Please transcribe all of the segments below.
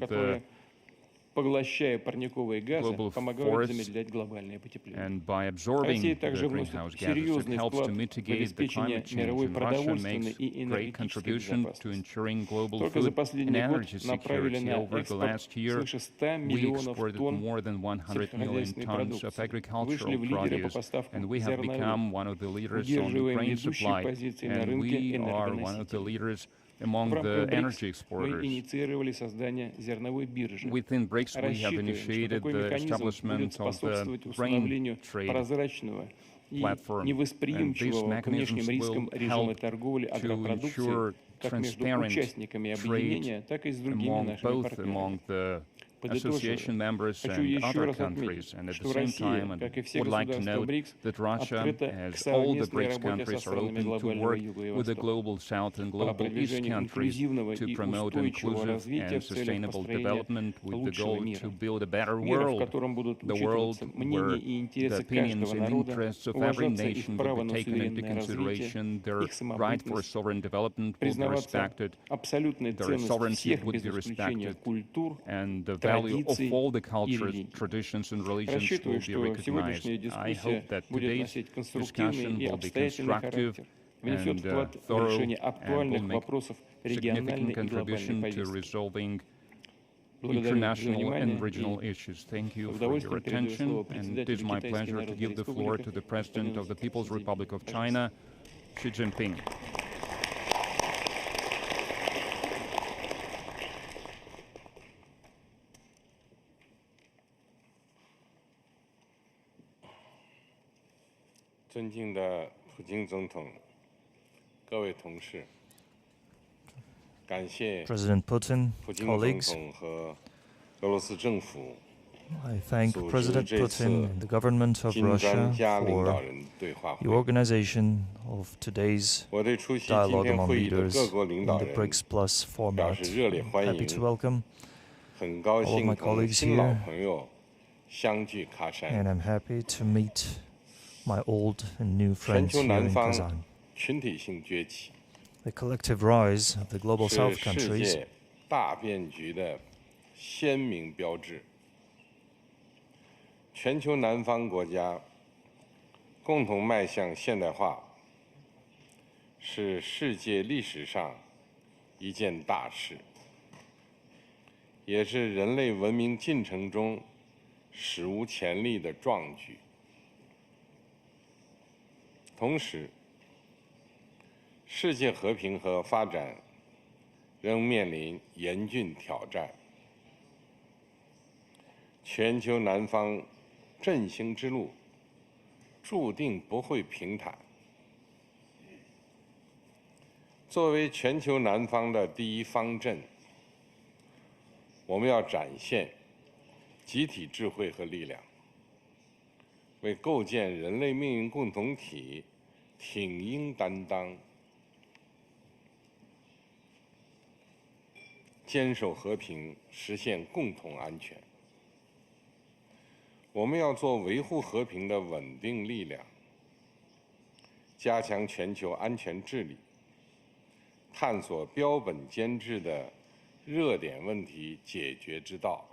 the поглощая парниковые газы, global помогают forests, замедлять глобальное потепление. and by absorbing Россия the также вносит greenhouse gases, it серьезный helps вклад to в mitigate the обеспечение climate change. мировой And Russia продовольственной makes и great энергетической contribution to безопасности. ensuring global Только за food and последний год energy направили security. на Over the экспорт last year, свыше 100 we миллионов exported тонн more than 100 million сельскохозяйственной tons of продукции. Вышли agricultural в лидеры по produce, поставкам and we have зерновых. become one of the leaders on the Удерживаем grain ведущие supply, позиции на and рынке we are one of the энергоносителей. leaders В among the рамках BRICS energy мы exporters. инициировали создание зерновой биржи. Within BRICS, we have Рассчитываем, что initiated такой the механизм будет establishment of the способствовать grain установлению trade прозрачного и platform, and these невосприимчивого к внешним mechanisms рискам will режима help торговли to агропродукцией ensure как между transparent участниками trade объединения, так и с другими нашими both партнерами. among the association Подытоживая, members хочу and еще other раз countries. отметить, And at the что same Россия, time, как и I все would like to государства note БРИКС, that Russia, открыта к as all the совместной BRICS работе со countries, are странами open to глобального work Юга и with the Востока global South and по global East продвижению countries инклюзивного to и promote устойчивого inclusive развития and в целях sustainable построения development with the лучшего goal мира. to build a better Мира, в world, котором будут the world учитываться where мнения и the интересы opinions каждого and народа, interests of every уважаться их nation will право be на taken into суверенное развитие, consideration, their их right for самобытность, sovereign development will be признаваться respected, абсолютной their ценность sovereignty всех would без be исключения respected, культур, and the value of традиций all the и cultures, религий. traditions, and religions will Рассчитываю, be что recognized. сегодняшняя I дискуссия hope that будет today's носить конструктивный discussion и will be обстоятельный constructive характер, внесет and вклад в thorough, решение and will актуальных make вопросов significant региональной и глобальной contribution to повестки. resolving Благодарю за international внимание and regional и issues. Thank you с for your удовольствием передаю слово attention, and it председателю is my Китайской pleasure to Народной give the floor to Республики the President господину of the People's Си Цзиньпину. Republic of Пожалуйста. China, Xi Jinping. President Putin, colleagues, I thank President Putin and the government of Russia for the organization of today's dialogue among leaders in the BRICS Plus format. I'm happy to welcome all of my colleagues here, and I'm happy to meet my old and new friends here in Kazan. The collective rise of the global South countries作为全球南方的第一方阵，我们要展现集体智慧和力量，为构建人类命运共同体挺膺担当，坚守和平，实现共同安全。我们要做维护和平的稳定力量，加强全球安全治理，探索标本兼治的热点问题解决之道。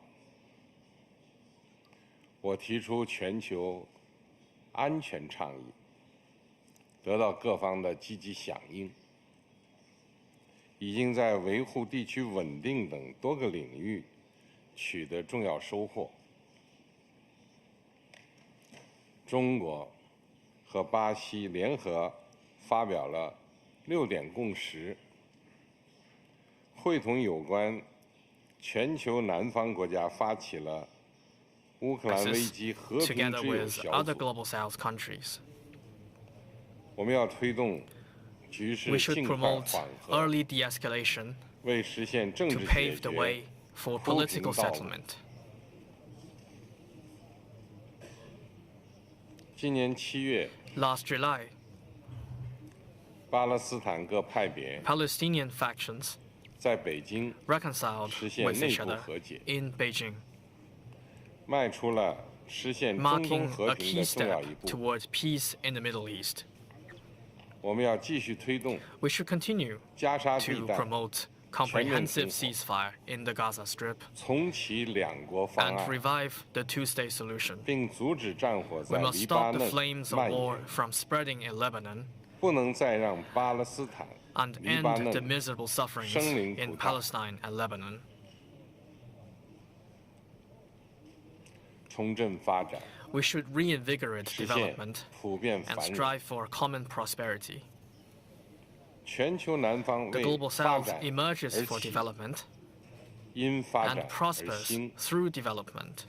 我提出全球安全倡议，得到各方的积极响应，已经在维护地区稳定等多个领域取得重要收获。中国和巴西联合发表了6点共识，会同有关全球南方国家发起了乌克兰危机和平之友小组。我们要推动局势尽快缓和，为实现政治解决铺平道路。今年7月， Last July, 巴勒斯坦各派别 Palestinian factions 在北京 reconciled 实现 with 内 each 部 other 和解， in Beijing, 迈出了实现中东 marking 和 a 平 key 的重要 step 一步。 towards peace in the Middle East. 我们要继续推动 We should continue 加沙地 to 带 promote comprehensive ceasefire in the Gaza Strip 重启两国方 and 案， revive the two-state solution. 并阻止战火 We 在 must 黎巴 stop the 嫩 flames of 蔓 war 延， from spreading in Lebanon 不能再让巴勒斯坦、 and 黎巴 end the 嫩 miserable sufferings 生灵涂 in 炭， Palestine and Lebanon. 重振发展， We should reinvigorate 实现 development 普遍 and 繁荣。 strive for common prosperity. 全球南方 The 为 global 发 south 展 emerges 而 for 起， development 因发 and 展而 prospers 兴。 through development.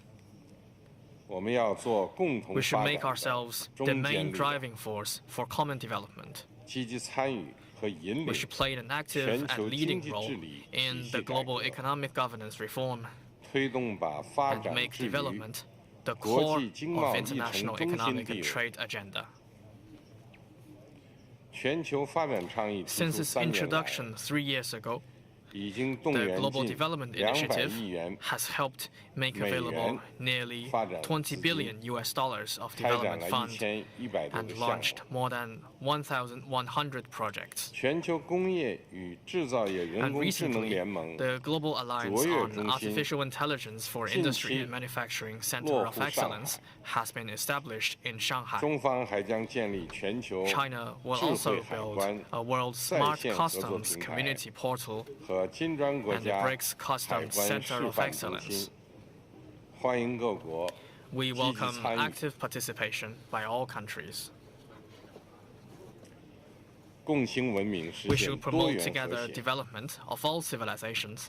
我们要做共同 We should 发 make 展的 ourselves 中 the 坚 main 力量， driving force for common development. 积极参与和引 We 领 should play an active 全球 and 经 leading 济 role 治理体 in 系 the 改 global 革， economic governance reform 推动把发 and 展 make 置于 development the 国 core 际经 of 贸议程 international 中心 economic 地 and 位。 trade agenda. 全球发展倡议提 Since 出 its 3年来， introduction 3 years ago, 已经动 the 员 Global 近 Development 200 Initiative 亿元， has helped make 美元 available nearly 发展 20 资金， billion US dollars of 开展 development 了 funds 1100多 and 个项目 launched。more than 1,100 projects. 全球工业与制造业人 And 工智能 recently, 联盟 the Global Alliance 卓越 on 中心 Artificial Intelligence for 近 Industry 期 and Manufacturing 落 Center of 户上海。 Excellence has been established in Shanghai. 中方还将建立全球 China will 智 also 慧海 build 关 a world 在 smart 线合作 customs 平台 community portal 和金砖国 and the 家 BRICS 海 Customs 关 Center 示 of 范中 Excellence. 心，欢迎各国 We 积极 welcome 参与， active participation by all countries. 共兴文明，实 We 现 should 多 promote 元和 together 谐。 development of all civilizations.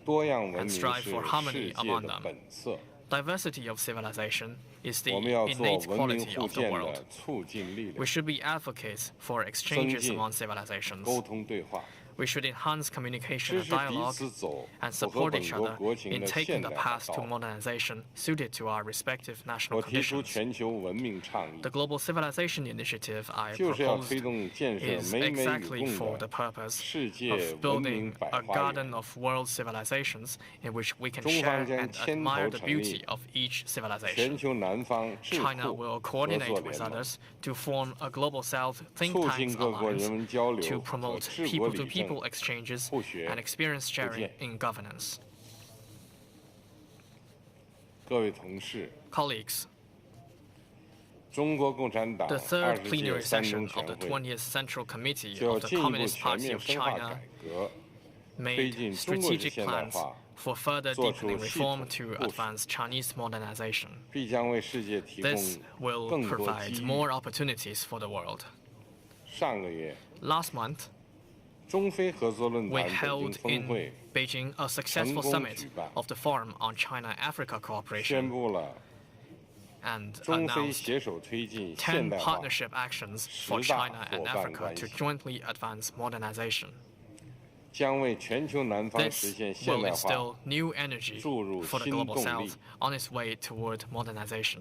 多样文 and 明 strive 是 for 世 harmony 界 among 的 them. 本色， Diversity of civilization is the 我们要做 innate 文明 quality 互 of the 鉴 world. 的促进力 We 量， should be advocates for exchanges 增进 among civilizations. 沟通对话， We should enhance communication 支 and 持彼 dialogue 此走 and 符合 support 本 each 国 other 国情 in 的 taking 现 the 代 path 化 to 道路。 modernization suited to our respective 我 national 提出 conditions. 全球文明倡议 The，Global Civilization Initiative I 就是要 proposed 推动建设 is 美美与 exactly for 共 the 的 purpose 世界 of 文明 building 百 a 花园 garden。of world civilizations in which we can 中 share 方将 and 牵 admire 头 the 成立 beauty of each 全 civilization. 球南方智 China 库 will 合作 coordinate with 联盟， others to form a global south think 促 tanks 进各国人 alliance 文交 to 流和 promote 治国理政 people-to-people exchanges 互学 and experience sharing 见。 in governance. 各位同事， Colleagues, 中国共产党 the 20 third 届 plenary 三 session 中 of the 全会 20th Central Committee 就要 of the 进一步 Communist 全 Party 面 of 深化 China 改革，推 made 进中国式 strategic 现代 plans 化， for further 做出 deepening 系 reform 统 to 部署， advance Chinese modernization. 必将为世界提供 This will 更多 provide 机遇。 more opportunities for the world. 上个月， Last month, 中非合作论 we 坛北京 held 峰 in 会 Beijing a successful 成功 summit 举办， of the Forum on China-Africa 宣 Cooperation 布了 and 中非 announced 携手推进 10现代化 partnership actions for 10大 China and 伙伴 Africa 关 to 系， jointly advance modernization. 将为全球南方实 This 现现 will 代化 instill new energy 注入 for the 新 global 动力。 south on its way toward modernization.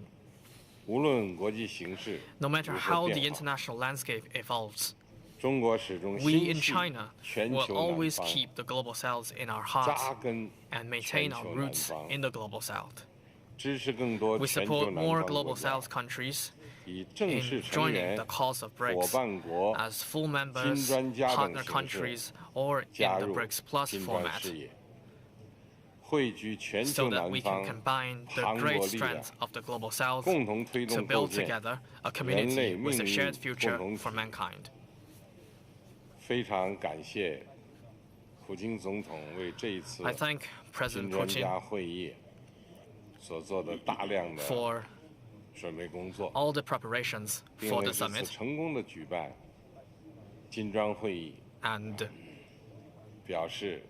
无论国际形势 No matter 如 how 何 the 变化， international landscape evolves, 中国始终 we 心 in 系 China 全 will 球南 always 方， keep the global south in our hearts 扎根 and maintain 全 our 球南 roots 方， in the global south. 支持更多 We 全球 support 南 more 方国 global 家 south countries 以正 in 式成 joining 员 the、cause of 伙 BRICS 伴国 as full 金 members, 砖家等 partner 形式 countries, or in 加 the 入 BRICS Plus 金砖 format, 事业，汇聚全 so 球 that 南 we can 方， combine the 磅礴 great 力量， strength of the global south 共同推 to 动构 build 建 together a 人类 community with 命 a 运 shared 共 future 同 for 体。 mankind. 非常感谢普京总统为这一次 I thank 金 President 砖 Putin 家会议所做的大量的 for 准备工作， all the preparations 并 for 为 the 这次 summit 成功的举办金砖会议 and 表示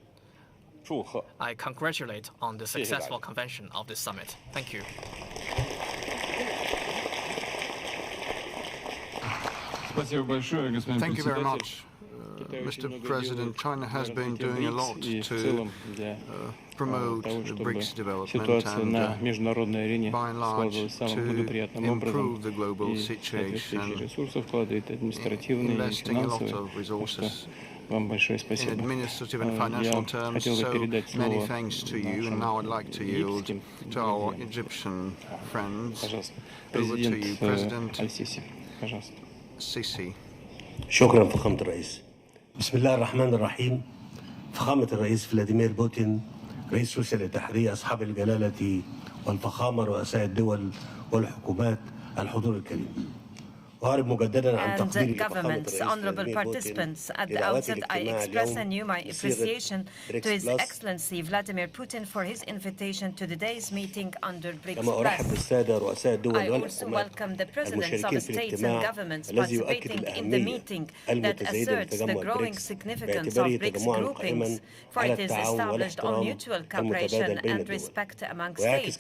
祝贺。 I congratulate on the 谢谢大家。 successful convention of this summit. Thank you. Thank you very much, Mr. President. China has been doing a lot to promote the BRICS development and, by and large, to improve the global situation, investing a lot of resources in administrative and financial terms. So many thanks to you. And now I'd like to yield to our Egyptian friends. Over to you, President Sisi. شكرا فخامة الرئيس. بسم الله الرحمن الرحيم. فخامة الرئيس فلاديمير بوتين رئيس روسيا الاتحادية، أصحاب الجلالة والفخامة، رؤساء الدول والحكومات، الحضور الكريم. And governments, honorable participants, at the outset I express anew my appreciation to His Excellency Vladimir Putin for his invitation to today's meeting under BRICS Plus. I also welcome the presidents of states and governments participating in the meeting that asserts the growing significance of BRICS groupings, for it is established on mutual cooperation and respect among states,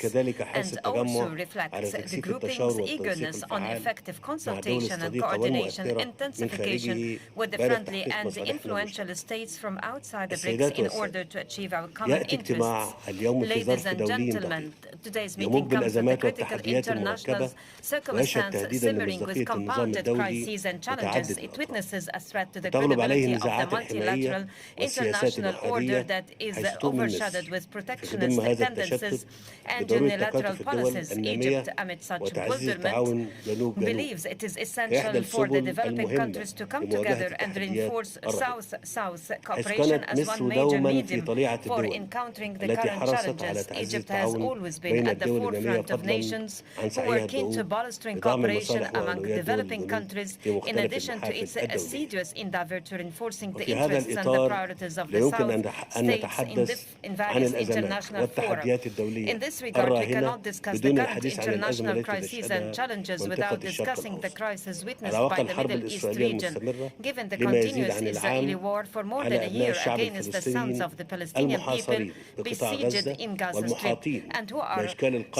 and also reflects the grouping's eagerness on effective consultation and coordination intensification with the friendly and influential states from outside the BRICS in order to achieve our common interests. Ladies and gentlemen, today's meeting comes with the critical international circumstance simmering with compounded crises and challenges. It witnesses a threat to the credibility of the multilateral international order that is overshadowed with protectionist tendencies and unilateral policies. Egypt, amid such bewilderment, believes it is essential for the developing countries to come together and reinforce South-South cooperation as one major medium for encountering the current challenges. Egypt has always been at the forefront of nations who are keen to bolstering cooperation among developing countries, in addition to its assiduous endeavor to reinforcing the interests and the priorities of the South states in various international fora. In this regard, we cannot discuss the current international crises and challenges without discussing the crisis witnessed by the Middle East region, given the continuous Israeli war for more than a year against the sons of the Palestinian people besieged in Gaza Strip, and who are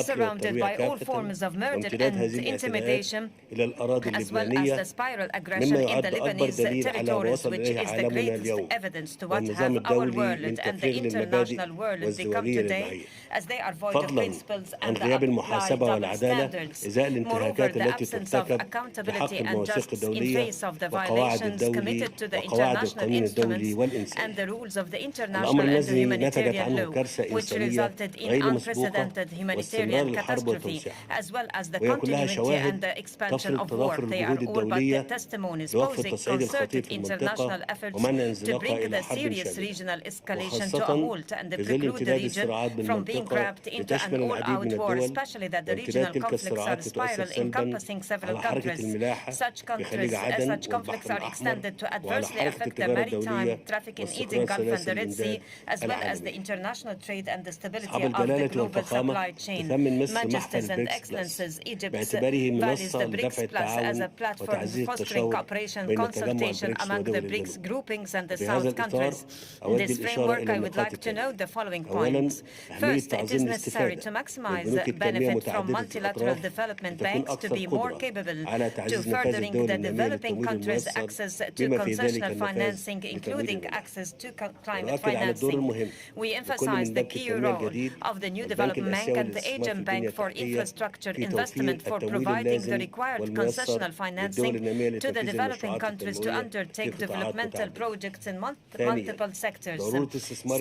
surrounded by all forms of murder and intimidation, as well as the spiral aggression in the Lebanese territories, which is the greatest evidence to what have our world and the international world become today, as they are void of principles and apply double standards. Moreover, the absence of accountability and justice in face of the violations committed to the international instruments and the rules of the international and the humanitarian law, which resulted in unprecedented humanitarian catastrophe, as well as the continuity and the expansion of war. They are all but the testimonies posing concerted international efforts to bring the serious regional escalation to a halt and preclude the region from being grabbed into an all-out war, especially that the regional conflicts are spiral encompassing several countries. Such conflicts are extended to adversely affect the maritime traffic in Eden Gulf and the Red Sea, as well as the international trade and the stability of the global supply chain. Majesties and Excellencies, Egypt values the BRICS Plus as a platform fostering cooperation, consultation among the BRICS groupings and the South countries. In this framework, I would like to note the following points. First, it is necessary to maximize benefit from multilateral development banks to be more capable to furthering the developing countries' access to concessional financing, including access to climate financing. We emphasize the key role of the new development bank and the Asian Bank for infrastructure investment for providing the required concessional financing to the developing countries to undertake developmental projects in multiple sectors.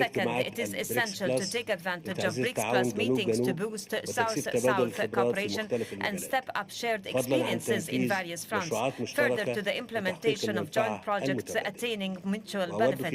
Second, it is essential to take advantage of BRICS Plus meetings to boost South-South cooperation and step up shared experiences in various fronts, further to the implementation of joint projects attaining mutual benefit.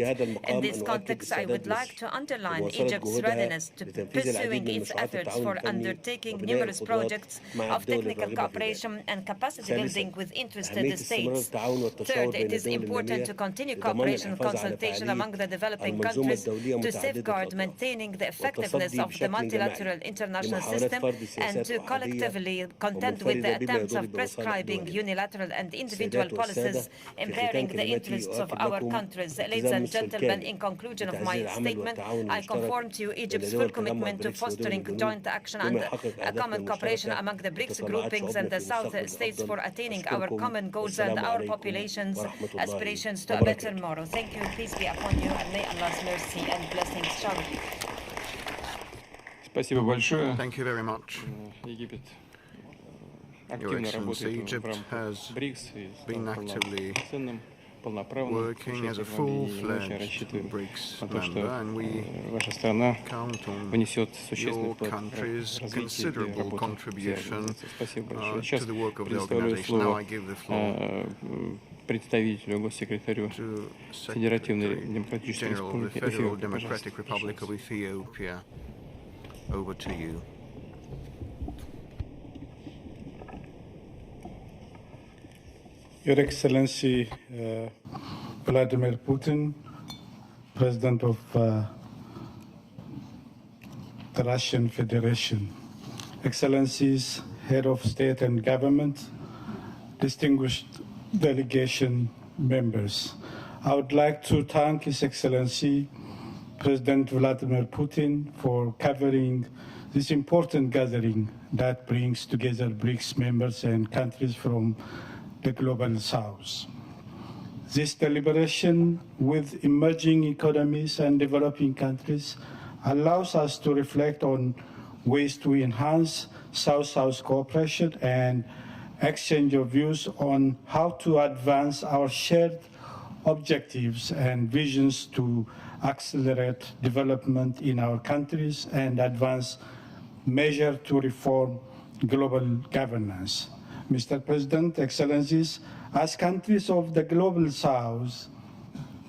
In this context, I would like to underline Egypt's readiness to pursuing its efforts for undertaking numerous projects of technical cooperation and capacity building with interested states. Third, it is important to continue cooperation and consultation among the developing countries to safeguard maintaining the effectiveness of the multilateral international system and to collectively contend with the attempts of prescribing unilateral and individual policies impairing the interests of our countries. Ladies and gentlemen, in conclusion of my statement, I conform to Egypt's full commitment to fostering joint action and common cooperation among the BRICS groupings and the South states for attaining our common goals and our population's aspirations to a better tomorrow. Thank you, peace be upon you, and may Allah's mercy and blessings shower. Спасибо большое. Thank you very much. Египет Your активно Excellency, работает в Egypt рамках has БРИКС и been стал actively ценным working as a full-fledged BRICS member, and we count on your country's considerable contribution to the work of the organization. Now I give the floor представителю, госсекретарю Федеративной Демократической Республики Federal Democratic Republic of Ethiopia. Over to you. Your Excellency Vladimir Putin, President of the Russian Federation, Excellencies, Head of State and Government, distinguished delegation members, I would like to thank His Excellency President Vladimir Putin for covering this important gathering that brings together BRICS members and countries from the Global South. This deliberation with emerging economies and developing countries allows us to reflect on ways to enhance South-South cooperation and exchange of views on how to advance our shared objectives and visions to accelerate development in our countries and advance measures to reform global governance. Mr. President, Excellencies, as countries of the Global South,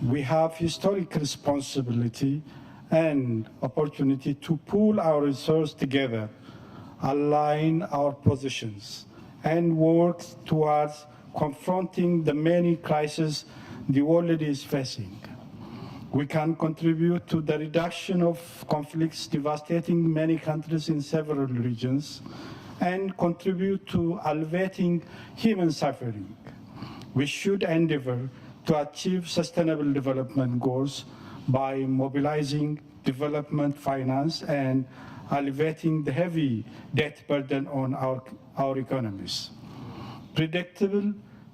we have historic responsibility and opportunity to pool our resources together, align our positions, and work towards confronting the many crises the world is facing. We can contribute to the reduction of conflicts devastating many countries in several regions and contribute to alleviating human suffering. We should endeavor to achieve sustainable development goals by mobilizing development finance and alleviating the heavy debt burden on our economies. Predictable,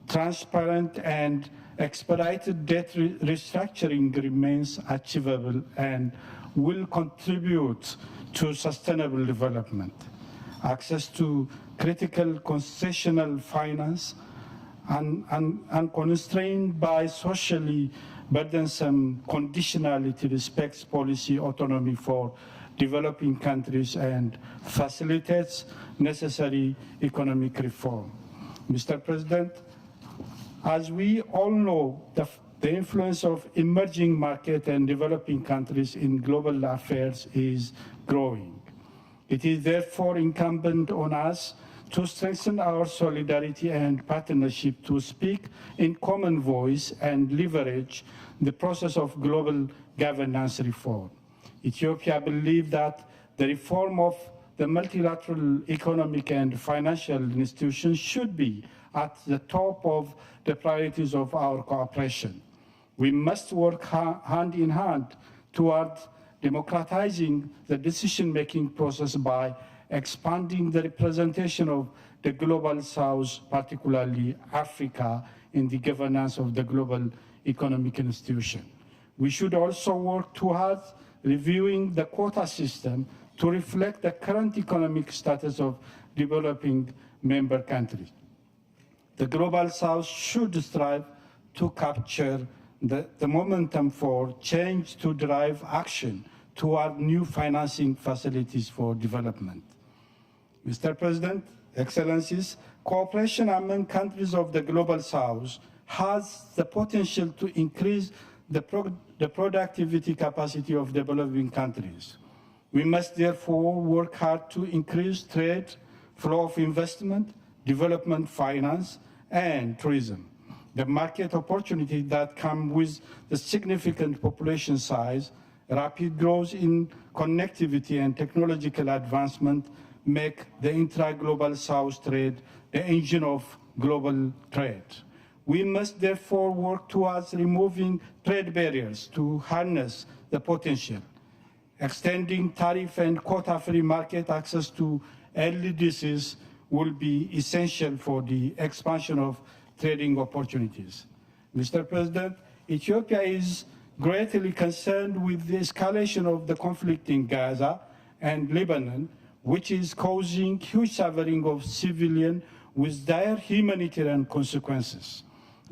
transparent, and expedited debt restructuring remains achievable and will contribute to sustainable development. Access to critical concessional finance unconstrained by socially burdensome conditionality respects policy autonomy for developing countries and facilitates necessary economic reform. Mr. President, as we all know, the influence of emerging market and developing countries in global affairs is growing. It is therefore incumbent on us to strengthen our solidarity and partnership to speak in common voice and leverage the process of global governance reform. Ethiopia believes that the reform of the multilateral economic and financial institutions should be at the top of the priorities of our cooperation. We must work hand in hand toward democratizing the decision-making process by expanding the representation of the Global South, particularly Africa, in the governance of the global economic institution. We should also work towards reviewing the quota system to reflect the current economic status of developing member countries. The Global South should strive to capture the momentum for change to drive action toward new financing facilities for development. Mr. President, Excellencies, cooperation among countries of the Global South has the potential to increase the productivity capacity of developing countries. We must therefore work hard to increase trade, flow of investment, development finance, and tourism. The market opportunities that come with the significant population size, rapid growth in connectivity and technological advancement make the intra-global South trade the engine of global trade. We must therefore work towards removing trade barriers to harness the potential. Extending tariff and quota-free market access to LDCs will be essential for the expansion of trading opportunities. Mr. President, Ethiopia is greatly concerned with the escalation of the conflict in Gaza and Lebanon, which is causing huge suffering of civilians with dire humanitarian consequences.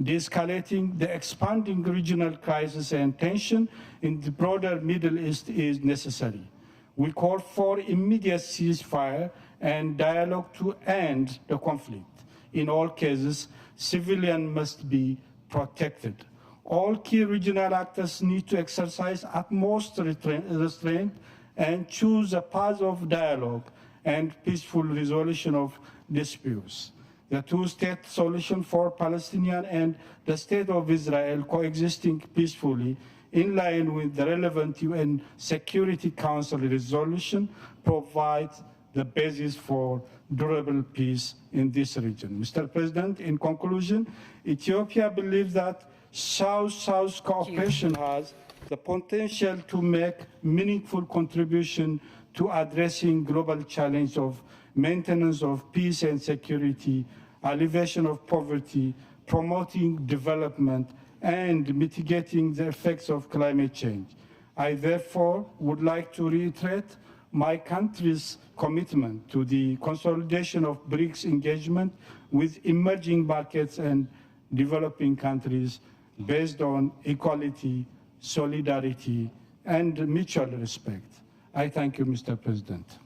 De-escalating the expanding regional crisis and tension in the broader Middle East is necessary. We call for immediate ceasefire and dialogue to end the conflict. In all cases, civilians must be protected. All key regional actors need to exercise utmost restraint and choose a path of dialogue and peaceful resolution of disputes. The two-state solution for Palestinians and the State of Israel coexisting peacefully in line with the relevant UN Security Council resolution provides the basis for durable peace in this region. Mr. President, in conclusion, Ethiopia believes that South-South cooperation has the potential to make meaningful contribution to addressing global challenge of maintenance of peace and security, alleviation of poverty, promoting development, and mitigating the effects of climate change. I therefore would like to reiterate my country's commitment to the consolidation of BRICS engagement with emerging markets and developing countries based on equality, solidarity, and mutual respect. I thank you, Mr. President.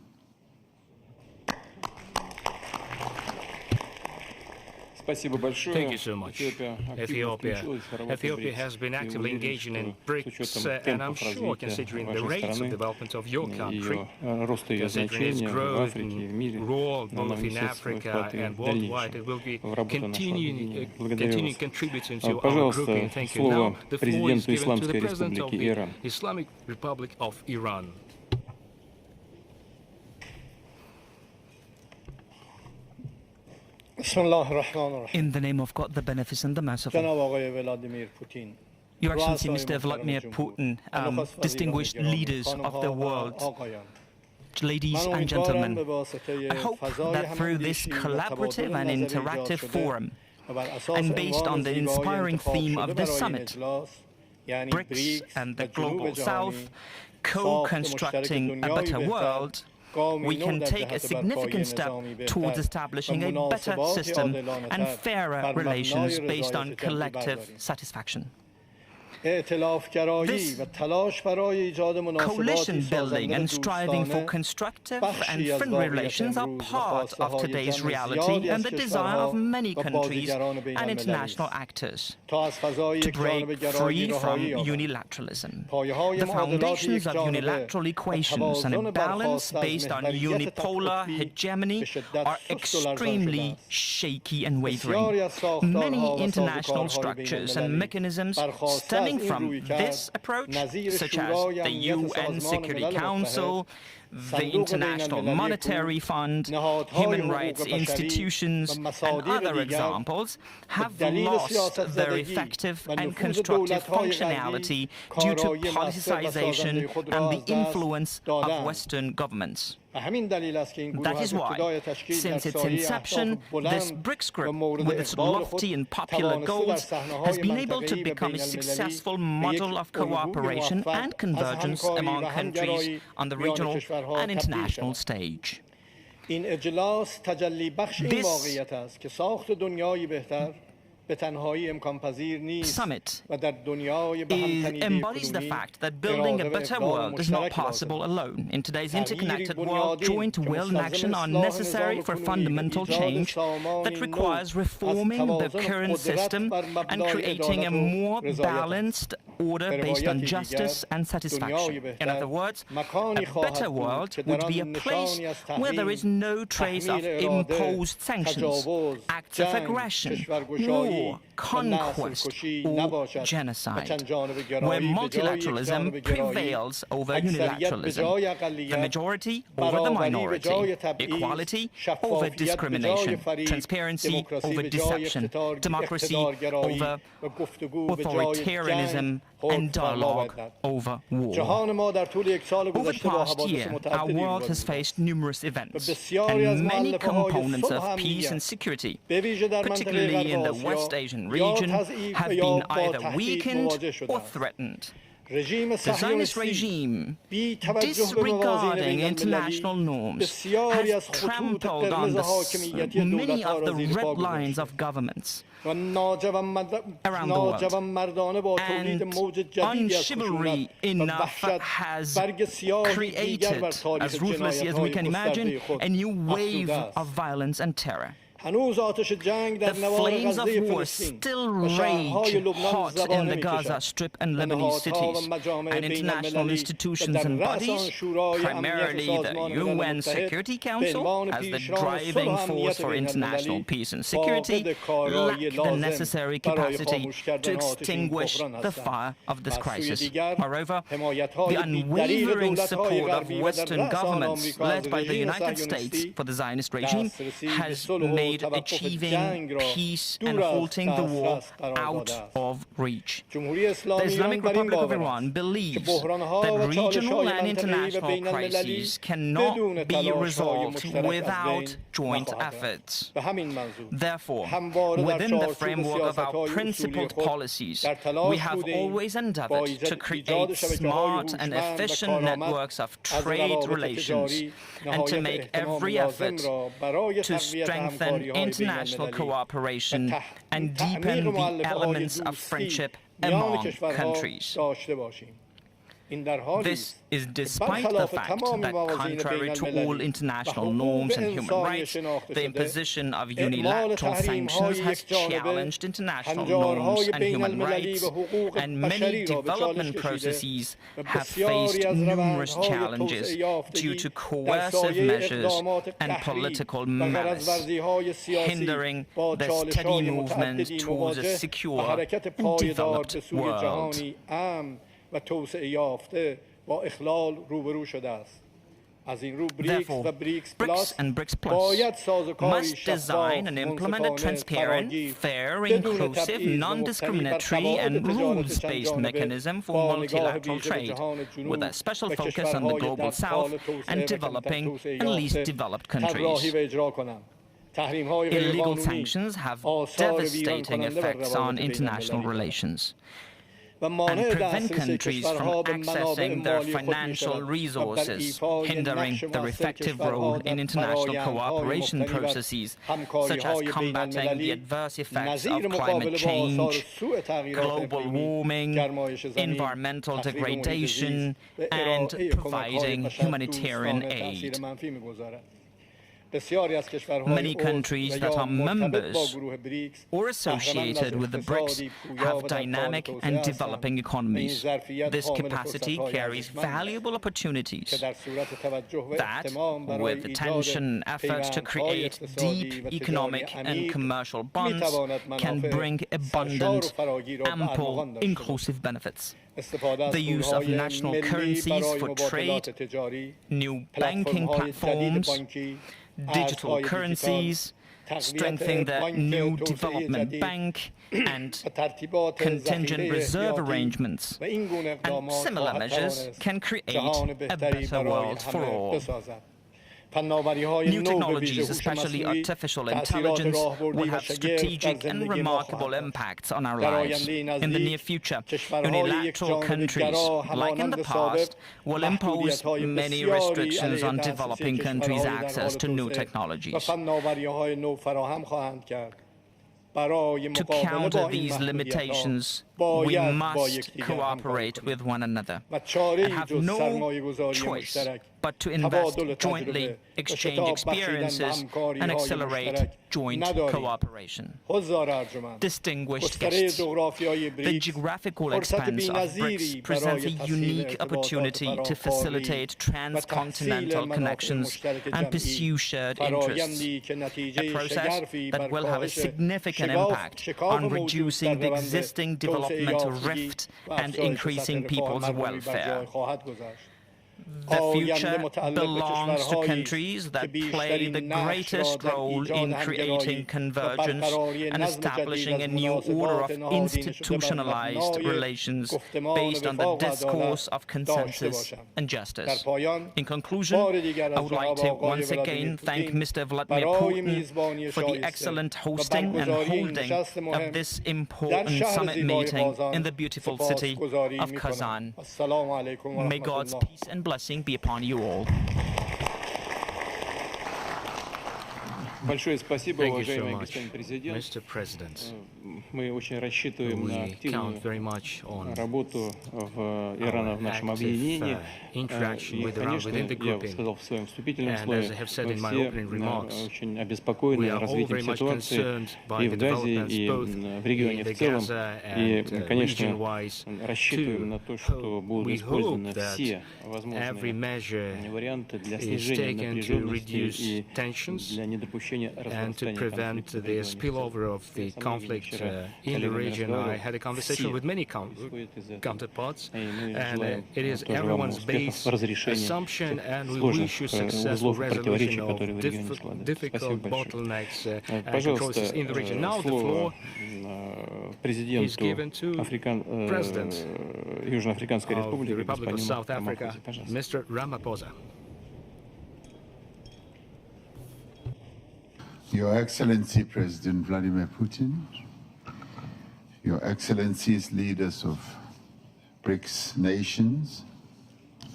Thank you so much. Ethiopia has been actively engaging in BRICS, and I'm sure, considering the rates of development of your country, considering its growth and role both in Africa and worldwide, it will be continuing contributing to our grouping. Thank you. Now, the floor is given to the President of the Islamic Republic of Iran. In the name of God, the Beneficent, the Merciful. Your Excellency, Mr. Vladimir Putin, distinguished leaders of the world, ladies and gentlemen, I hope that through this collaborative and interactive forum, and based on the inspiring theme of this summit, BRICS and the Global South, co-constructing a better world, we can take a significant step towards establishing a better system and fairer relations based on collective satisfaction. This coalition building and striving for constructive and friendly relations are part of today's reality and the desire of many countries and international actors to break free from unilateralism. The foundations of unilateral equations and a balance based on unipolar hegemony are extremely shaky and wavering. Many international structures and mechanisms stemming from this approach, such as the UN Security Council, the International Monetary Fund, human rights institutions, and other examples, have lost their effective and constructive functionality due to politicization and the influence of Western governments. That is why, since its inception, this BRICS group, with its lofty and popular goals, has been able to become a successful model of cooperation and convergence among countries on the regional and international stage. This summit embodies the fact that building a better world is not possible alone. In today's interconnected world, joint will and action are necessary for fundamental change that requires reforming the current system and creating a more balanced order based on justice and satisfaction. In other words, a better world would be a place where there is no trace of imposed sanctions, acts of aggression, war, conquest, or genocide, where multilateralism prevails over unilateralism, the majority over the minority, equality over discrimination, transparency over deception, democracy over authoritarianism, and dialogue over war. Over the past year, our world has faced numerous events, and many components of peace and security, particularly in the West Asian region, have been either weakened or threatened. The Zionist regime, disregarding international norms, has trampled on many of the red lines of governments around the world, and unchivalry enough has created, as ruthlessly as we can imagine, a new wave of violence and terror. The flames of war still rage hot in the Gaza Strip and Lebanese cities, and international institutions and bodies, primarily the UN Security Council, as the driving force for international peace and security, lack the necessary capacity to extinguish the fire of this crisis. Moreover, the unwavering support of Western governments, led by the United States for the Zionist regime, has made achieving peace and halting the war out of reach. The Islamic Republic of Iran believes that regional and international crises cannot be resolved without joint efforts. Therefore, within the framework of our principled policies, we have always endeavored to create smart and efficient networks of trade relations and to make every effort to strengthen international cooperation and deepen the elements of friendship among countries. This is despite the fact that, contrary to all international norms and human rights, the imposition of unilateral sanctions has challenged international norms and human rights, and many development processes have faced numerous challenges due to coercive measures and political malice, hindering the steady movement towards a secure and developed world. Therefore, BRICS and BRICS Plus must design and implement a transparent, fair, inclusive, non-discriminatory and rules-based mechanism for multilateral trade, with a special focus on the Global South and developing and least developed countries. Illegal sanctions have devastating effects on international relations and prevent countries from accessing their financial resources, hindering their effective role in international cooperation processes, such as combating the adverse effects of climate change, global warming, environmental degradation, and providing humanitarian aid. Many countries that are members or associated with the BRICS have dynamic and developing economies. This capacity carries valuable opportunities that, with attention and efforts to create deep economic and commercial bonds, can bring abundant, ample, inclusive benefits. The use of national currencies for trade, new banking platforms, digital currencies, strengthening the new development bank, and contingent reserve arrangements, and similar measures can create a better world for all. New technologies, especially artificial intelligence, will have strategic and remarkable impacts on our lives. In the near future, unilateral countries, like in the past, will impose many restrictions on developing countries' access to new technologies. To counter these limitations, we must cooperate with one another and have no choice but to invest jointly, exchange experiences, and accelerate joint cooperation. Distinguished guests, the geographical expanse of BRICS presents a unique opportunity to facilitate transcontinental connections and pursue shared interests, a process that will have a significant impact on reducing the existing developmental rift and increasing people's welfare. The future belongs to countries that play the greatest role in creating convergence and establishing a new order of institutionalized relations based on the discourse of consensus and justice. In conclusion, I would like to once again thank Mr. Vladimir Putin for the excellent hosting and holding of this important summit meeting in the beautiful city of Kazan. May God's peace and blessing be upon you all. Большое спасибо, Thank you so уважаемый much, господин президент. Mr. President. Мы очень рассчитываем на We count very much on работу Ирана в нашем объединении. Interaction И, with Iran конечно, within the я grouping. сказал в своем вступительном And слове, as I have said мы in my все opening remarks, очень обеспокоены we are all развитием very much ситуации concerned by и the в Газе, developments и both в регионе in в the целом. Gaza И, and конечно, region-wise рассчитываем на то, что будут we использованы hope that все every возможные measure варианты для is снижения taken to напряженности reduce и tensions для недопущения and to разрастания prevent конфликта в the регионе. spillover of the conflict in the region. I had a conversation with many counterparts, and it is everyone's base assumption, and we wish you successful resolution of difficult bottlenecks and processes in the region. Now the floor is given to President Южноафриканской of Республики, the Republic of господину South Africa, Рамапосе, пожалуйста. Mr. Ramaphosa. Your Excellency President Vladimir Putin, Your Excellencies leaders of BRICS nations,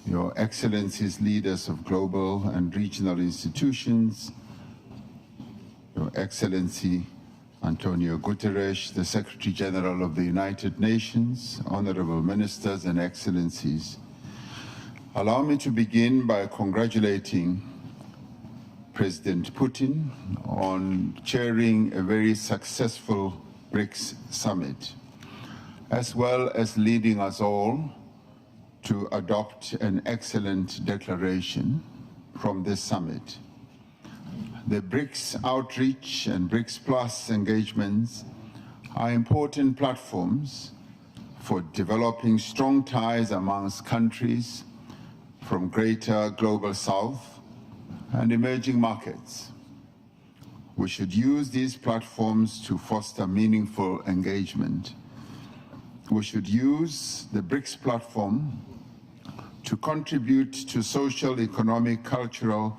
Your Excellencies leaders of global and regional institutions, Your Excellency Antonio Guterres, the Secretary General of the United Nations, honorable ministers and excellencies. Allow me to begin by congratulating President Putin on chairing a very successful BRICS Summit, as well as leading us all to adopt an excellent declaration from this summit. The BRICS outreach and BRICS Plus engagements are important platforms for developing strong ties amongst countries from greater global south and emerging markets. We should use these platforms to foster meaningful engagement. We should use the BRICS platform to contribute to social, economic, cultural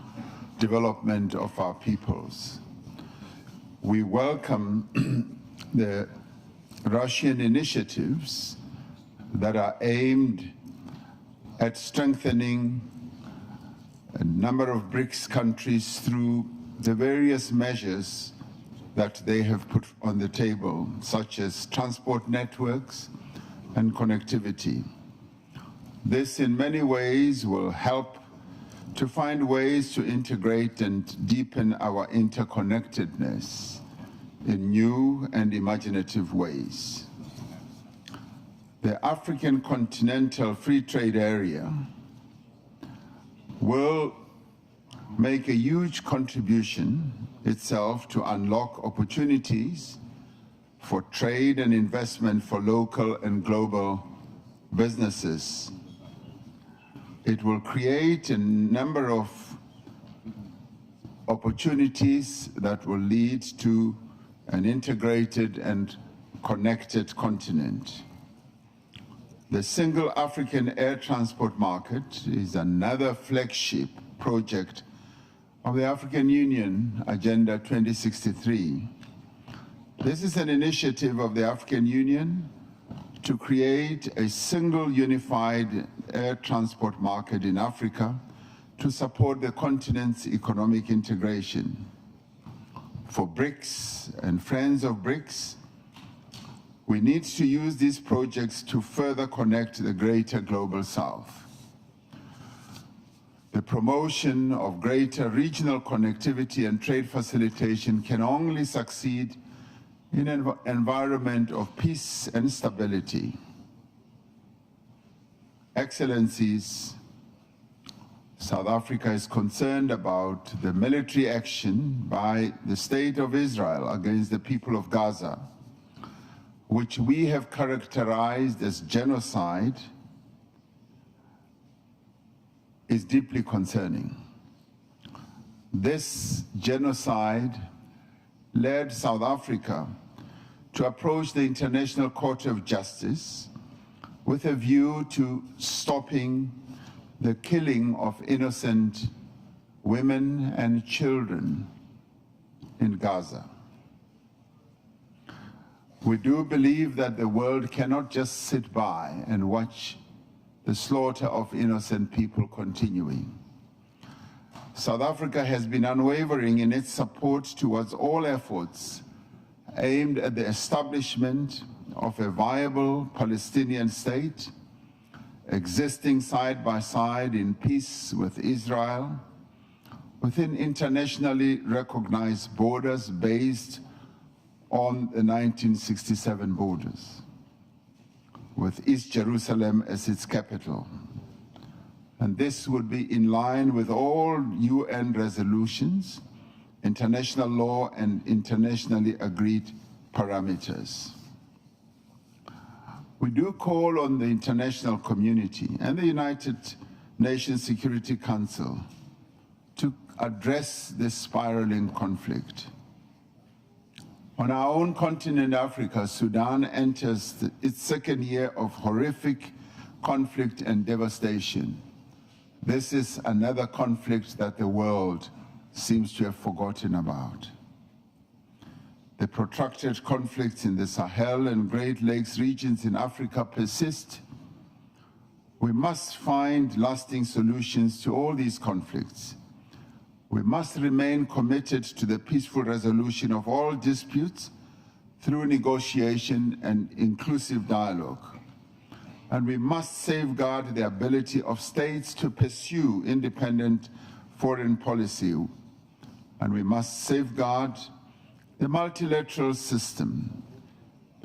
development of our peoples. We welcome the Russian initiatives that are aimed at strengthening a number of BRICS countries through the various measures that they have put on the table, such as transport networks and connectivity. This in many ways will help to find ways to integrate and deepen our interconnectedness in new and imaginative ways. The African Continental Free Trade Area will make a huge contribution itself to unlock opportunities for trade and investment for local and global businesses. It will create a number of opportunities that will lead to an integrated and connected continent. The Single African Air Transport Market is another flagship project of the African Union Agenda 2063. This is an initiative of the African Union to create a single unified air transport market in Africa to support the continent's economic integration. For BRICS and friends of BRICS, we need to use these projects to further connect the greater global south. The promotion of greater regional connectivity and trade facilitation can only succeed in an environment of peace and stability. Excellencies, South Africa is concerned about the military action by the State of Israel against the people of Gaza, which we have characterized as genocide is deeply concerning. This genocide led South Africa to approach the International Court of Justice with a view to stopping the killing of innocent women and children in Gaza. We do believe that the world cannot just sit by and watch the slaughter of innocent people continuing. South Africa has been unwavering in its support towards all efforts aimed at the establishment of a viable Palestinian state, existing side by side in peace with Israel, within internationally recognized borders based on the 1967 borders, with East Jerusalem as its capital. And this would be in line with all UN resolutions, international law, and internationally agreed parameters. We do call on the international community and the United Nations Security Council to address this spiraling conflict. On our own continent, Africa, Sudan enters its second year of horrific conflict and devastation. This is another conflict that the world seems to have forgotten about. The protracted conflicts in the Sahel and Great Lakes regions in Africa persist. We must find lasting solutions to all these conflicts. We must remain committed to the peaceful resolution of all disputes through negotiation and inclusive dialogue. And we must safeguard the ability of states to pursue independent foreign policy. And we must safeguard the multilateral system,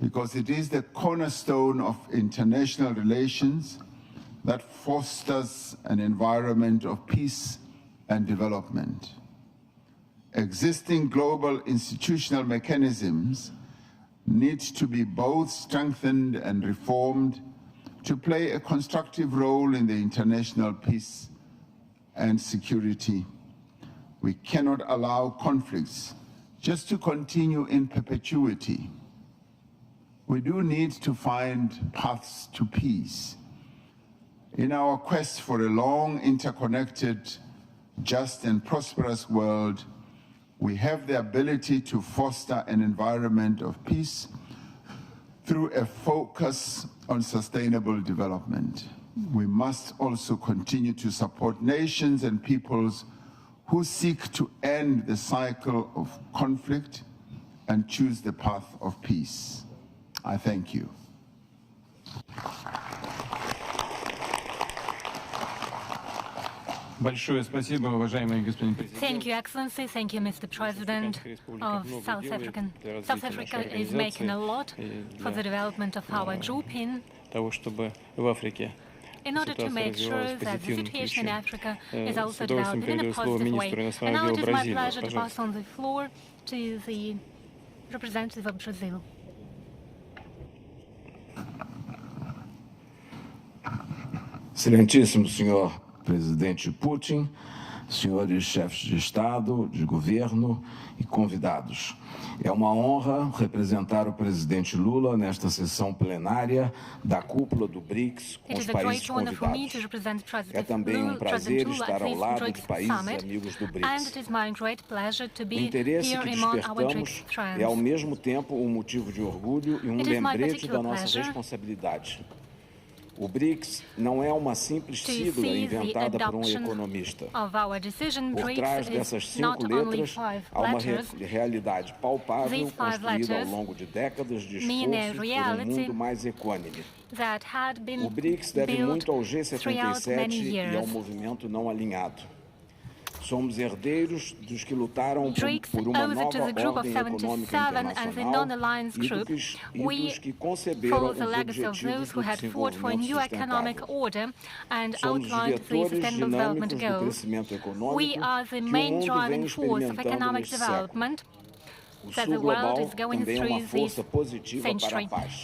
because it is the cornerstone of international relations that fosters an environment of peace and development. Existing global institutional mechanisms need to be both strengthened and reformed to play a constructive role in the international peace and security. We cannot allow conflicts just to continue in perpetuity. We do need to find paths to peace. In our quest for a long, interconnected, just and prosperous world, we have the ability to foster an environment of peace through a focus on sustainable development. We must also continue to support nations and peoples who seek to end the cycle of conflict and choose the path of peace. I thank you. Thank you, Excellency. Thank you, Mr. President of South Africa. South Africa is making a lot for the development of our grouping in order to make sure that the situation in Africa is also developed in a positive way. And now it is my pleasure to pass on the floor to the representative of Brazil. Excelentíssimo Senhor Presidente Putin, senhores chefes de Estado, de governo e convidados. É uma honra representar o presidente Lula nesta sessão plenária da cúpula do BRICS com os países convidados. É também prazer estar ao lado de países amigos do BRICS. O interesse que despertamos é ao mesmo tempo um motivo de orgulho e lembrete da nossa responsabilidade. O BRICS não é uma simples sigla inventada por economista. Por trás dessas 5 letras, há uma realidade palpável construída ao longo de décadas de esforço por um mundo mais equânime. O BRICS deve muito ao G77 e ao movimento não alinhado. Somos herdeiros dos que lutaram por uma nova ordem econômica internacional e dos que conceberam os objetivos do desenvolvimento sustentável. Somos os vetores dinâmicos do crescimento econômico que o mundo vem experimentando neste século. O Sul global também é uma força positiva para a paz.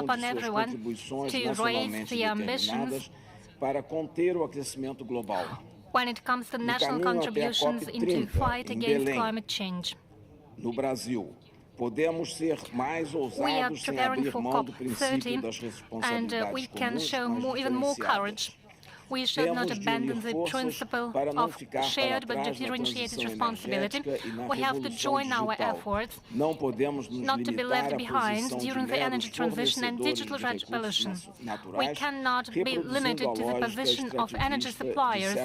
upon everyone to raise the ambitions para conter o aquecimento global. when it comes to national contributions into fight against climate change. No Brasil, podemos ser mais ousados sem abrir mão do princípio das responsabilidades and we can show even more courage We should not abandon the principle of shared but differentiated responsibility. We have to join our efforts not to be left behind during the energy transition and digital revolution. We cannot be limited to the position of energy suppliers.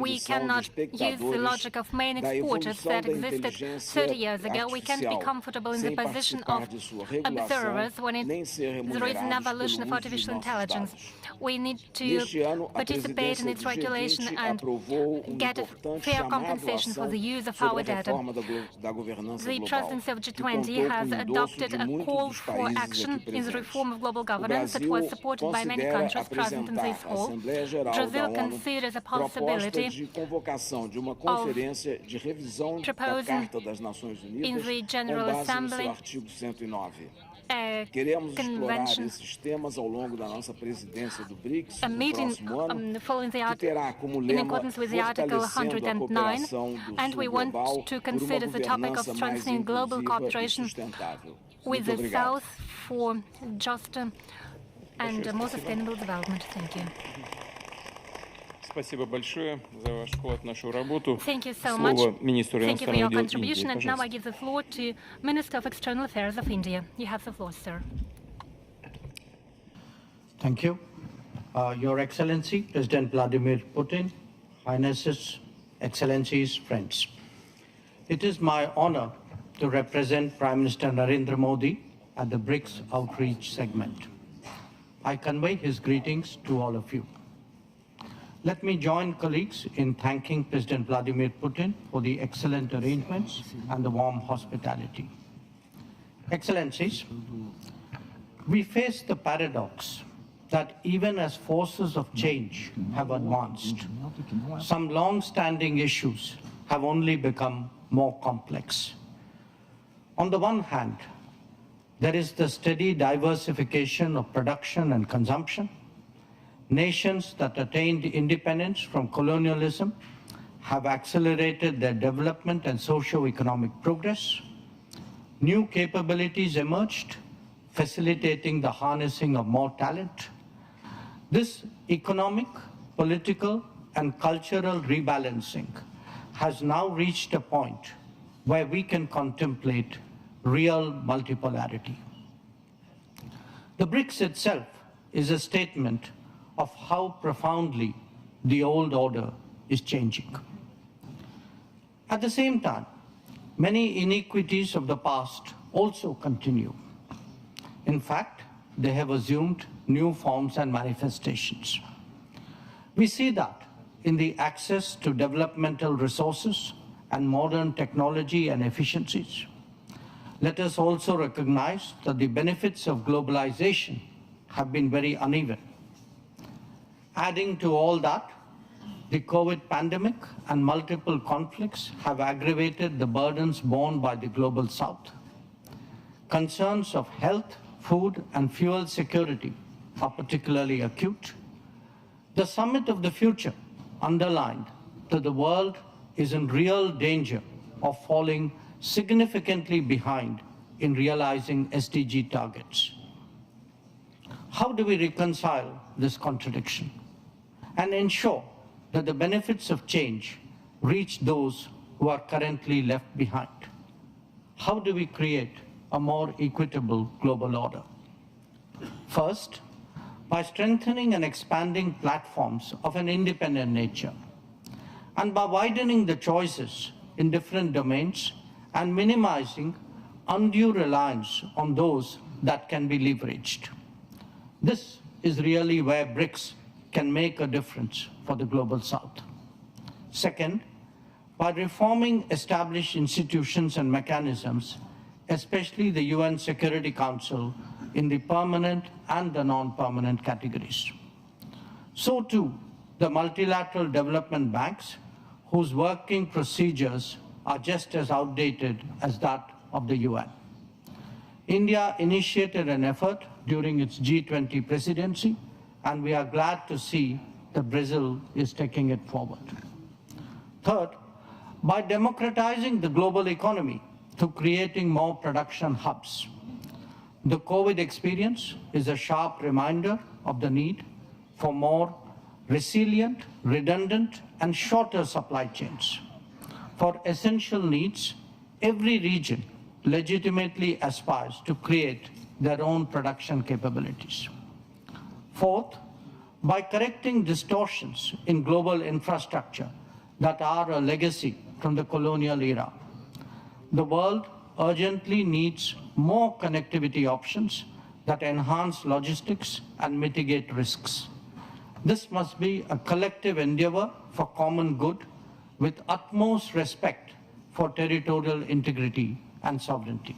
We cannot use the logic of main exporters that existed 30 years ago. We can't be comfortable in the position of observers when there is an evolution of artificial intelligence. We need to participate in its regulation and get a fair compensation for the use of our data. The presidency of G20 has adopted a call for action in the reform of global governance that was supported by many countries present in this hall. Brazil considers a possibility of proposing in the General Assembly a convention, a meeting following in accordance with the Article 109, and we want to consider the topic of strengthening global cooperation with the South for just and more sustainable development. Thank you. Спасибо большое за ваш вклад в нашу работу. Thank you so much. Слово министру Thank you for your иностранных дел contribution. Индии, And now I пожалуйста. give the floor to Minister of External Affairs of India. You have the floor, sir. Thank you. Your Excellency, President Vladimir Putin, Highnesses, Excellencies, friends. It is my honor to represent Prime Minister Narendra Modi at the BRICS outreach segment. I convey his greetings to all of you. Let me join colleagues in thanking President Vladimir Putin for the excellent arrangements and the warm hospitality. Excellencies, we face the paradox that even as forces of change have advanced, some long-standing issues have only become more complex. On the one hand, there is the steady diversification of production and consumption. Nations that attained independence from colonialism have accelerated their development and socio-economic progress. New capabilities emerged, facilitating the harnessing of more talent. This economic, political, and cultural rebalancing has now reached a point where we can contemplate real multipolarity. The BRICS itself is a statement of how profoundly the old order is changing. At the same time, many inequities of the past also continue. In fact, they have assumed new forms and manifestations. We see that in the access to developmental resources and modern technology and efficiencies. Let us also recognize that the benefits of globalization have been very uneven. Adding to all that, the COVID pandemic and multiple conflicts have aggravated the burdens borne by the global South. Concerns of health, food, and fuel security are particularly acute. The Summit of the Future underlined that the world is in real danger of falling significantly behind in realizing SDG targets. How do we reconcile this contradiction and ensure that the benefits of change reach those who are currently left behind? How do we create a more equitable global order? First, by strengthening and expanding platforms of an independent nature, and by widening the choices in different domains and minimizing undue reliance on those that can be leveraged. This is really where BRICS can make a difference for the Global South. Second, by reforming established institutions and mechanisms, especially the UN Security Council in the permanent and the non-permanent categories. So too, the multilateral development banks, whose working procedures are just as outdated as that of the UN. India initiated an effort during its G20 presidency, and we are glad to see that Brazil is taking it forward. Third, by democratizing the global economy through creating more production hubs. The COVID experience is a sharp reminder of the need for more resilient, redundant, and shorter supply chains. For essential needs, every region legitimately aspires to create their own production capabilities. Fourth, by correcting distortions in global infrastructure that are a legacy from the colonial era, the world urgently needs more connectivity options that enhance logistics and mitigate risks. This must be a collective endeavor for common good with utmost respect for territorial integrity and sovereignty.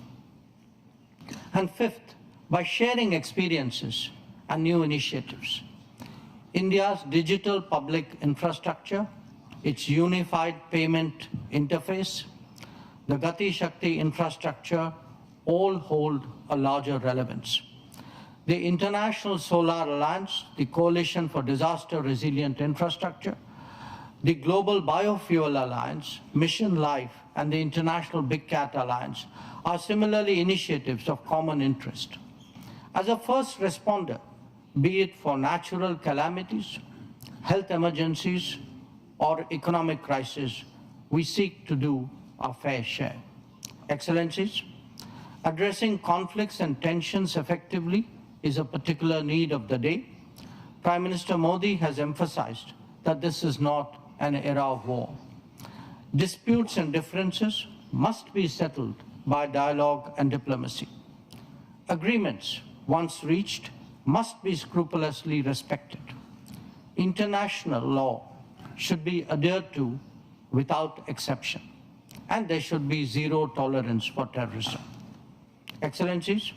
And fifth, by sharing experiences and new initiatives. India's digital public infrastructure, its unified payment interface, the Gati Shakti infrastructure all hold a larger relevance. The International Solar Alliance, the Coalition for Disaster Resilient Infrastructure, the Global Biofuel Alliance, Mission Life, and the International Big Cat Alliance are similarly initiatives of common interest. As a first responder, be it for natural calamities, health emergencies, or economic crisis, we seek to do our fair share. Excellencies, addressing conflicts and tensions effectively is a particular need of the day. Prime Minister Modi has emphasized that this is not an era of war. Disputes and differences must be settled by dialogue and diplomacy. Agreements, once reached, must be scrupulously respected. International law should be adhered to without exception, and there should be zero tolerance for terrorism. Excellencies,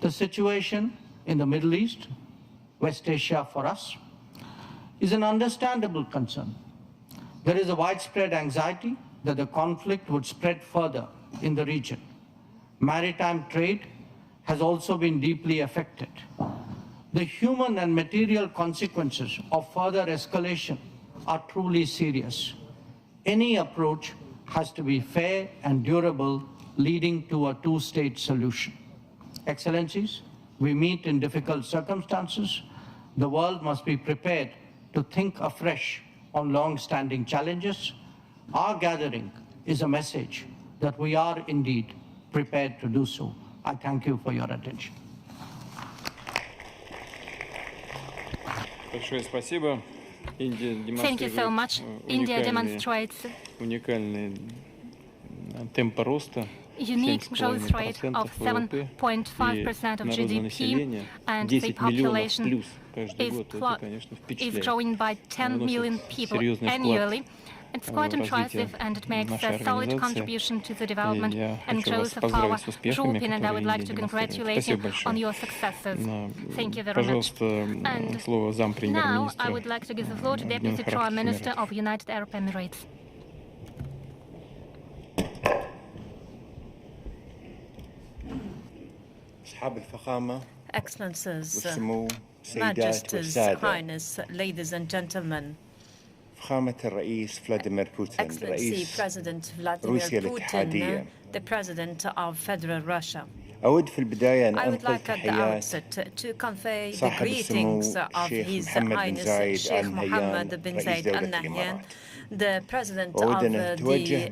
the situation in the Middle East, West Asia for us, is an understandable concern. There is a widespread anxiety that the conflict would spread further in the region. Maritime trade has also been deeply affected. The human and material consequences of further escalation are truly serious. Any approach has to be fair and durable, leading to a two-state solution. Excellencies, we meet in difficult circumstances. The world must be prepared to think afresh on long-standing challenges. Our gathering is a message that we are indeed prepared to do so. I thank you for your attention. Thank you so much. India demonstrates unique growth rate of 7.5% of GDP, and the population is growing by 10 million people annually. It's quite impressive, and it makes a solid contribution to the development and growth of our group, and I would like to congratulate you on your successes. Thank you very much. And now I would like to give the floor to Deputy Prime Minister of United Arab Emirates. Excellencies, Majesties, Highness, ladies and gentlemen, Excellency President Vladimir Putin, the President of Federal Russia. I would like at the outset to convey the greetings of His Highness Sheikh Mohammed bin Zayed Al Nahyan, the President of the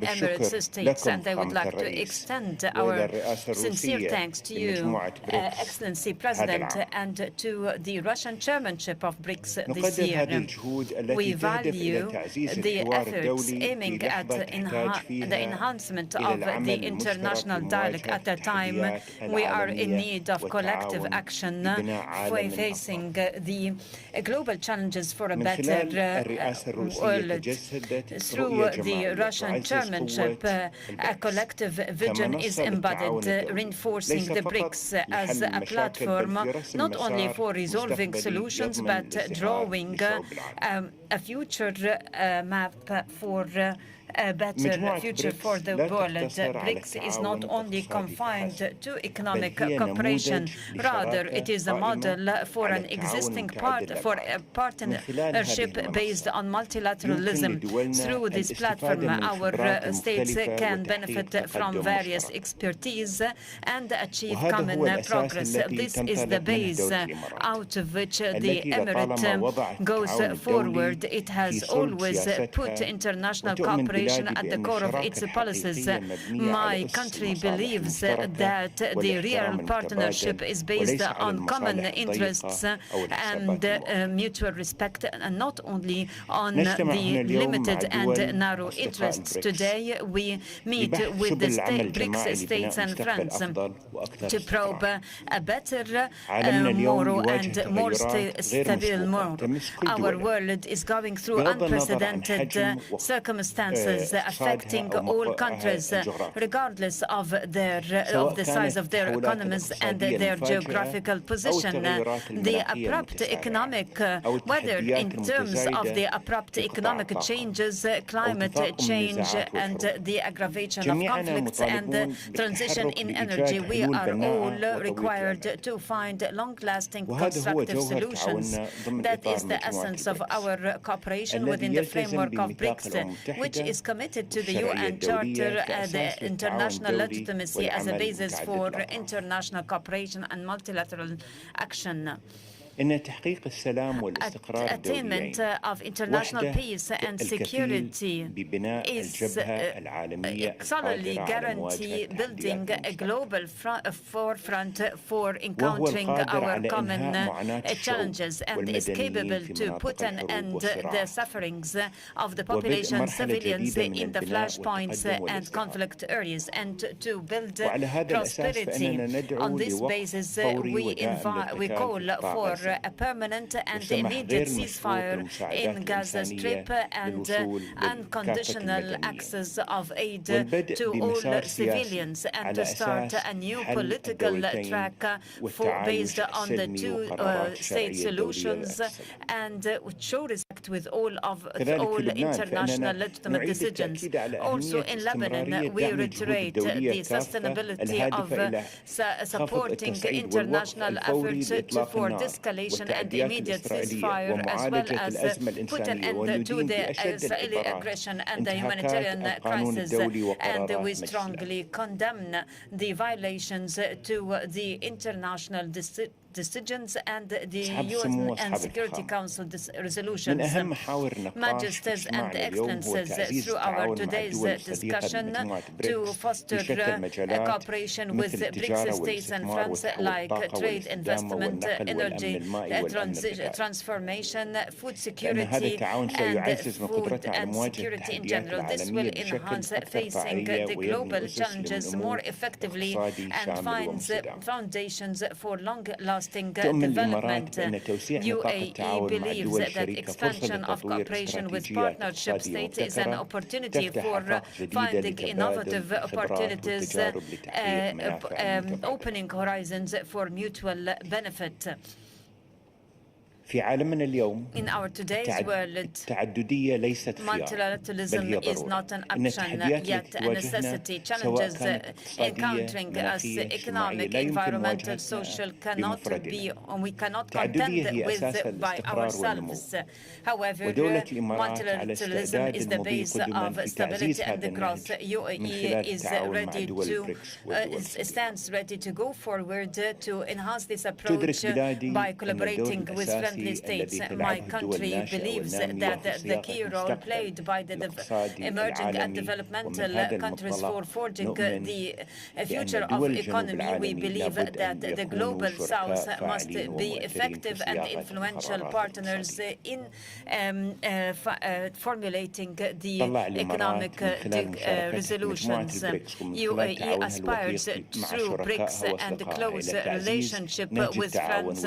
Emirates States, and I would like to extend our sincere thanks to you, Excellency President, and to the Russian chairmanship of BRICS this year. We value the efforts aiming at the enhancement of the international dialogue at a time we are in need of collective action for facing the global challenges for a better world. Through the Russian chairmanship, a collective vision is embodied, reinforcing the BRICS as a platform not only for resolving solutions, but drawing a future map for a better future for the world. BRICS is not only confined to economic cooperation, rather it is a model for an existing partnership based on multilateralism. Through this platform, our states can benefit from various expertise and achieve common progress. This is the base out of which the Emirate goes forward. It has always put international cooperation at the core of its policies. My country believes that the real partnership is based on common interests and mutual respect, and not only on the limited and narrow interests. Today, we meet with the BRICS states and friends to probe a better, and more stable world. Our world is going through unprecedented circumstances affecting all countries, regardless of the size of their economies and their geographical position. The abrupt economic weather, in terms of the abrupt economic changes, climate change, and the aggravation of conflicts and the transition in energy, we are all required to find long-lasting constructive solutions. That is the essence of our cooperation within the framework of BRICS, which is committed to the UN Charter, the international legitimacy as a basis for international cooperation and multilateral action. Attainment of international peace and security is solidly guarantee building a global forefront for encountering our common challenges, and is capable to put an end to the sufferings of the population, civilians in the flashpoints and conflict areas, and to build prosperity. On this basis, we call for a permanent and immediate ceasefire in Gaza Strip and unconditional access of aid to all civilians, and to start a new political track based on the two-state solutions, and show respect with all international legitimate decisions. Also in Lebanon, we reiterate the sustainability of supporting international efforts for de-escalation and immediate ceasefire, as well as put an end to the Israeli aggression and the humanitarian crisis. And we strongly condemn the violations to the international decisions and the UN and Security Council resolutions. Majesties and Excellencies, through our today's discussion, to foster cooperation with BRICS states and friends, like trade, investment, energy transformation, food security, and food and security in general. This will enhance facing the global challenges more effectively and finds foundations for long-lasting development. UAE believes that expansion of cooperation with partnership states is an opportunity for finding innovative opportunities, opening horizons for mutual benefit. In our today's world, multilateralism is not an option, yet a necessity. Challenges encountering us, economic, environmental, social, we cannot contend with by ourselves. However, multilateralism is the base of stability and growth. UAE stands ready to go forward to enhance this approach by collaborating with friendly states. My country believes that the key role played by the emerging and developmental countries for forging the future of economy, we believe that the global south must be effective and influential partners in formulating the economic resolutions. UAE aspires through BRICS and close relationship with friends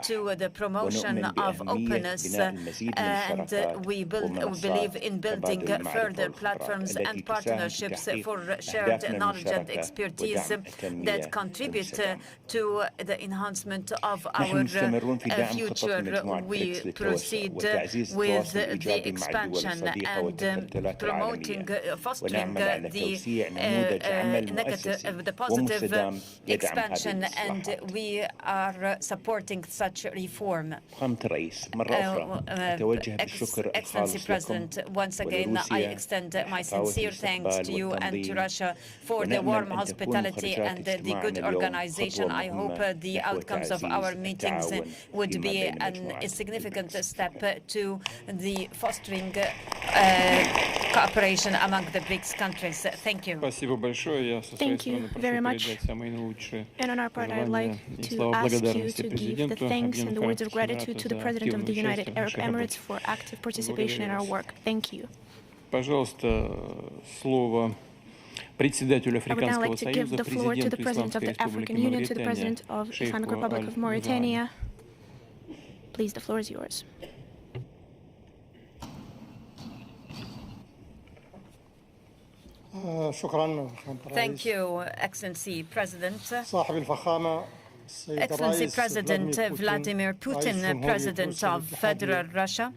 to the promotion vision of openness, and we believe in building further platforms and partnerships for shared knowledge and expertise that contribute to the enhancement of our future. We proceed with the expansion and promoting, fostering the positive expansion, and we are supporting such reform. Excellency President, once again, I extend my sincere thanks to you and to Russia for the warm hospitality and the good organization. I hope the outcomes of our meetings would be a significant step to the fostering cooperation among the BRICS countries. Thank you. Thank you very much. And on our part, I'd like to ask you to give the thanks and the words of gratitude to the President of the United Arab Emirates for active participation in our work. Thank you. I would now like to give the floor to the President of the African Union, to the President of the Islamic Republic of Mauritania. Please, the floor is yours. Thank you, Excellency President. Excellency President Vladimir Putin, President of Federal Russia,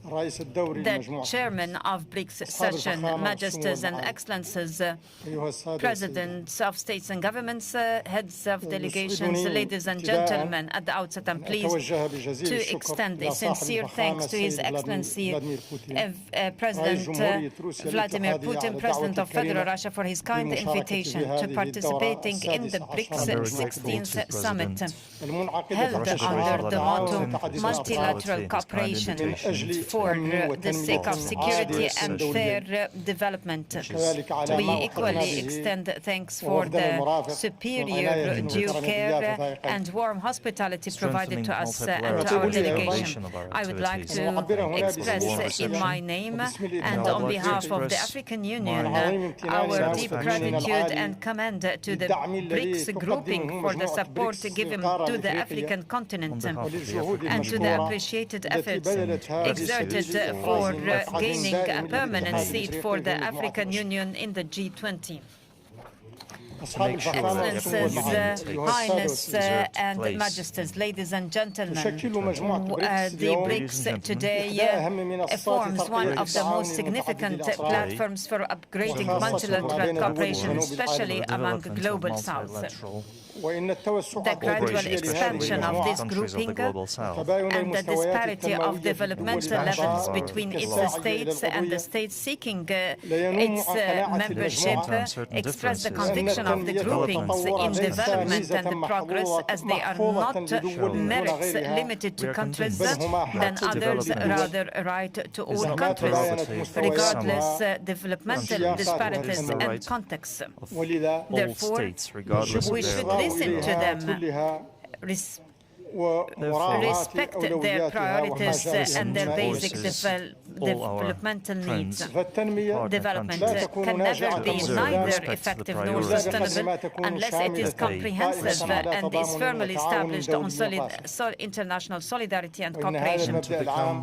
the Chairman of BRICS session, Majesties and Excellencies, Presidents of states and governments, heads of delegations, ladies and gentlemen, at the outset I'm pleased to extend a sincere thanks to His Excellency President Vladimir Putin, President of Federal Russia, for his kind invitation to participating in the BRICS 16th Summit, held under the motto Multilateral Cooperation for the sake of security and fair development. We equally extend thanks for the superior due care and warm hospitality provided to us and to our delegation. I would like to express in my name and on behalf of the African Union our deep gratitude and commend to the BRICS grouping for the support given to the African continent and to the appreciated efforts exerted for gaining a permanent seat for the African Union in the G20. Excellencies, Highness and Majesties, ladies and gentlemen, the BRICS today forms one of the most significant platforms for upgrading multilateral cooperation, especially among Global South. The gradual expansion of this grouping and the disparity of developmental levels between its states and the states seeking its membership express the conviction of the groupings in development and progress, as they are not merits limited to countries than others, rather right to all countries, regardless developmental disparities and contexts. Therefore, we should listen to them, respect their priorities and their basic developmental needs. Development can never be neither effective nor sustainable unless it is comprehensive and is firmly established on international solidarity and cooperation.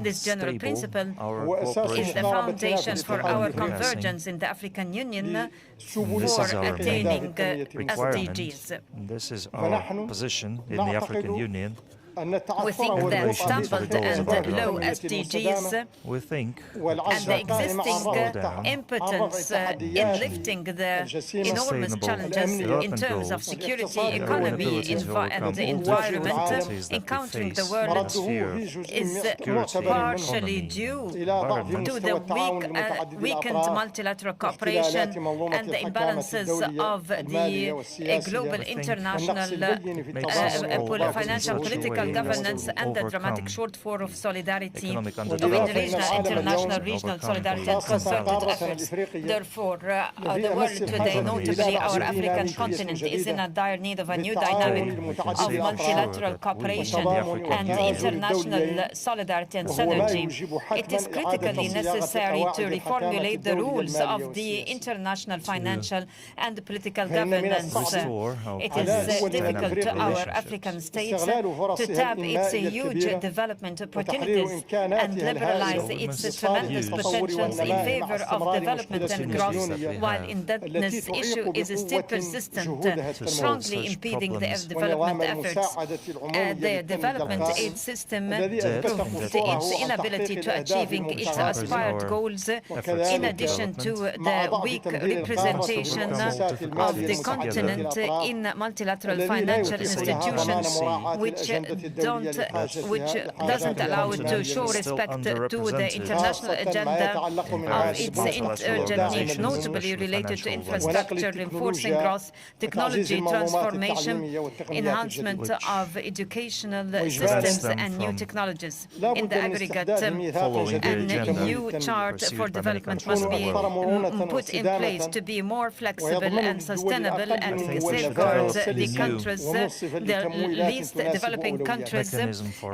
This general principle is the foundation for our convergence in the African Union for attaining SDGs. This is our position in the African Union. We think that stumbled and low SDGs and the existing impotence in lifting the enormous challenges in terms of security, economy, and the environment encountering the world is partially due to the weakened multilateral cooperation and the imbalances of the global international financial political governance and the dramatic shortfall of solidarity of international regional solidarity and concerted efforts. Therefore, the world today, notably our African continent, is in a dire need of a new dynamic of multilateral cooperation and international solidarity and synergy. It is critically necessary to reformulate the rules of the international financial and political governance. It is difficult to our African states to tap its huge development opportunities and liberalize its tremendous potentials in favor of development and growth, while indebtedness issue is still persistent, strongly impeding the development efforts. The development aid system proved its inability to achieving its aspired goals, in addition to the weak representation of the continent in multilateral financial institutions, which doesn't allow it to show respect to the international agenda of its urgent needs, notably related to infrastructure, reinforcing growth, technology transformation, enhancement of educational systems and new technologies. In the aggregate, a new chart for development must be put in place to be more flexible and sustainable and safeguard the countries, the least developing countries,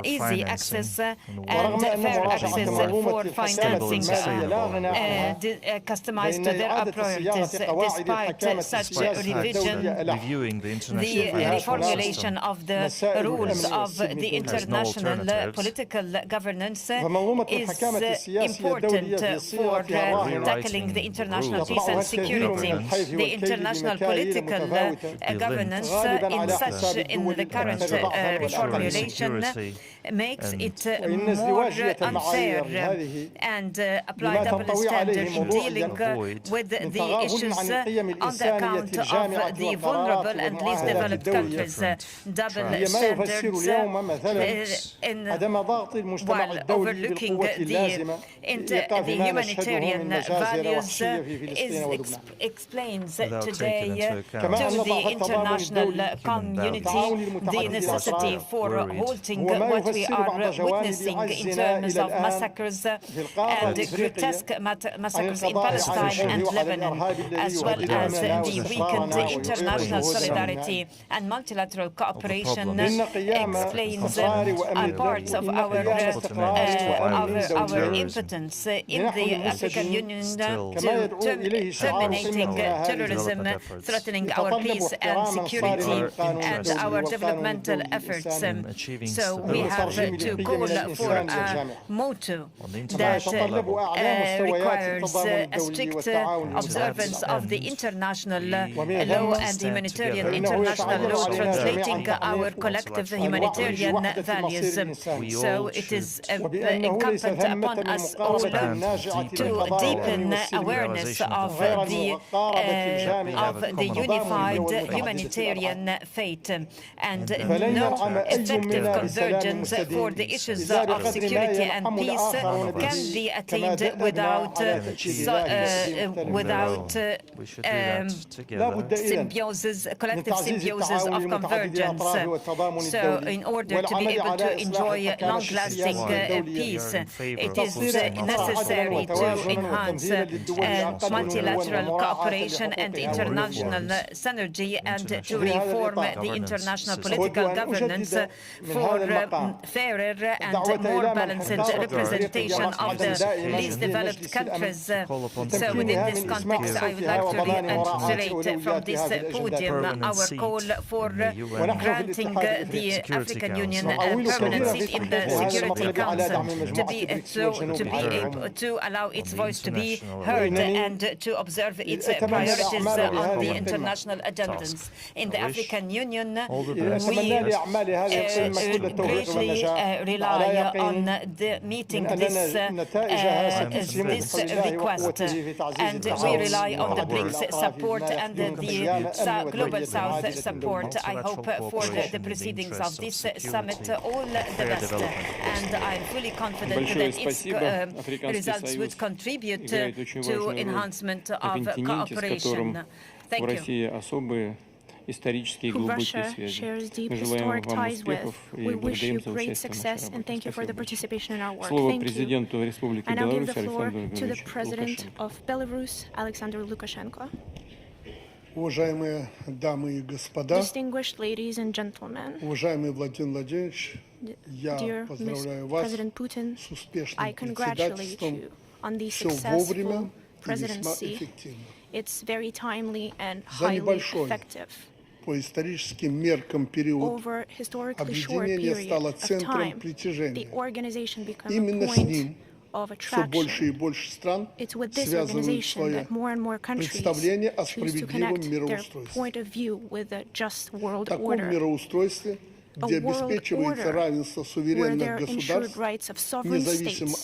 easy access and fair access for financing customized to their priorities. Despite such revision, the reformulation of the rules of the international political governance is important for tackling the international peace and security. The international political governance in the current reformulation makes it more unfair and apply double standards dealing with the issues on the account of the vulnerable and least developed countries. Double standards while overlooking the humanitarian values explains today to the international community the necessity for halting what we are witnessing in terms of massacres and grotesque massacres in Palestine and Lebanon, as well as the weakened international solidarity and multilateral cooperation explains parts of our impotence in the African Union to terminating terrorism, threatening our peace and security and our developmental efforts. So we have to call for a motto that requires a strict observance of the international law and humanitarian international law, translating our collective humanitarian values. So it is incumbent upon us all to deepen awareness of the unified humanitarian fate and no effective convergence for the issues of security and peace can be attained without symbiosis, collective symbiosis of convergence. So in order to be able to enjoy long-lasting peace, it is necessary to enhance multilateral cooperation and international synergy and to reform the international political governance for fairer and more balanced representation of the least developed countries. So within this context, I would like to reiterate from this podium our call for granting the African Union a permanent seat in the Security Council to be able to allow its voice to be heard and to observe its priorities on the international agendas. In the African Union, we greatly rely on meeting this request, and we rely on the BRICS support and the Global South support. I hope for the proceedings of this summit all the best, and I'm fully confident that its results would contribute to enhancement of cooperation. Thank you. Who Russia shares deep historic ties with. We wish you great success and thank you for the participation in our work. Thank you. I now give the floor to the President of Belarus, Alexander Lukashenko. Distinguished ladies and gentlemen, dear President Putin, I congratulate you on the successful presidency. It's very timely and highly effective. Over historically short period of time, the organization became a point of attraction. It's with this organization that more and more countries choose to connect their point of view with a just world order. A world order where there are ensured rights of sovereign states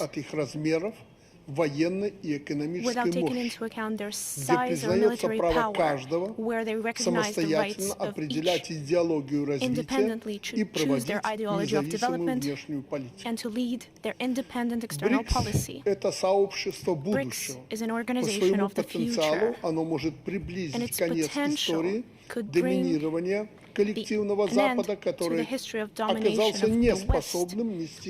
without taking into account their size or military power, where they recognize the rights of each, independently choose their ideology of development, and to lead their independent external policy. BRICS is an organization of the future, and its potential could bring an end to the history of domination of the West,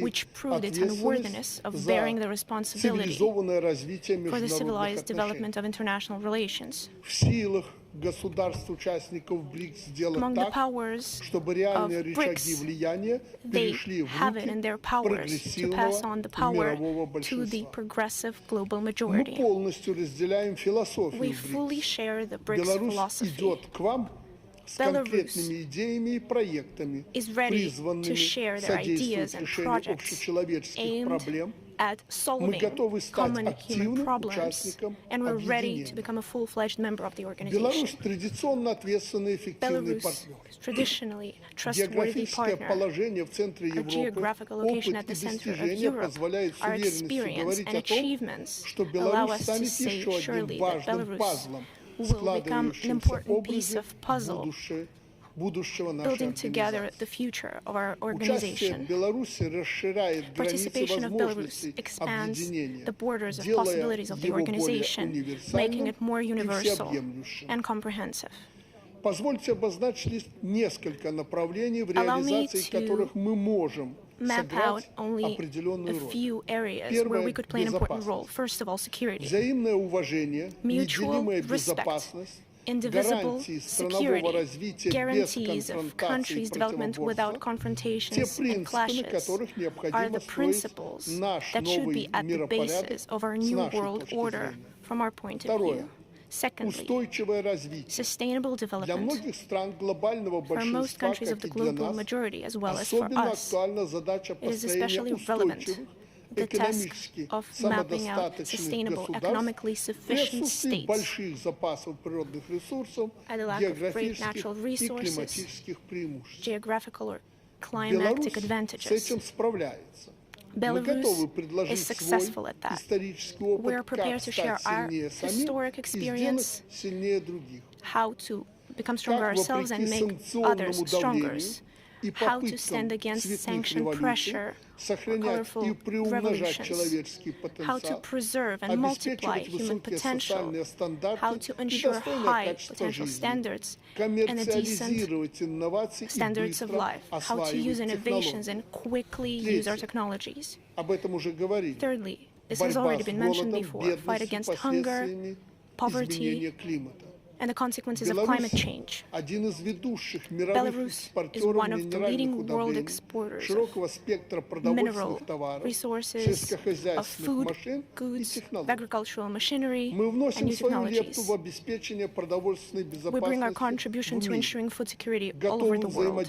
which proved its unworthiness of bearing the responsibility for the civilized development of international relations. Among the powers of BRICS, they have it in their powers to pass on the power to the progressive global majority. We fully share the BRICS philosophy. Belarus is ready to share their ideas and projects aimed at solving common human problems, and we're ready to become a full-fledged member of the organization. Belarus is traditionally a trustworthy partner. Our geographical location at the center of Europe, our experience and achievements allow us to say surely that Belarus will become an important piece of puzzle, building together the future of our organization. Participation of Belarus expands the borders of possibilities of the organization, making it more universal and comprehensive. Allow me to map out only a few areas where we could play an important role. First of all, security. Mutual respect, indivisible security, guarantees of countries' development without confrontations and clashes are the principles that should be at the basis of our new world order from our point of view. Secondly, sustainable development for most countries of the global majority, as well as for us. It is especially relevant, the task of mapping out sustainable, economically sufficient states at the lack of great natural resources, geographical or climatic advantages. Belarus is successful at that. We are prepared to share our historic experience, how to become stronger ourselves and make others stronger, how to stand against sanction pressure or colorful revolutions, how to preserve and multiply human potential, how to ensure high potential standards and a decent standards of life, how to use innovations and quickly use our technologies. Thirdly, this has already been mentioned before, fight against hunger, poverty, and the consequences of climate change. Belarus is one of the leading world exporters of mineral resources, of food, goods, of agricultural machinery, and new technologies. We bring our contribution to ensuring food security all over the world.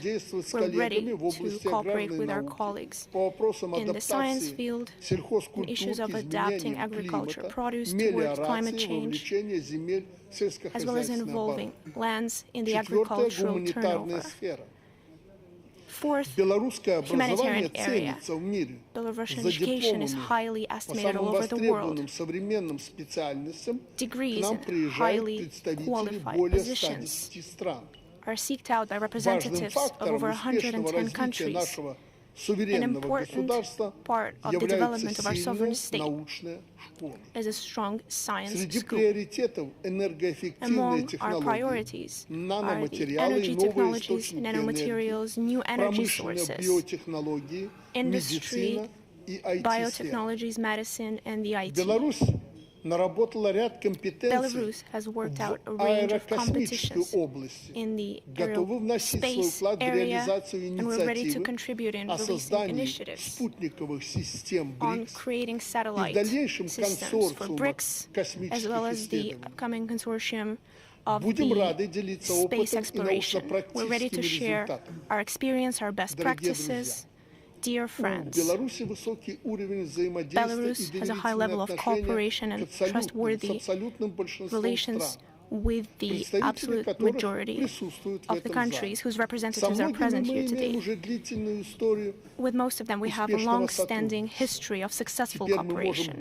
We're ready to cooperate with our colleagues in the science field, in issues of adapting agriculture produce towards climate change, as well as involving lands in the agricultural turnover. Fourth, humanitarian area. Belarusian education is highly estimated all over the world. Degrees in highly qualified positions are sought out by representatives of over 110 countries. An important part of the development of our sovereign state is a strong science school. Among our priorities are the energy technologies, nanomaterials, new energy sources, industry, biotechnologies, medicine, and the IT. Belarus has worked out a range of competitions in the aerospace area, and we're ready to contribute in releasing initiatives on creating satellite systems for BRICS, as well as the upcoming consortium of the space exploration. We're ready to share our experience, our best practices. Dear friends, Belarus has a high level of cooperation and trustworthy relations with the absolute majority of the countries whose representatives are present here today. With most of them, we have a long-standing history of successful cooperation.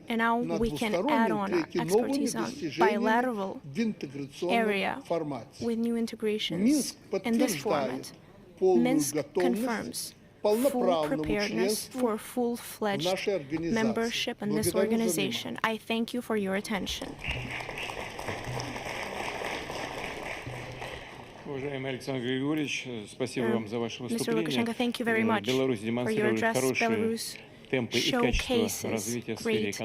And now we can add on our expertise on bilateral area with new integrations in this format. Minsk confirms full preparedness for full-fledged membership in this organization. I thank you for your attention. Mr. Lukashenko, thank you very much for your address. Belarus showcases great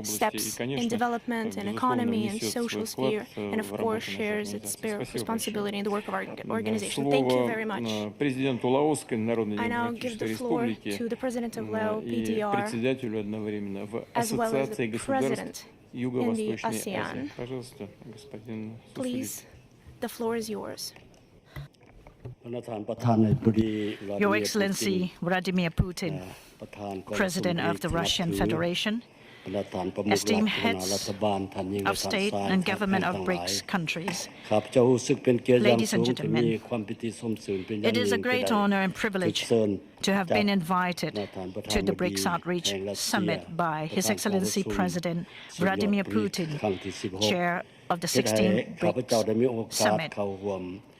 steps in development and economy and social sphere, and of course shares its responsibility in the work of our organization. Thank you very much. I now give the floor to the President of Lao PDR, as well as the President in the ASEAN. Please, the floor is yours. Your Excellency Vladimir Putin, President of the Russian Federation, esteemed heads of state and government of BRICS countries, ladies and gentlemen, it is a great honor and privilege to have been invited to the BRICS Outreach Summit by His Excellency President Vladimir Putin, Chair of the 16th BRICS Summit,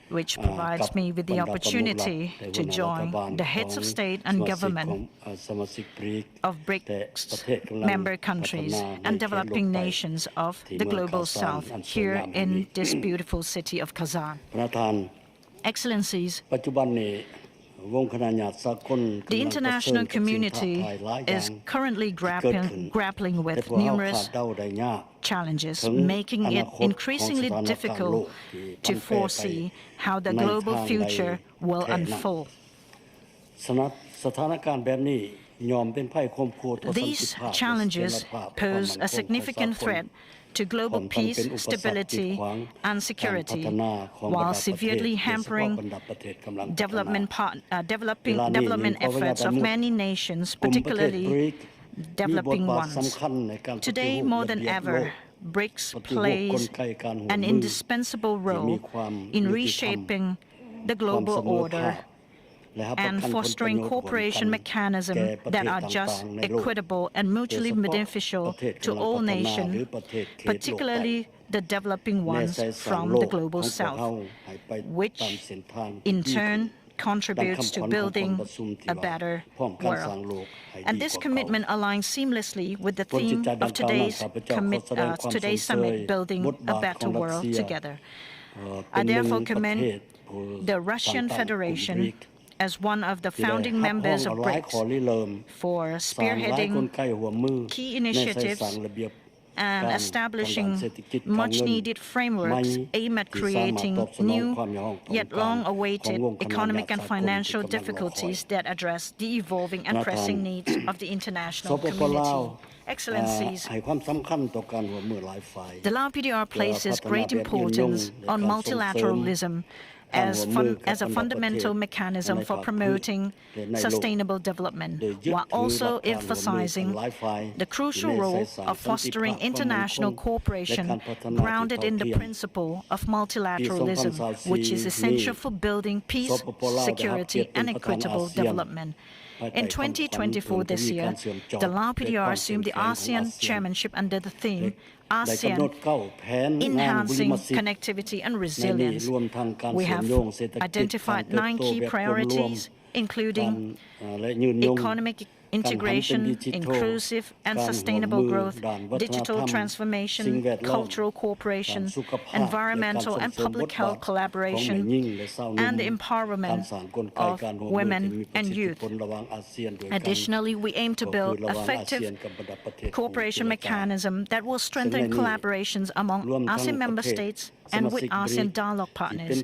which provides me with the opportunity to join the heads of state and government of BRICS member countries and developing nations of the Global South here in this beautiful city of Kazan. Excellencies, the international community is currently grappling with numerous challenges, making it increasingly difficult to foresee how the global future will unfold. These challenges pose a significant threat to global peace, stability, and security, while severely hampering development efforts of many nations, particularly developing ones. Today, more than ever, BRICS plays an indispensable role in reshaping the global order and fostering cooperation mechanisms that are just, equitable, and mutually beneficial to all nations, particularly the developing ones from the Global South, which in turn contributes to building a better world. And this commitment aligns seamlessly with the theme of today's summit, Building a Better World Together. I therefore commend the Russian Federation as one of the founding members of BRICS for spearheading key initiatives and establishing much-needed frameworks aimed at creating new, yet long-awaited economic and financial difficulties that address the evolving and pressing needs of the international community. Excellencies, the Lao PDR places great importance on multilateralism as a fundamental mechanism for promoting sustainable development, while also emphasizing the crucial role of fostering international cooperation grounded in the principle of multilateralism, which is essential for building peace, security, and equitable development. In 2024, this year, the Lao PDR assumed the ASEAN chairmanship under the theme ASEAN Enhancing Connectivity and Resilience. We have identified 9 key priorities, including economic integration, inclusive and sustainable growth, digital transformation, cultural cooperation, environmental and public health collaboration, and the empowerment of women and youth. Additionally, we aim to build effective cooperation mechanism that will strengthen collaborations among ASEAN member states and with ASEAN dialogue partners,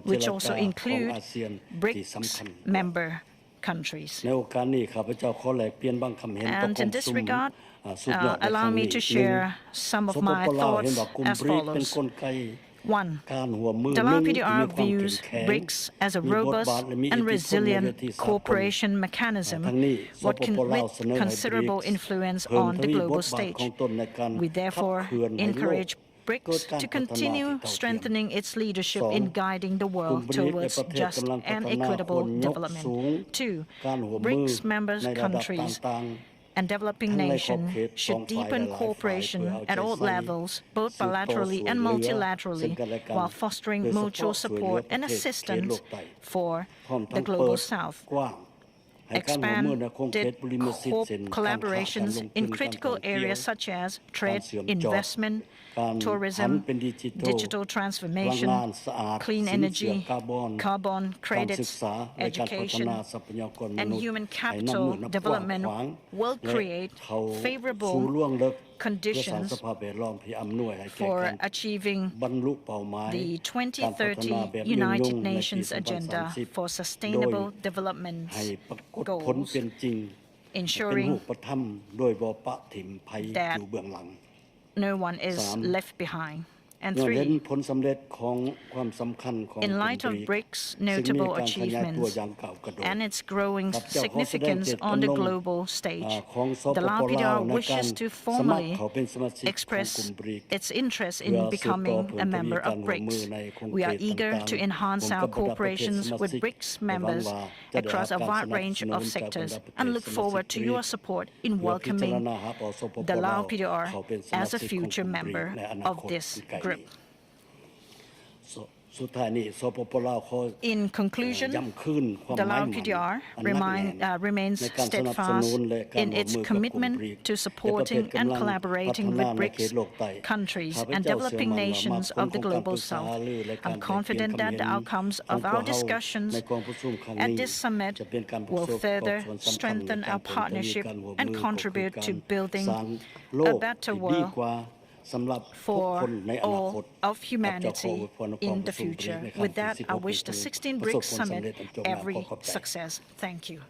which also include BRICS member countries. And in this regard, allow me to share some of my thoughts as follows. 1. The LPDR views BRICS as a robust and resilient cooperation mechanism with considerable influence on the global stage. We therefore encourage BRICS to continue strengthening its leadership in guiding the world towards just and equitable development. 2. BRICS member countries and developing nations should deepen cooperation at all levels, both bilaterally and multilaterally, while fostering mutual support and assistance for the Global South. Expanded collaborations in critical areas such as trade, investment, tourism, digital transformation, clean energy, carbon credits, education, and human capital development will create favorable conditions for achieving the 2030 United Nations Agenda for Sustainable Development goals, ensuring that no one is left behind. And 3, in light of BRICS' notable achievements and its growing significance on the global stage, the LPDR wishes to formally express its interest in becoming a member of BRICS. We are eager to enhance our cooperations with BRICS members across a wide range of sectors and look forward to your support in welcoming the LPDR as a future member of this group. In conclusion, the LPDR remains steadfast in its commitment to supporting and collaborating with BRICS countries and developing nations of the Global South. I'm confident that the outcomes of our discussions at this summit will further strengthen our partnership and contribute to building a better world for all of humanity in the future. With that, I wish the 16th BRICS Summit every success. Thank you.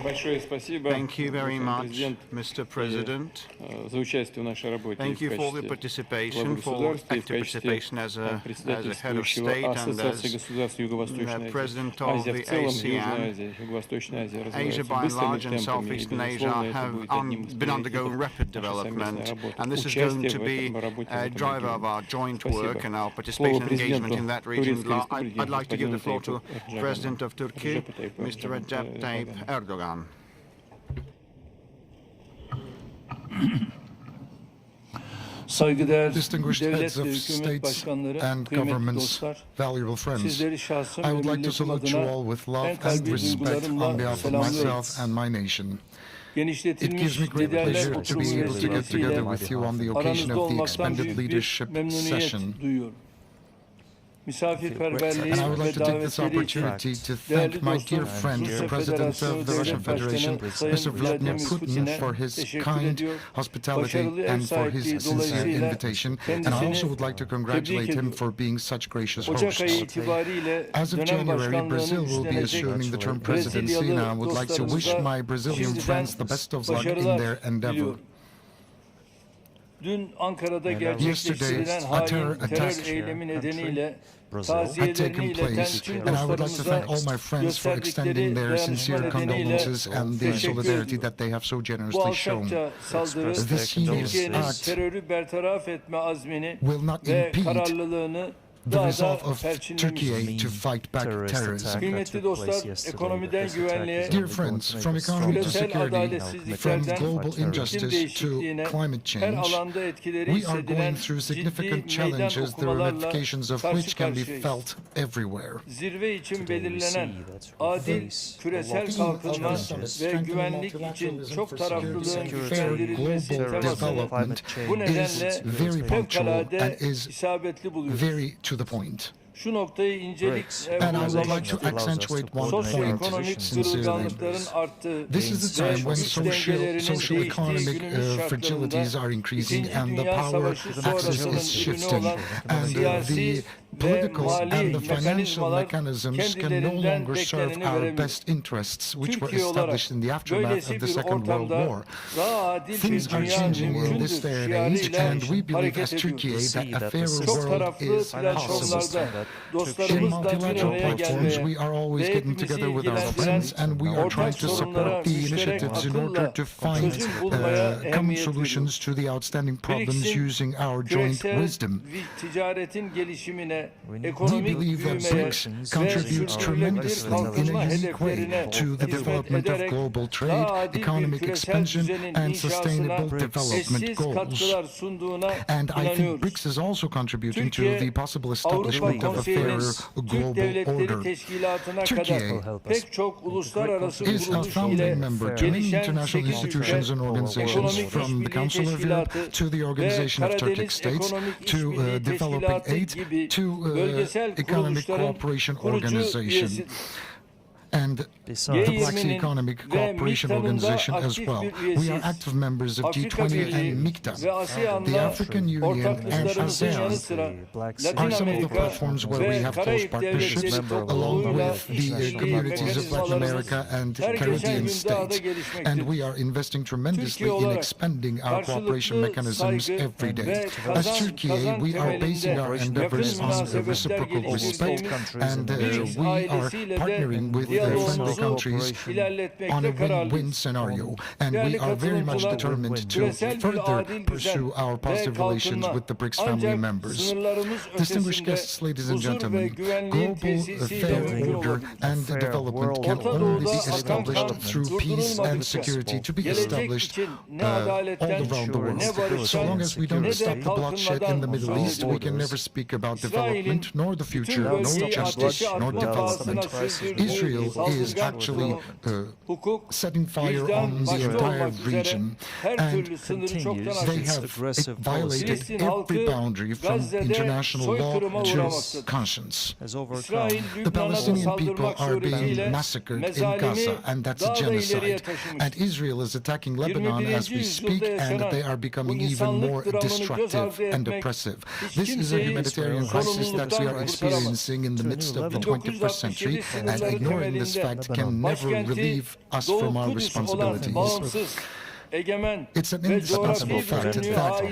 Thank you very much, Mr. President. Thank you for the participation, for active participation as a head of state and as president of the ASEAN. Asia by and large and Southeastern Asia have been undergoing rapid development, and this is going to be a driver of our joint work and our participation and engagement in that region. I'd like to give the floor to President of Turkey, Mr. Recep Tayyip Erdogan. Distinguished heads of states and governments, valuable friends, I would like to salute you all with love and respect on behalf of myself and my nation. It gives me great pleasure to be able to get together with you on the occasion of the expanded leadership session. And I would like to take this opportunity to thank my dear friend, the President of the Russian Federation, Mr. Vladimir Putin, for his kind hospitality and for his sincere invitation. And I also would like to congratulate him for being such gracious hosts. As of January, Brazil will be assuming the term presidency, and I would like to wish my Brazilian friends the best of luck in their endeavor. Yesterday, a terror attack had taken place, and I would like to thank all my friends for extending their sincere condolences and the solidarity that they have so generously shown. This heinous act will not impede the resolve of Turkey to fight back terrorism. Dear friends, from economy to security, from global injustice to climate change, we are going through significant challenges, the ramifications of which can be felt everywhere. Fair global development is very punctual and is very to the point. And I would like to accentuate one point sincerely. This is the time when social economic fragilities are increasing and the power axis is shifting, and the political and the financial mechanisms can no longer serve our best interests, which were established in the aftermath of the Second World War. Things are changing in this day and age, and we believe as Turkey that a fairer world is possible. In multilateral platforms, we are always getting together with our friends, and we are trying to support the initiatives in order to find common solutions to the outstanding problems using our joint wisdom. We believe that BRICS contributes tremendously in a unique way to the development of global trade, economic expansion, and sustainable development goals. And I think BRICS is also contributing to the possible establishment of a fairer global order. Turkey is a founding member to many international institutions and organizations, from the Council of Europe to the Organization of Turkic States to Developing Aid to Economic Cooperation Organization and the Black Sea Economic Cooperation Organization as well. We are active members of G20 and MICTA. The African Union and ASEAN are some of the platforms where we have close partnerships, along with the communities of Latin America and Caribbean states. And we are investing tremendously in expanding our cooperation mechanisms every day. As Turkey, we are basing our endeavors on reciprocal respect, and we are partnering with friendly countries on a win-win scenario, and we are very much determined to further pursue our positive relations with the BRICS family members. Distinguished guests, ladies and gentlemen, global fair order and development can only be established through peace and security to be established all around the world. So long as we don't stop the bloodshed in the Middle East, we can never speak about development, nor the future, nor justice, nor development. Israel is actually setting fire on the entire region, and they have violated every boundary from international law to conscience. The Palestinian people are being massacred in Gaza, and that's a genocide. And Israel is attacking Lebanon as we speak, and they are becoming even more destructive and oppressive. This is a humanitarian crisis that we are experiencing in the midst of the 21st century, and ignoring this fact can never relieve us from our responsibilities. It's an indispensable fact that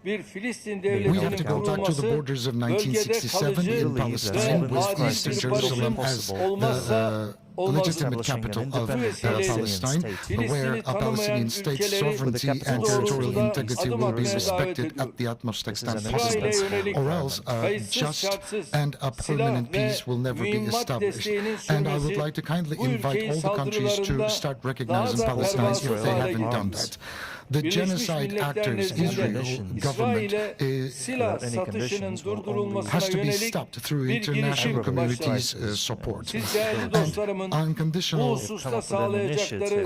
we have to go back to the borders of 1967 in Palestine, with Eastern Jerusalem as the legitimate capital of Palestine, where a Palestinian state's sovereignty and territorial integrity will be respected at the utmost extent possible, or else a just and a permanent peace will never be established. And I would like to kindly invite all the countries to start recognizing Palestine if they haven't done that. The genocide actors, Israel government, has to be stopped through international community's support. And unconditional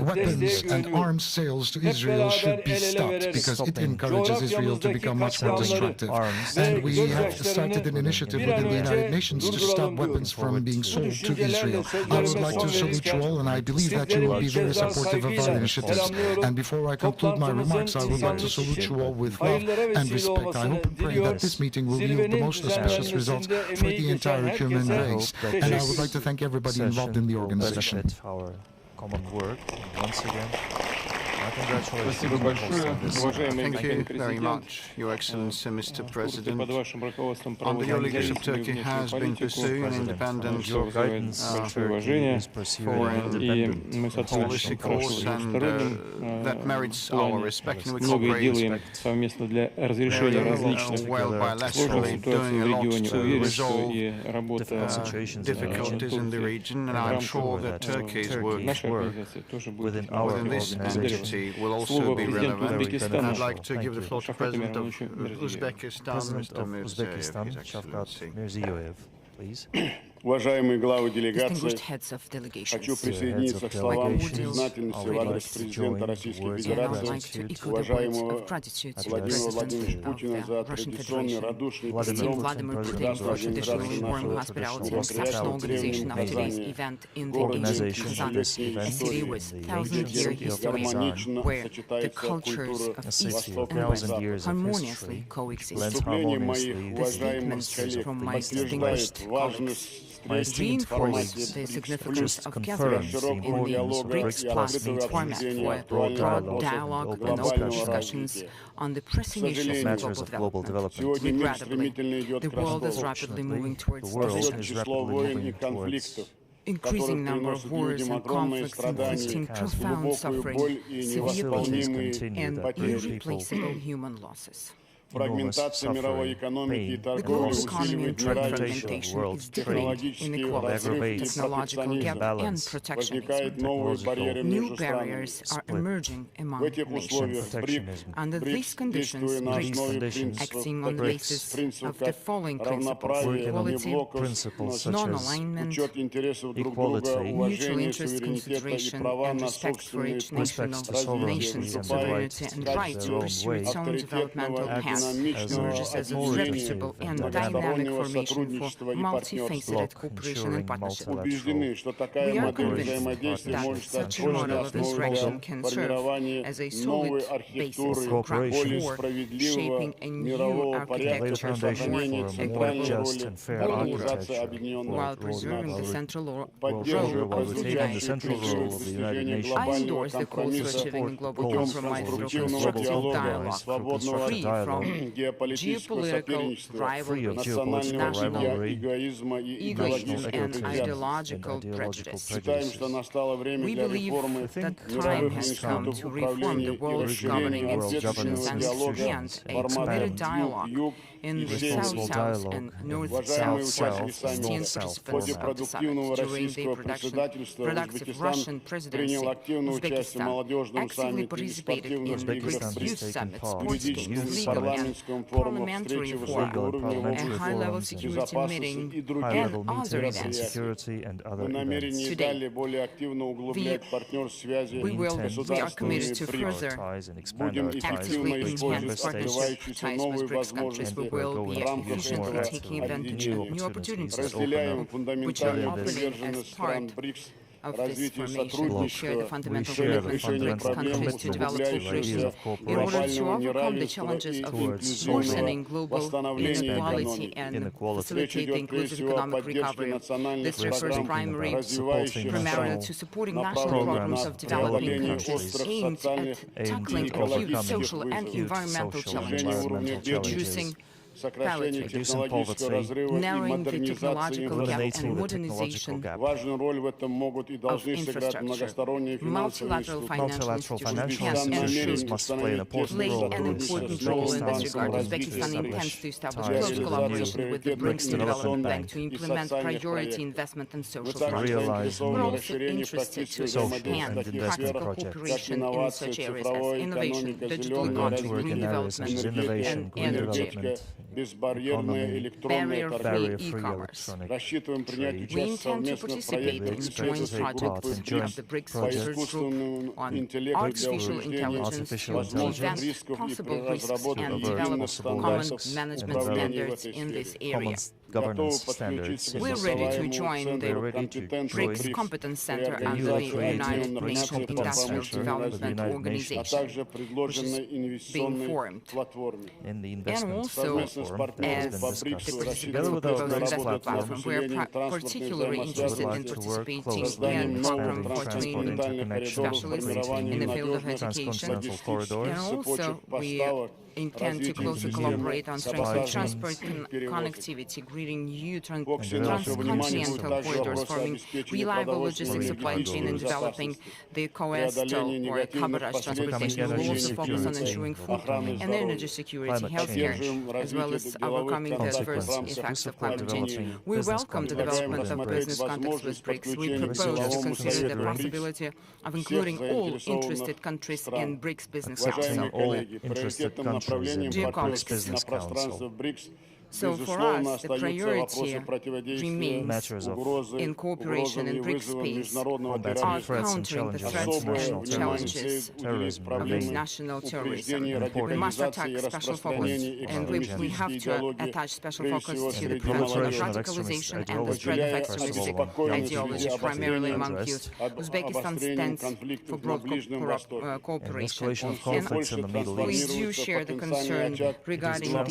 weapons and arms sales to Israel should be stopped, because it encourages Israel to become much more destructive. And we have started an initiative within the United Nations to stop weapons from being sold to Israel. I would like to salute you all, and I believe that you will be very supportive of our initiatives. And before I conclude my remarks, I would like to salute you all with love and respect. I hope and pray that this meeting will yield the most auspicious results for the entire human race. And I would like to thank everybody involved in the organization. Our common work. Once again, congratulations. Thank you very much, Your Excellency, Mr. President. Under your leadership, Turkey has been pursuing independent foreign policy course, and that merits our respect, and we cooperate very well bilaterally, doing a lot to resolve difficulties in the region, and I'm sure that Turkey's work within this entity will also be relevant. And I'd like to give the floor to President of Uzbekistan, Mr. Mirziyoyev, His Excellency. Shavkat Mirziyoyev, please. Уважаемые главы делегаций, Distinguished heads of delegations. хочу присоединиться к словам признательности в адрес президента Российской Федерации, уважаемого Владимира Владимировича Путина, за традиционный радушный прием прекрасной организации нашего мероприятия в Казани, городе тысячелетней истории, где гармонично сочетается культура Востока и Запада. Вступление моих уважаемых коллег подтверждает важность Reinforce the significance of gathering in the BRICS Plus format for broad dialogue and open discussions on the pressing issues of global development. Regrettably, the world is rapidly moving towards division. Increasing number of wars and conflicts inflicting profound suffering, severe pain, and irreplaceable human losses. Фрагментация мировой экономики и торговли усиливает неравенство, технологический разрыв и протекционизм. Возникают новые барьеры между странами. В этих условиях BRICS, действуя на основе принципов как равноправие, неблоковость, учет интересов друг друга, уважение суверенитета и права на собственные развитие, авторитетного emerges as a reputable and dynamic formation for multifaceted cooperation and partnership. We are convinced that such a model of interaction can serve as a solid basis for shaping a new architecture for more equitable and fair organization, while preserving the central role of the United Nations. I endorse the calls for achieving a global compromise through constructive dialogue, free from geopolitical rivalry, national egoism, and ideological prejudice. We believe that time has come to reform the world's governing institutions and expand a committed dialogue in the South-South and North-South participants of the summit. During the productive Russian presidency, Uzbekistan actively participated in the BRICS Youth Summit, sports games, legal and parliamentary forum, a high-level security meeting, and other events. Today, we are committed to further actively enhance partnership ties with BRICS countries. We will be efficiently taking advantage of new opportunities which are opening as part of this formation. We share the fundamental commitment of BRICS countries to develop cooperation in order to overcome the challenges of worsening global inequality and facilitate the inclusive economic recovery. This refers primarily to supporting national programs of developing countries aimed at tackling acute social and environmental challenges, reducing poverty, narrowing the technological gap and modernization of infrastructure. Multilateral financial institutions must play an important role in this regard. Uzbekistan intends to establish close collaboration with the BRICS Development Bank to implement priority investment and social projects. We're also interested to expand practical cooperation in such areas as innovation, digital economy, green development, and energy. Barrier-free e-commerce. We intend to participate in joint projects of the BRICS Research Group on artificial intelligence to prevent possible risks and develop common management standards in this area. We're ready to join the BRICS Competence Center under the United Nations Industrial Development Organization, which is being formed, and also as the participants of the investment platform. We are particularly interested in participating in a program for training specialists in the field of education, and also we intend to closely collaborate on strengthening transport connectivity, creating new transcontinental corridors, forming reliable logistics supply chain, and developing the coastal or cabotage transportation. We will also focus on ensuring food and energy security, healthcare, as well as overcoming the adverse effects of climate change. We welcome the development of business contacts with BRICS. We propose to consider the possibility of including all interested countries in BRICS Business Council. All interested countries in the BRICS Business Council. So for us, the priority remains in cooperation in BRICS space are countering the threats and challenges of international terrorism. We must attach special focus, and we have to attach special focus to the prevention of radicalization and the spread of extremistic ideology, primarily among youth. Uzbekistan stands for broad cooperation, and we do share the concern regarding the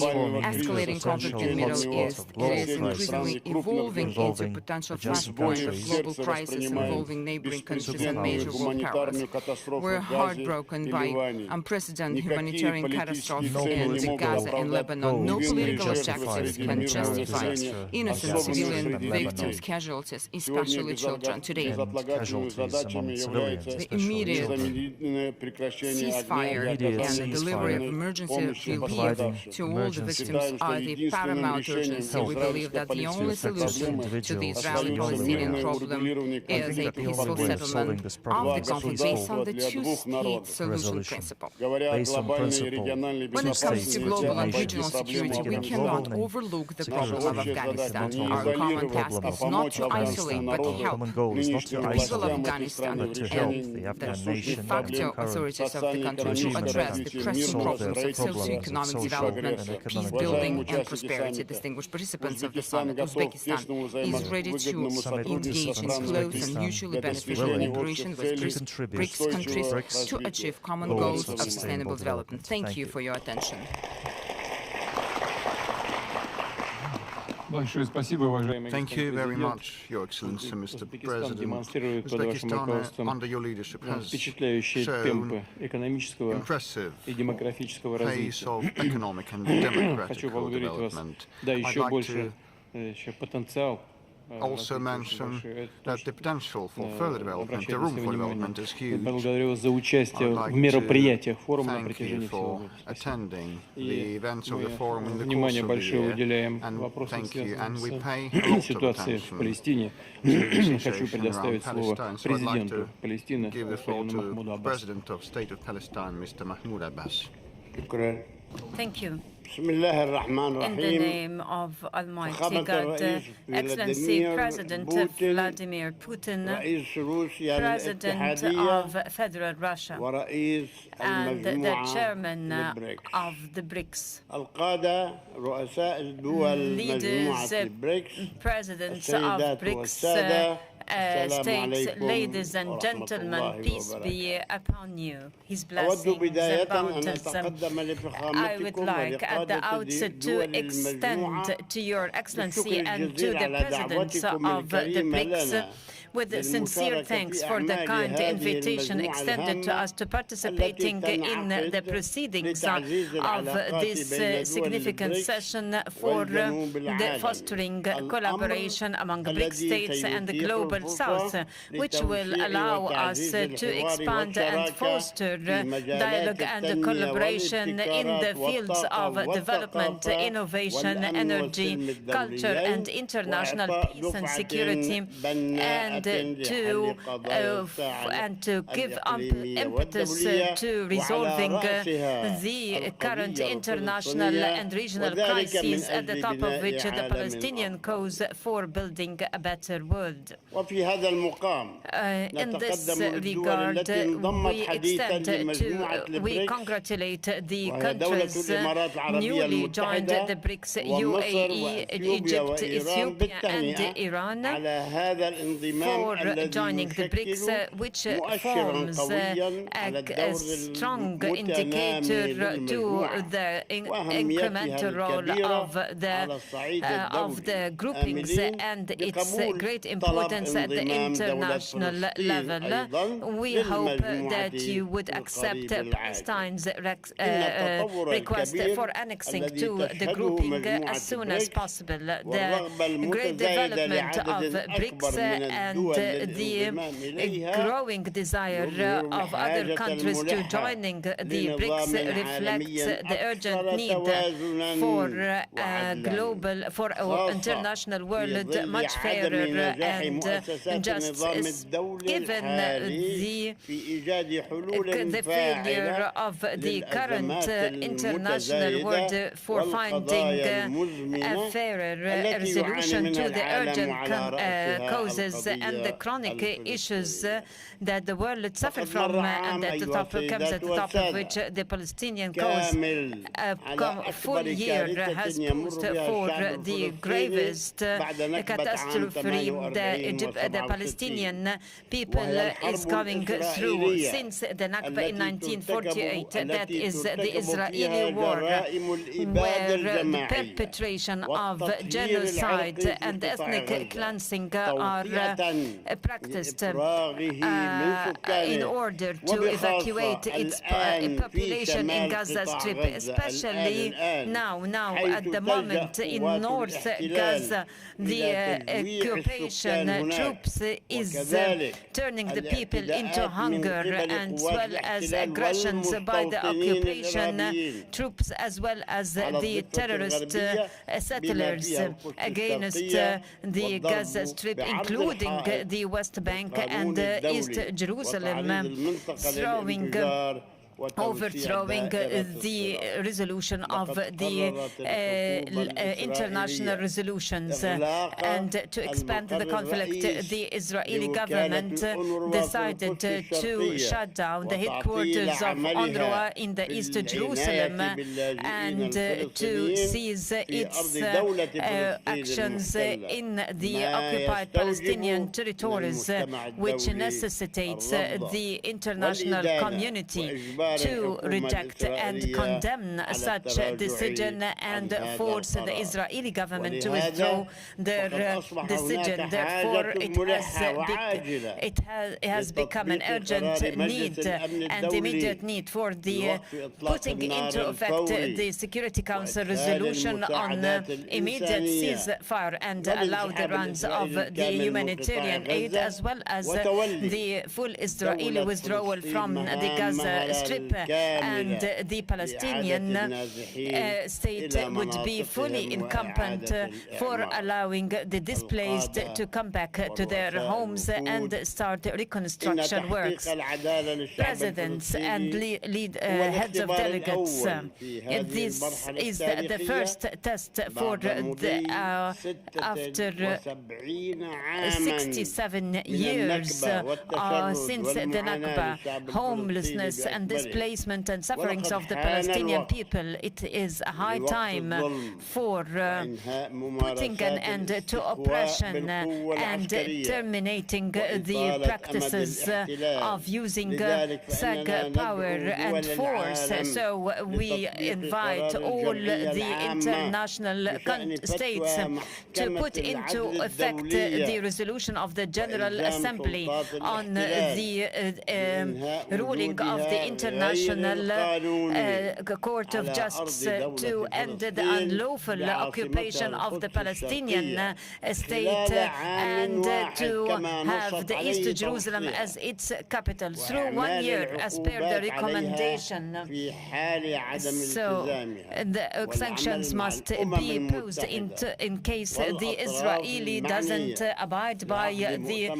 escalating conflict in the Middle East. It is increasingly evolving into a potential flashpoint of global crisis involving neighboring countries and major world powers. We're heartbroken by unprecedented humanitarian catastrophes in Gaza and Lebanon. No political objectives can justify innocent civilian victims, casualties, especially children. Today, the immediate ceasefire and the delivery of emergency relief to all the victims are the paramount urgency. We believe that the only solution to the Israeli-Palestinian problem is a peaceful settlement of the conflict based on the two-state solution principle. When it comes to global and regional security, we cannot overlook the problem of Afghanistan. Our common task is not to isolate, but to help the people of Afghanistan and the de facto authorities of the country to address the pressing problems of socio-economic development, peace building and prosperity. Distinguished participants of the summit, Uzbekistan is ready to engage in close and mutually beneficial cooperation with BRICS countries to achieve common goals of sustainable development. Thank you for your attention. Thank you very much, Your Excellency, Mr. President. Uzbekistan, under your leadership, has shown impressive pace of economic and democratic development. I'd like to also mention that the potential for further development, the room for development is huge. I'd like to thank you for attending the events of the forum in the course of the year, and thank you, and we pay a lot of attention to the situation around Palestine. So I'd like to give the floor to the President of State of Palestine, Mr. Mahmoud Abbas. Thank you. In the name of Almighty God, Excellency President Vladimir Putin, President of Federal Russia, and the Chairman of the BRICS, leaders, presidents of BRICS, states, ladies and gentlemen, peace be upon you, His blessings and bounties. I would like at the outset to extend to Your Excellency and to the presidents of the BRICS with sincere thanks for the kind invitation extended to us to participating in the proceedings of this significant session for the fostering collaboration among BRICS states and the Global South, which will allow us to expand and foster dialogue and collaboration in the fields of development, innovation, energy, culture, and international peace and security, and to give impetus to resolving the current international and regional crises, at the top of which the Palestinian cause for building a better world. In this regard, we congratulate the countries newly joined the BRICS, UAE, Egypt, Ethiopia, and Iran, for joining the BRICS, which forms a strong indicator to the incremental role of the groupings and its great importance at the international level. We hope that you would accept Palestine's request for annexing to the grouping as soon as possible. The great development of BRICS and the growing desire of other countries to joining the BRICS reflects the urgent need for an international world much fairer and just. Given the failure of the current international world for finding a fairer resolution to the urgent causes and the chronic issues that the world suffers from, and at the top comes at the top of which the Palestinian cause a full year has posed for the gravest catastrophe the Palestinian people is going through since the Nakba in 1948. That is the Israeli war, where the perpetration of genocide and ethnic cleansing are practiced in order to evacuate its population in Gaza Strip, especially now at the moment in North Gaza. The occupation troops is turning the people into hunger, as well as aggressions by the occupation troops, as well as the terrorist settlers against the Gaza Strip, including the West Bank and East Jerusalem, overthrowing the resolution of the international resolutions. And to expand the conflict, the Israeli government decided to shut down the headquarters of UNRWA in the East Jerusalem and to seize its actions in the occupied Palestinian territories, which necessitates the international community to reject and condemn such a decision and force the Israeli government to withdraw their decision. Therefore, it has become an urgent need and immediate need for the putting into effect the Security Council resolution on immediate ceasefire and allow the runs of the humanitarian aid, as well as the full Israeli withdrawal from the Gaza Strip, and the Palestinian state would be fully incompetent for allowing the displaced to come back to their homes and start reconstruction works. Presidents and heads of delegates, this is the first test for after 67 years since the Nakba, homelessness and displacement and sufferings of the Palestinian people. It is a high time for putting an end to oppression and terminating the practices of using SAG power and force. So we invite all the international states to put into effect the resolution of the General Assembly on the ruling of the International Court of Justice to end the unlawful occupation of the Palestinian state and to have the East Jerusalem as its capital through 1 year as per the recommendation. So the sanctions must be imposed in case the Israeli doesn't abide by the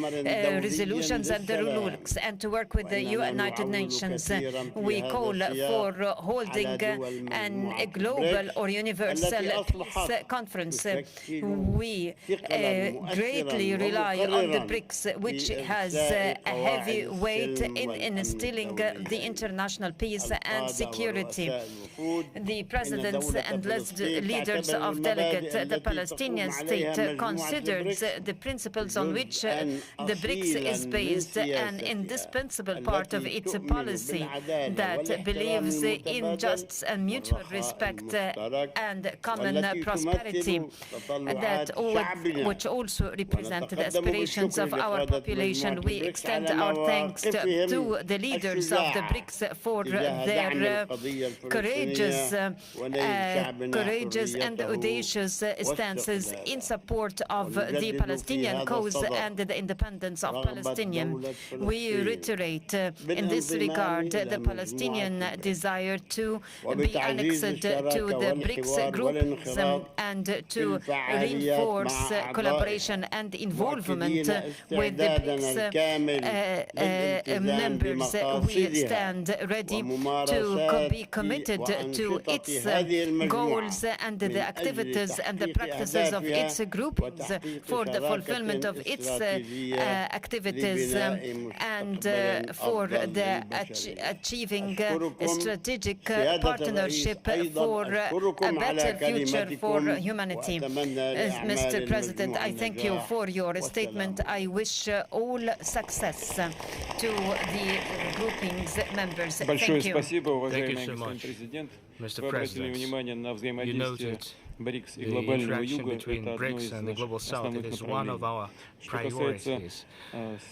resolutions and the rulings, and to work with the United Nations. We call for holding a global or universal peace conference. We greatly rely on the BRICS, which has a heavy weight in instilling the international peace and security. The presidents and leaders of the Palestinian state considers the principles on which the BRICS is based an indispensable part of its policy, that believes in justice and mutual respect and common prosperity, which also represent the aspirations of our population. We extend our thanks to the leaders of the BRICS for their courageous and audacious stances in support of the Palestinian cause and the independence of Palestinians. We reiterate in this regard the Palestinian desire to be annexed to the BRICS group and to reinforce collaboration and involvement with the BRICS members. We stand ready to be committed to its goals and the activities and the practices of its groupings for the fulfillment of its activities and for the achieving a strategic partnership for a better future for humanity. Mr. President, I thank you for your statement. I wish all success to the grouping's members. Thank you. Большое спасибо, уважаемый so господин much, президент. Mr. Вы обратили President. внимание на You взаимодействие noted BRICS и the глобального interaction юга. between Это одно BRICS из and the наших Global South. It основных is one of our направлений. Что касается priorities.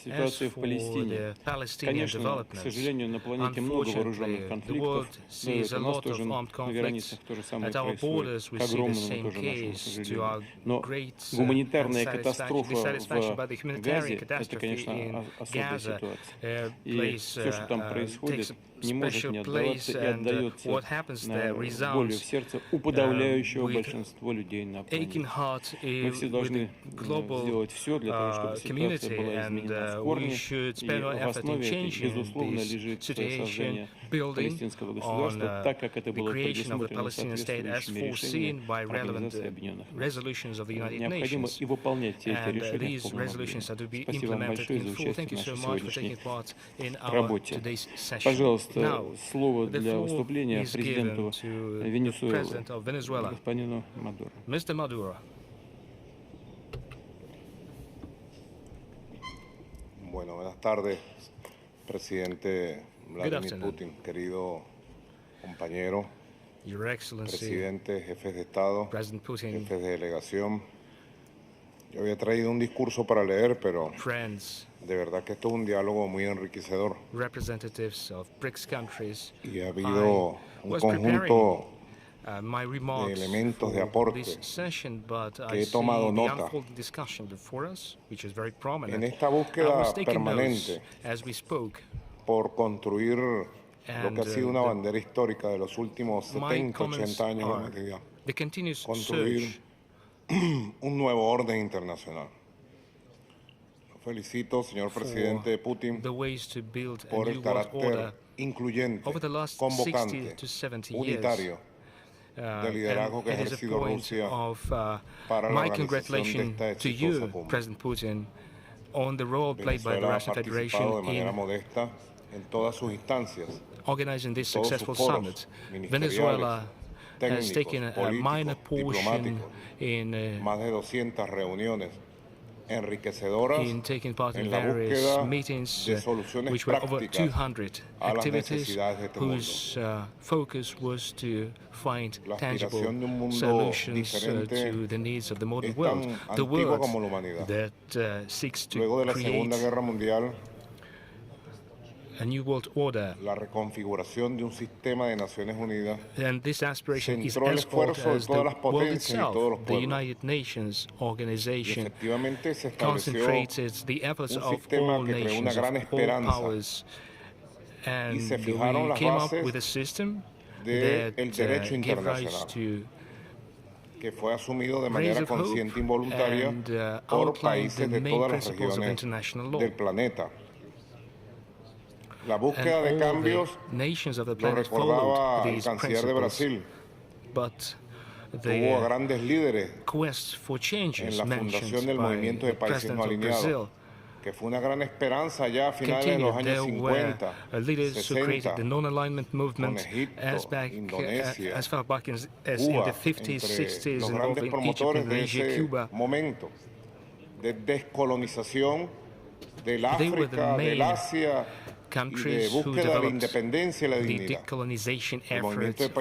ситуации As в for Палестине, the Palestinian конечно, к developments, сожалению, на планете много вооруженных unfortunately, the конфликтов. world Но sees a у нас lot of тоже armed на conflicts. границах то же самое At our происходит. borders, we К see the огромному same тоже нашему case, to сожалению. our Но great гуманитарная катастрофа dissatisfaction by the в humanitarian Газе – это, catastrophe конечно, in особая Gaza ситуация. И plays, все, что там происходит, takes не может не special отдаваться place, и and отдается what happens there болью в resounds сердце у подавляющего with большинства людей на aching планете. heart Мы все with должны the global сделать все для того, чтобы ситуация community, была and изменена в we корне. should И spend our в effort in основе этой, changing безусловно, this лежит situation, создание building палестинского on государства, так как это the было creation of the предусмотрено Palestinian state as соответствующими foreseen решениями by relevant Организации Объединенных Наций. resolutions of the United Необходимо Nations. и выполнять все эти And решения в these полном resolutions объеме. are to be Спасибо вам implemented большое in за full. участие Thank в you so нашей much for сегодняшней taking part in our работе. today's session. Пожалуйста, Now, слово the для floor выступления is президенту given to the Венесуэлы, President of Venezuela, господину Мадуро. Mr. Maduro. Bueno, buenas tardes, presidente Vladimir Putin, querido compañero, Your Excellency, presidente, jefes de Estado, President Putin, jefes de delegación. Yo había traído un discurso para leer, pero friends, de verdad que esto es un diálogo muy enriquecedor. representatives of BRICS countries, Y ha habido un was conjunto my de remarks elementos de for aporte this session, but que I he see tomado the nota. unfolding discussion before us, which is very prominent. En esta I búsqueda was taking notes permanente as we spoke. por construir lo And, que ha sido una bandera histórica de los últimos my 70, comments 80 años de la are humanidad. the continuous Construir search un nuevo orden internacional. Felicito, señor presidente Putin, the ways to build a por new el world order. carácter incluyente, Over the last 60 convocante, to 70 unitario years, del liderazgo que ha and it is a ejercido point Rusia of para la my organización de congratulations esta to exitosa you, cumbre. President Putin, on the role played by the Venezuela ha Russian Federation participado de manera in modesta en todas sus instancias, organizing this todos sus successful foros summit. ministeriales, Venezuela has técnicos, taken a políticos, minor portion diplomáticos, in más de 200 reuniones enriquecedoras taking part in en la various búsqueda meetings de soluciones which were over prácticas 200 a las activities necesidades de este mundo. whose focus was to find La tangible aspiración de un mundo solutions diferente to the needs of the modern es world. tan The antigua world como la humanidad. that seeks to Luego de la create Segunda Guerra Mundial, a new world order. la reconfiguración de un sistema de Naciones Unidas And this aspiration is centró el as old esfuerzo de as the todas las world potencias y itself. todos los The pueblos. United Nations Y organization efectivamente se estableció concentrated the efforts un of sistema all que creó una nations, gran of all esperanza powers. And y se fijaron we las came up bases with a system del that derecho gave rise internacional, to que fue asumido de rays manera of hope consciente e involuntaria and por outlined the países de main todas las principles of regiones international law. del planeta. La And búsqueda de all cambios the nations of the lo planet recordaba followed el these canciller de principles. Brasil. But Tuvo a the grandes líderes quest for en changes la fundación mentioned del by movimiento de the países President no of alineados, Brazil que fue una gran esperanza ya a finales de los continued. años There were 50, leaders who created 60, the non-alignment movement con Egipto, as Indonesia, far back as in Cuba, the 50s, entre 60s, los involving grandes Egypt, promotores de Indonesia, ese Cuba. momento de descolonización del They were the África, del main Asia countries who developed the decolonization efforts of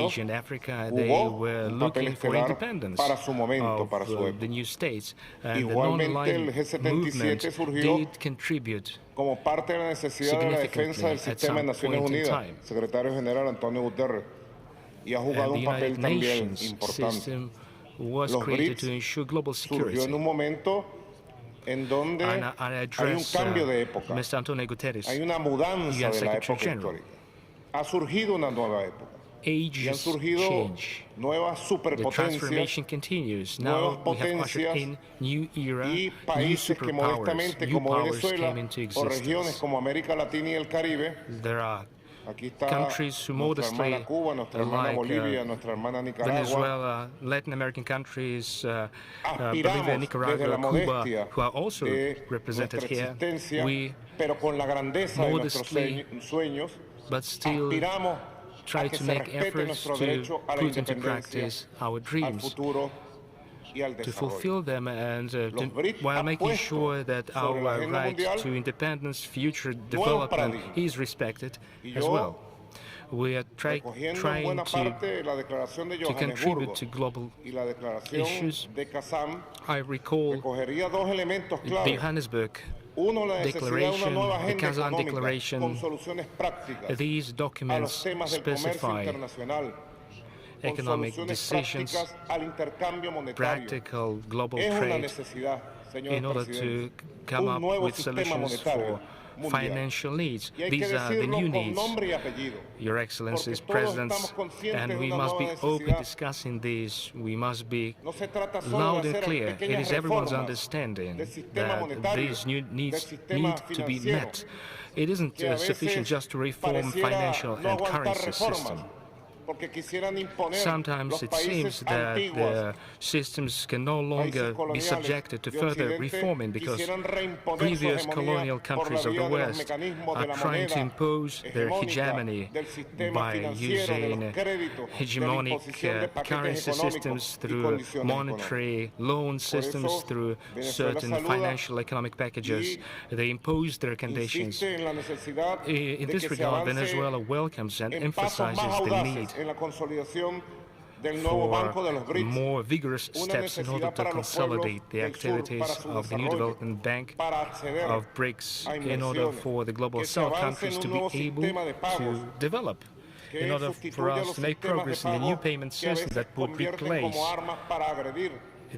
Asia and Africa, they were looking for independence of the new states. And the non-aligned movement did contribute significantly at some point in time. And the United Nations system was created to ensure global security. And I address Mr. Antonio Guterres, UN Secretary General. Ages change. The transformation continues. Now we have ushered in new era, new superpowers. New powers came into existence. There are countries who modestly, like Venezuela, Latin American countries, Bolivia, Nicaragua, Cuba, who are also represented here. We modestly, but still try to make efforts to put into practice our dreams, to fulfill them, and while making sure that our right to independence, future development is respected as well. We are trying to contribute to global issues. I recall the Johannesburg Declaration, the Kazan Declaration. These documents specify economic decisions, practical global trade, in order to come up with solutions for financial needs. These are the new needs, Your Excellencies, Presidents, and we must be open discussing these. We must be loud and clear. It is everyone's understanding that these new needs need to be met. It isn't sufficient just to reform financial and currency system. Sometimes it seems that the systems can no longer be subjected to further reforming because previous colonial countries of the West are trying to impose their hegemony by using hegemonic currency systems through monetary loan systems, through certain financial economic packages. They impose their conditions. In this regard, Venezuela welcomes and emphasizes the need for more vigorous steps in order to consolidate the activities of the new development bank of BRICS in order for the global South countries to be able to develop, in order for us to make progress in the new payment system that would replace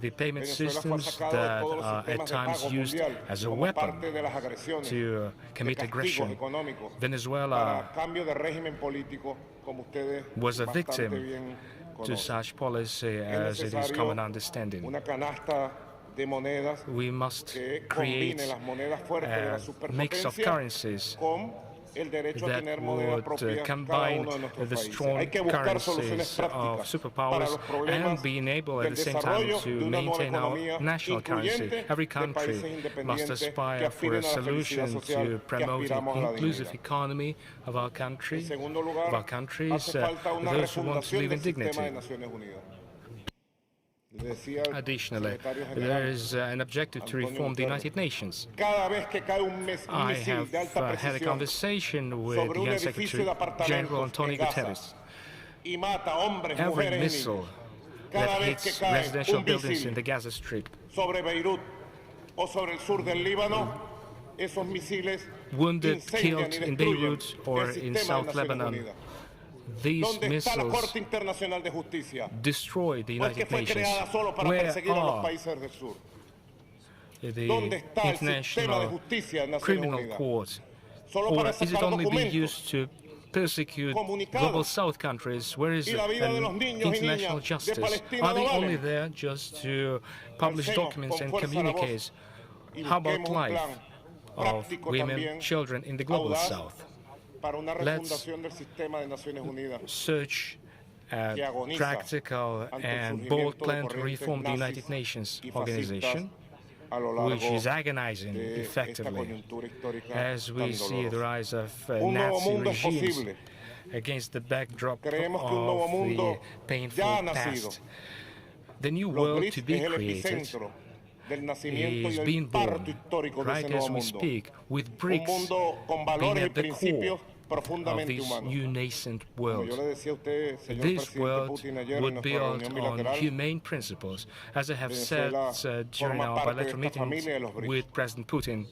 the payment systems that are at times used as a weapon to commit aggression. Venezuela was a victim to such policy, as it is common understanding. We must create a mix of currencies that would combine the strong currencies of superpowers and being able at the same time to maintain our national currency. Every country must aspire for a solution to promote an inclusive economy of our country, of our countries, those who want to live in dignity. Additionally, there is an objective to reform the United Nations. I have had a conversation with the UN Secretary General Antonio Guterres. Every missile that hits residential buildings in the Gaza Strip, wounded, killed in Beirut or in South Lebanon, these missiles destroy the United Nations. Where are the International Criminal Court? Or is it only being used to persecute global South countries? Where is international justice? Are they only there just to publish documents and communiques? How about life of women, children in the global South? Let's search a practical and bold plan to reform the United Nations organization, which is agonizing effectively as we see the rise of Nazi regimes against the backdrop of the painful past. The new world to be created is being born right as we speak, with BRICS being at the core of this new nascent world. This world would build on humane principles. As I have said during our bilateral meetings with President Putin,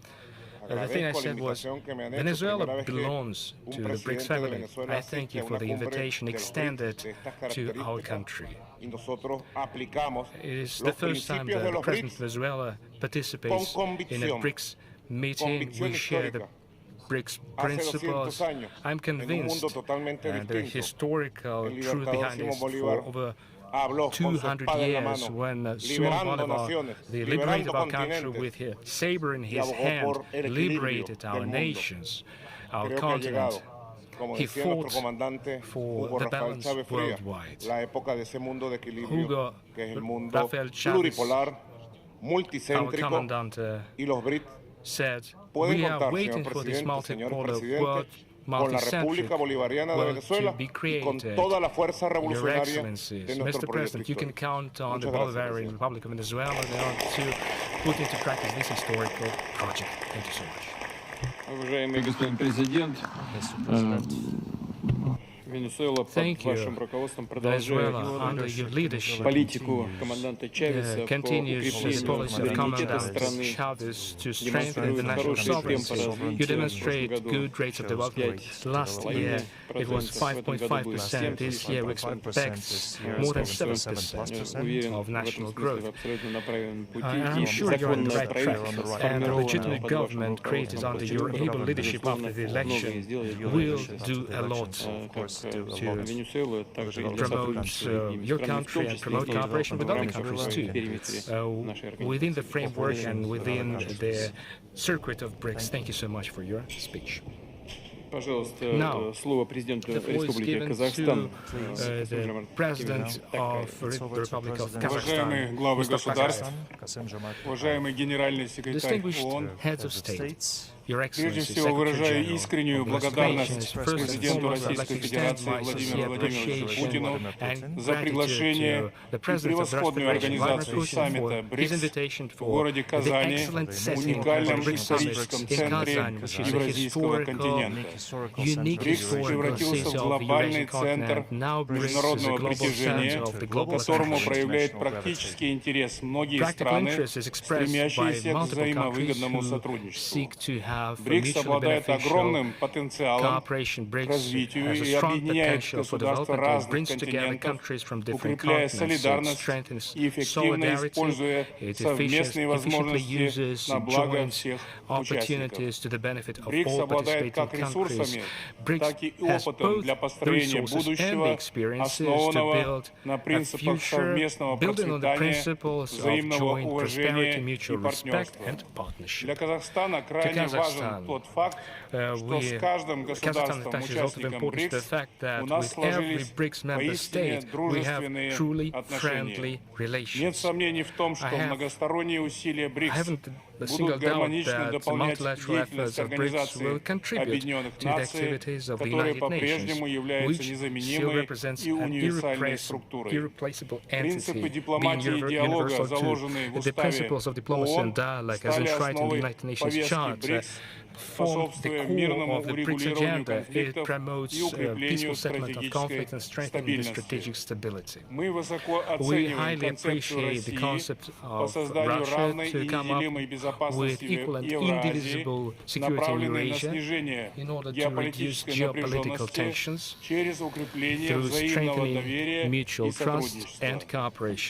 the thing I said was, Venezuela belongs to the BRICS family. I thank you for the invitation extended to our country. It is the first time that the President of Venezuela participates in a BRICS meeting. We share the BRICS principles. I'm convinced that the historical truth behind this for over 200 years, when Simon Bolivar, the liberator of our country, with his saber in his hand, liberated our nations, our continent. He fought for the balance worldwide. Hugo Rafael Chavez, our commandant, said, "We are waiting for this multipolar world, multi-centric world to be created. Your Excellencies, Mr. President, you can count on the Bolivarian Republic of Venezuela to put into practice this historical project." Thank you so much. Уважаемый господин президент, Венесуэла под вашим руководством продолжает политику команданта Чавеса по укреплению суверенитета страны, демонстрирует хорошие темпы You demonstrate good rates of development. Last year it was 5.5%. This year we expect more than 7% of national growth. I'm sure you're on the right track, and the legitimate government created under your able leadership after the election will do a lot to promote your country and promote cooperation with other countries too, within the framework and within the circuit of BRICS. Thank you so much for your speech. Now, the floor is given to the President of the Republic of Kazakhstan, distinguished heads of state, Your Excellency, выражаю искреннюю благодарность президенту Российской Федерации Владимиру Владимировичу Путину за приглашение и превосходную организацию саммита БРИКС в городе Казани, уникальном историческом центре Евразийского континента. БРИКС превратился в глобальный центр международного притяжения, к которому проявляет практический интерес многие страны, стремящиеся к взаимовыгодному сотрудничеству. БРИКС обладает огромным потенциалом к развитию и объединяет государства разных континентов, укрепляя солидарность и эффективно используя совместные возможности на благо всех участников. БРИКС обладает как ресурсами, так и опытом для построения будущего, основанного на принципах совместного процветания, взаимного уважения и партнерства. Для Казахстана крайне важен тот факт, что с каждым государством-участником БРИКС у нас сложились поистине дружественные отношения. Нет сомнений в том, что многосторонние усилия БРИКС будут гармонично дополнять деятельность Организации Объединенных Наций, которая по-прежнему является незаменимой и универсальной структурой. Принципы дипломатии и диалога, заложенные в Уставе ООН, стали основой повестки БРИКС, способствуя мирному урегулированию конфликтов и укреплению стратегической стабильности. Мы высоко оцениваем концепцию России по созданию равной и неделимой безопасности в Евразии, направленной на снижение геополитической напряженности через укрепление взаимного доверия и сотрудничества.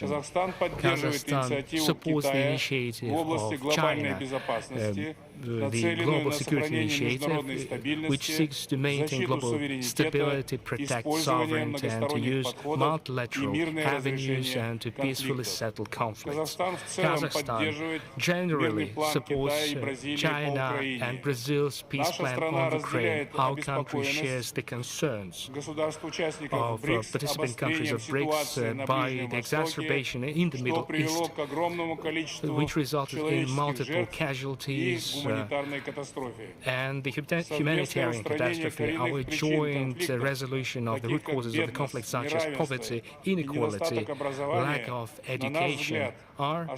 Казахстан поддерживает инициативу Китая в области глобальной безопасности, нацеленную на сохранение международной стабильности, защиту суверенитета, использование многосторонних подходов и мирное разрешение конфликтов. Казахстан в целом поддерживает мирный план Китая и Бразилии по Украине. Наша страна разделяет обеспокоенность государств-участников БРИКС обострением ситуации на Ближнем Востоке, что привело к огромному количеству человеческих жертв и and the humanitarian catastrophe, our joint resolution of the root causes of the conflict, such as poverty, inequality, lack of education, are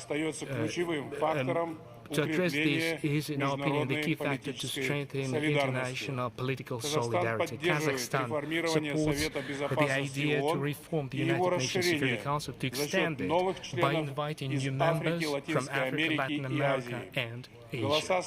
to address this is, in our opinion, the key factor to strengthen international political solidarity. Kazakhstan supports the idea to reform the United Nations Security Council, to extend it by inviting new members from Africa, Latin America, and Asia.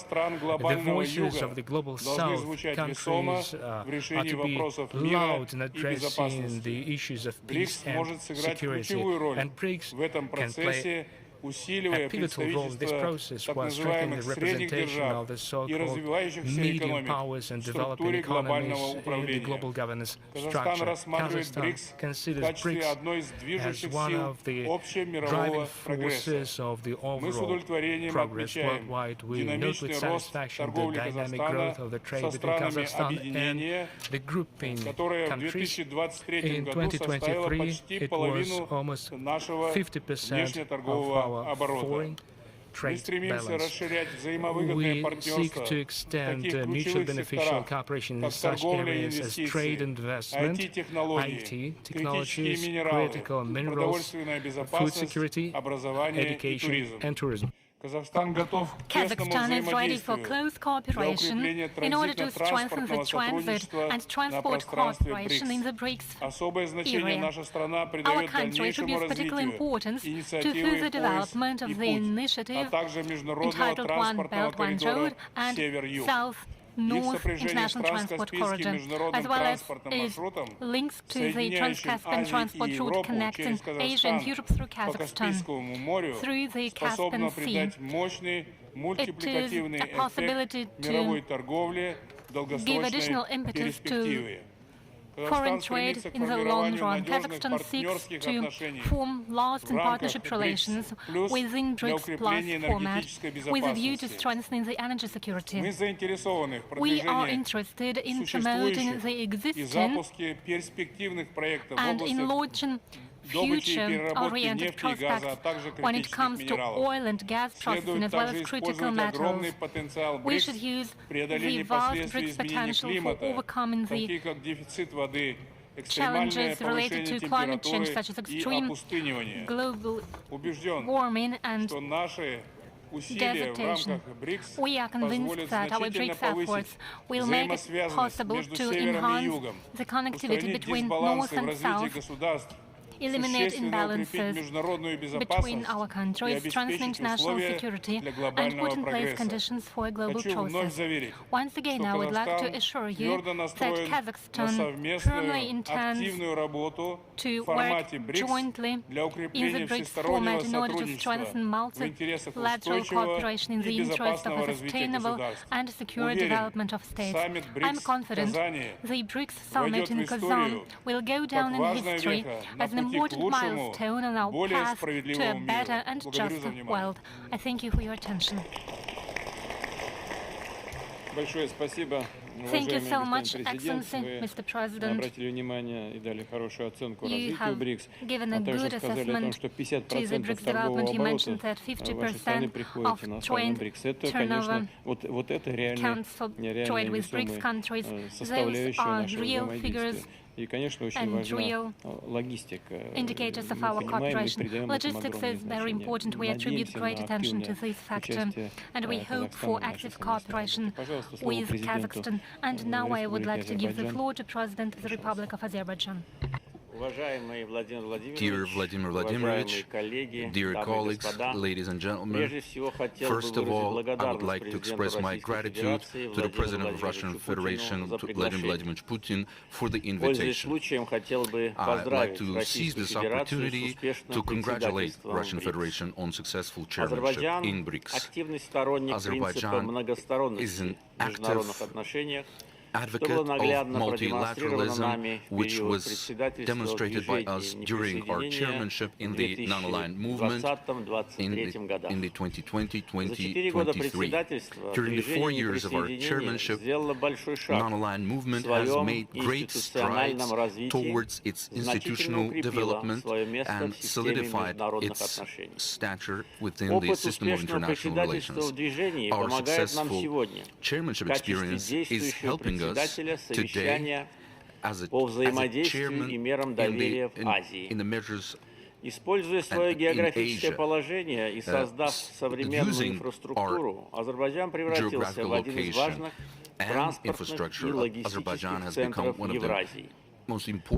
The voices of the global South countries are to be loud in addressing the issues of peace and security, and BRICS can play a pivotal role in this process while strengthening the representation of the so-called medium powers and developing economies in the global governance structure. Kazakhstan considers BRICS as one of the driving forces of the overall progress worldwide. We note with satisfaction the dynamic growth of the trade between Kazakhstan and the grouping countries. In 2023, it was almost 50% of our foreign trade balance. We seek to extend mutually beneficial cooperation in such areas as trade, investment, IT, technologies, critical minerals, food security, education, and tourism. Kazakhstan is ready for close cooperation in order to strengthen the transit and transport cooperation in the BRICS area. Our country attributes particular importance to further development of the initiative entitled One Belt, One Road and South-North International Transport Corridor, as well as its links to the Trans-Caspian transport route connecting Asia and Europe through Kazakhstan, through the Caspian Sea. It is a possibility to give additional impetus to foreign trade in the long run. Kazakhstan seeks to form lasting partnership relations within BRICS Plus format with a view to strengthening the energy security. We are interested in promoting the existing and in launching future-oriented prospects when it comes to oil and gas processing as well as critical metals. We should use the vast BRICS potential for overcoming the challenges related to climate change, such as extreme global warming and desertation. We are convinced that our BRICS efforts will make it possible to enhance the connectivity between North and South, eliminate imbalances between our countries, strengthen international security, and put in place conditions for a global process. Once again, I would like to assure you that Kazakhstan firmly intends to work jointly in the BRICS format in order to strengthen multilateral cooperation in the interest of a sustainable and secure development of states. I'm confident the BRICS Summit in Kazan will go down in history as an important milestone on our path to a better and juster world. I thank you for your attention. Thank you so much, Excellency, Mr. President. You have given a good assessment to the BRICS development. You mentioned that 50% of trade turnover counts for trade with BRICS countries. Those are real figures and real indicators of our cooperation. Logistics is very important. We attribute great attention to this factor, and we hope for active cooperation with Kazakhstan. And now I would like to give the floor to President of the Republic of Azerbaijan. Dear Vladimir Vladimirovich, dear colleagues, ladies and gentlemen, first of all, I would like to express my gratitude to the President of Russian Federation, Vladimir Vladimirovich Putin, for the invitation. I'd like to seize this opportunity to congratulate Russian Federation on successful chairmanship in BRICS. Azerbaijan is an active advocate of multilateralism, which was demonstrated by us during our chairmanship in the non-aligned movement in the 2020-2023. During the 4 years of our chairmanship, non-aligned movement has made great strides towards its institutional development and solidified its stature within the system of international relations. Our successful chairmanship experience is helping us today as a chairman in the measures Используя географическое положение и создав современную инфраструктуру, Азербайджан превратился в один из важных транспортных и логистических центров Евразии.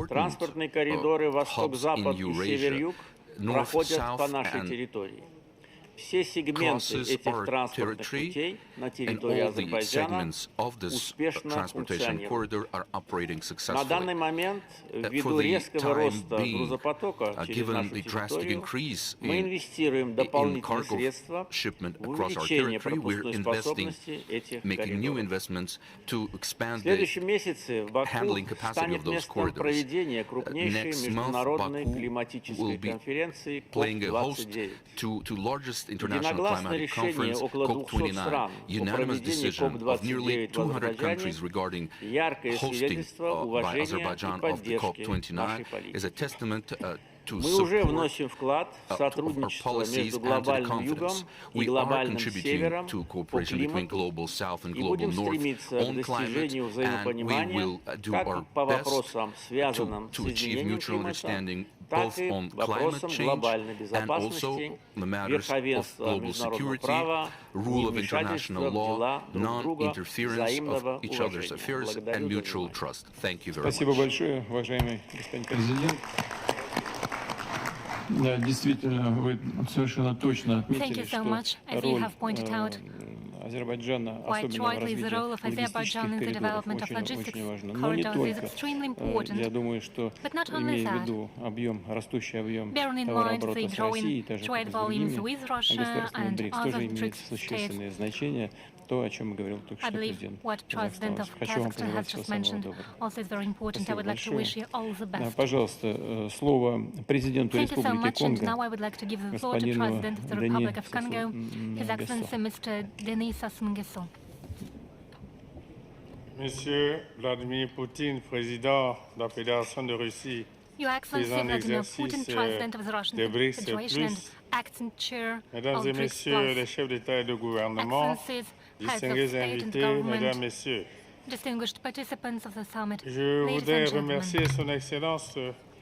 Транспортные коридоры восток-запад и север-юг проходят по нашей территории. Все сегменты этих транспортных путей на территории Азербайджана успешно функционируют. На данный момент, ввиду резкого роста грузопотока через нашу территорию, мы инвестируем дополнительные средства в увеличение пропускной способности этих коридоров. В следующем месяце в Баку станет местом проведения крупнейшей международной климатической конференции КОП-29. International Climatic Conference, COP29, unanimous decision of nearly 200 countries regarding hosting by Azerbaijan of the COP29 is a testament to support our policies and to the confidence. We are contributing to cooperation between Global South and Global North on climate, and we will do our best to achieve mutual understanding both on climate change and also the matters of global security, rule of international law, non-interference of each other's affairs, and mutual trust. Thank you very much. Спасибо большое, уважаемый господин президент. Да, действительно, вы совершенно точно отметили, что роль Азербайджана, особенно в развитии логистических коридоров, очень важна. Но не только. Я думаю, что, имея в виду растущий объем товарооборота с Россией, также с другими государствами БРИКС, тоже имеет существенное значение. То, о чем говорил только что президент. Хочу вам пожелать всего самого доброго. Спасибо большое. Пожалуйста, слово президенту Республики Конго, господину Денису Сасунгесу. Monsieur Vladimir Poutine, président de la Fédération de Russie, Your Excellency Vladimir Putin, President of the Russian Federation and acting chair of Mesdames et Messieurs les chefs d'État et de gouvernement, distingués invités, Mesdames, Messieurs, distinguished participants of the summit, je voudrais remercier Son Excellence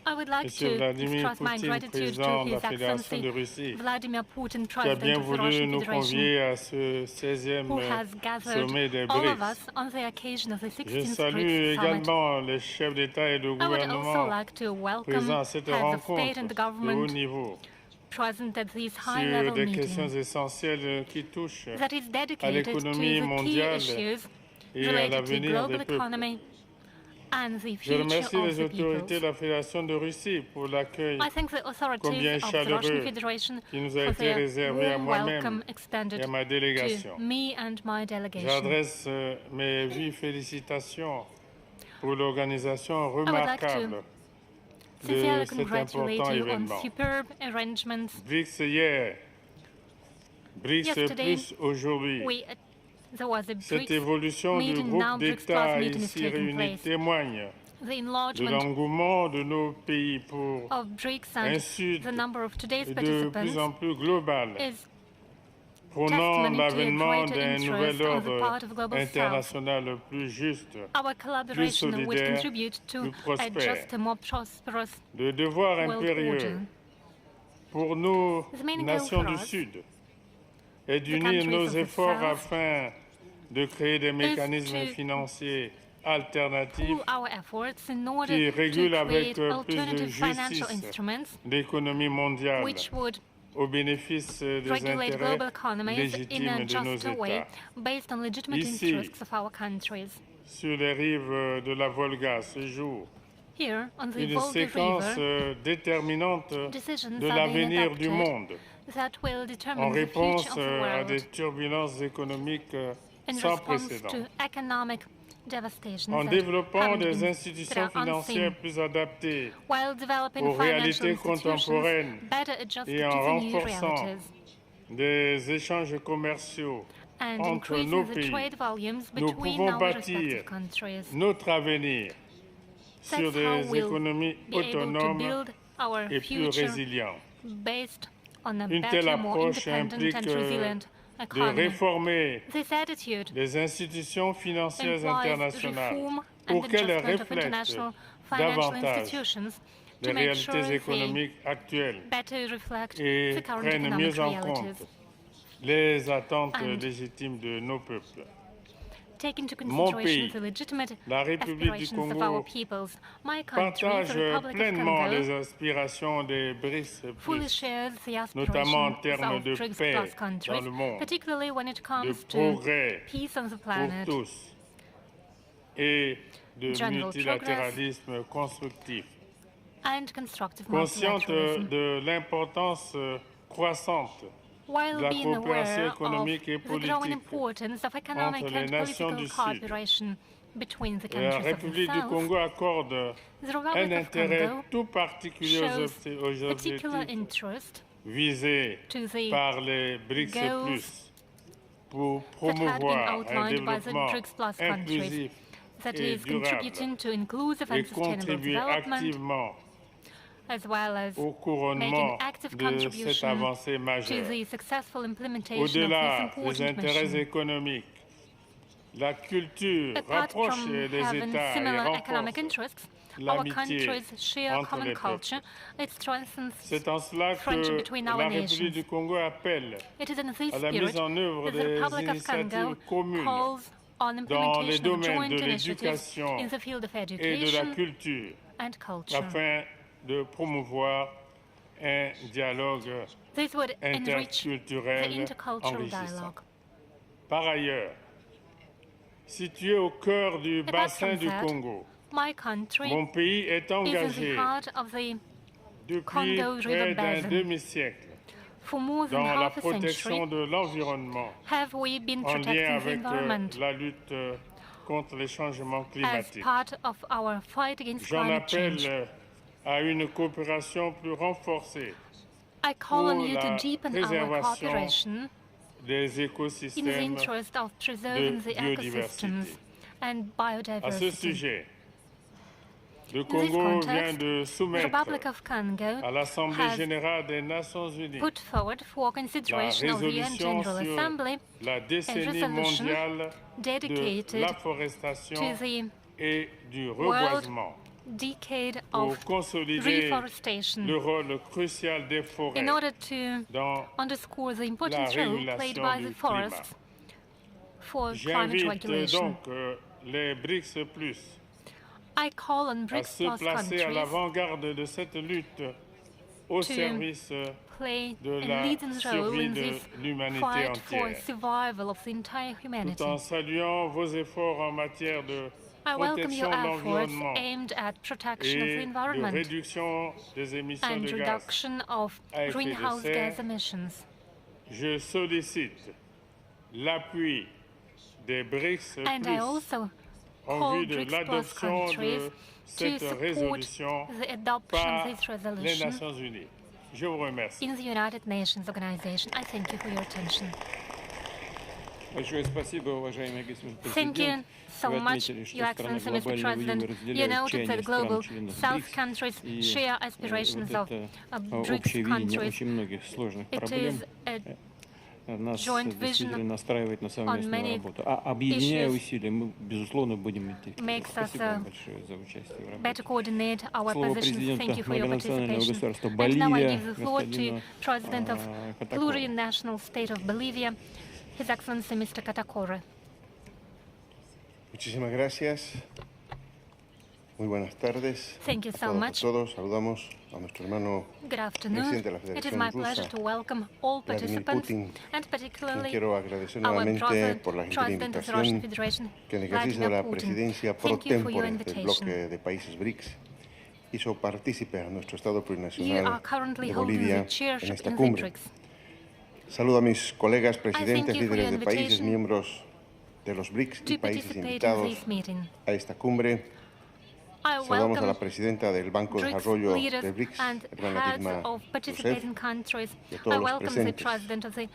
I would like Monsieur to Vladimir express my Poutine, gratitude président to de la His Fédération de Excellency Russie, Vladimir Putin, qui a bien President of the voulu Russian nous Federation, convier à ce 16e who has gathered sommet des all of BRICS. us on the occasion of the Je 16th salue BRICS Summit. également les chefs d'État et de I would also gouvernement like to welcome présents à cette heads of state rencontre and de haut government niveau present at these sur high-level des questions meetings essentielles qui touchent that is à dedicated to l'économie the key mondiale issues et à related to l'avenir global des peuples. economy and the Je future remercie of les the autorités peoples. de la Fédération de Russie pour l'accueil I thank the combien authorities of the Russian chaleureux Federation qui nous a for été their réservé à warm moi-même welcome et extended à ma délégation. to me and my delegation. J'adresse mes vives félicitations pour l'organisation I would like remarquable to de sincerely cet congratulate important you on événement. superb arrangements. BRICS hier, BRICS Yesterday, Plus aujourd'hui. There was a Cette BRICS évolution du meeting, groupe now BRICS d'États Plus meeting is ici taking réunis place. témoigne The de enlargement l'engouement de nos pays pour of BRICS un and Sud the number of today's de plus participants en plus global, is prônant testimony to a l'avènement greater d'un nouvel interest on the ordre part of Global South. international plus juste, Our plus collaboration would solidaire, contribute to plus a prospère. just and more prosperous Le devoir world impérieux order. pour nos The main goal nations for du us, Sud est the d'unir countries nos of the efforts South, afin de créer des mécanismes to financiers alternatifs pool our efforts in order qui to régulent avec create plus de alternative financial justice instruments l'économie mondiale which would au bénéfice des regulate global intérêts economies in a légitimes de nos just way États. based on legitimate Ici, interests of our countries. Sur les rives de la Volga ce jour, Here, on the une Volga séquence River, déterminante decisions de are being l'avenir du adopted monde that will en determine the réponse future of the à world des turbulences économiques in sans response précédent. to economic devastations en that développant haven't des been, institutions that are financières unseen, plus adaptées while developing aux financial réalités institutions contemporaines better adjusted et to en the new renforçant realities, des échanges commerciaux and entre increasing nos the pays, trade volumes nous between pouvons our bâtir respective countries. notre avenir sur That's how des we'll économies be able to autonomes build our et plus future résilientes. based on a Une telle better, more approche independent implique and resilient de economy. réformer This attitude les institutions financières implies internationales reform pour and qu'elles adjustment of reflètent international financial davantage institutions les to make sure réalités they économiques actuelles better reflect et the current prennent economic mieux en realities. compte les attentes And légitimes de nos peuples. take into Mon consideration pays, the legitimate la République du aspirations of our Congo, peoples. My country, partage the Republic of pleinement les Congo, aspirations des BRICS fully Plus, shares the notamment en aspirations termes of de BRICS paix Plus dans countries, le monde, particularly when it de comes to progrès peace on the pour planet, tous et de general multilatéralisme constructif. and constructive Consciente multilateralism. de l'importance croissante de While la being coopération aware of économique et the growing politique importance of economic entre les and nations political du Sud, cooperation between the la countries of the République du South, Congo accorde the un Republic of intérêt Congo tout particulier shows aux particular objectifs interest visés to the par les BRICS goals Plus pour that had been promouvoir un outlined by the développement BRICS Plus countries, inclusif that et is durable contributing to inclusive et and sustainable contribuer development, activement as well as au making couronnement active de cette contribution avancée to majeure. the successful implementation of this Au-delà des important intérêts mission. économiques, la culture Apart rapproche from les having États et similar economic renforce interests, our l'amitié countries share entre common les culture. peuples. It strengthens C'est en cela friendship que between la our République nations. du Congo appelle It is in this à la mise spirit en œuvre that the des Republic of Congo initiatives communes calls on dans les implementation of domaines joint de initiatives l'éducation in the field of et de la education culture and culture. afin de promouvoir un dialogue This would enrich the interculturel intercultural enrichissant. dialogue. Par ailleurs, situé au cœur du Apart bassin from du that, Congo, my country mon pays est is in engagé the heart of the depuis Congo River près d'un Basin. demi-siècle For more than dans la half a protection century, de l'environnement have we been en lien protecting the avec environment la lutte contre les changements as climatiques. part of our fight against J'en climate appelle change? à une coopération plus renforcée I call on pour you to la deepen our préservation cooperation des in the écosystèmes interest of preserving the ecosystems and À ce biodiversity. sujet, le In this Congo vient context, de the soumettre Republic of Congo à l'Assemblée has générale des Nations unies put forward for la consideration of the UN résolution General sur Assembly la a décennie resolution mondiale de dedicated l'afforestation to the et du World reboisement Decade pour of consolider Reforestation le rôle crucial des forêts in order to dans underscore the la important role played régulation by du the forests for climate J'invite regulation. donc les BRICS Plus I call on à BRICS se Plus placer à countries l'avant-garde de cette lutte au to service play de a la leading role survie in de this l'humanité fight for entière. survival of the entire Tout humanity. en saluant vos efforts en matière de I welcome your protection de efforts l'environnement aimed at protection of the et de environment réduction des émissions and de gaz reduction of à effet de greenhouse serre, gas emissions. je sollicite l'appui des BRICS And I Plus also en call vue de BRICS Plus l'adoption countries de to cette support résolution the adoption par of this les resolution Nations Unies. Je vous remercie. in the United Nations Organization. I thank you for your attention. Thank you so much, Your Excellency, Mr. President. You noted that global South countries share aspirations of BRICS countries. It is a joint vision on many issues, makes us better coordinate our positions. Thank you for your participation. And now I give the floor to President of Plurinational State of Bolivia, His Excellency Mr. Catacora. Muchísimas gracias. Muy buenas tardes. Thank you so much. Todos saludamos a nuestro hermano Good afternoon. presidente de la It is Federación my pleasure Rusa, to welcome all Vladimir participants, Putin, and particularly quiero agradecer our nuevamente por la gentil President of the Russian invitación Federation, que en el ejercicio de Vladimir la Putin. presidencia pro Thank you for your tempore del bloque invitation. de países BRICS hizo partícipe a nuestro Estado You plurinacional are currently de holding Bolivia the chair en esta in the cumbre. BRICS. Saludo a mis colegas I presidentes, thank you for líderes your de países invitation. miembros de los BRICS y to países participate in invitados this meeting. a esta cumbre. I Saludamos a la welcome presidenta del Banco de BRICS Desarrollo leaders del BRICS, and hermana heads Dilma of Rousseff, participating countries. y a todos I los welcome the presentes. president of the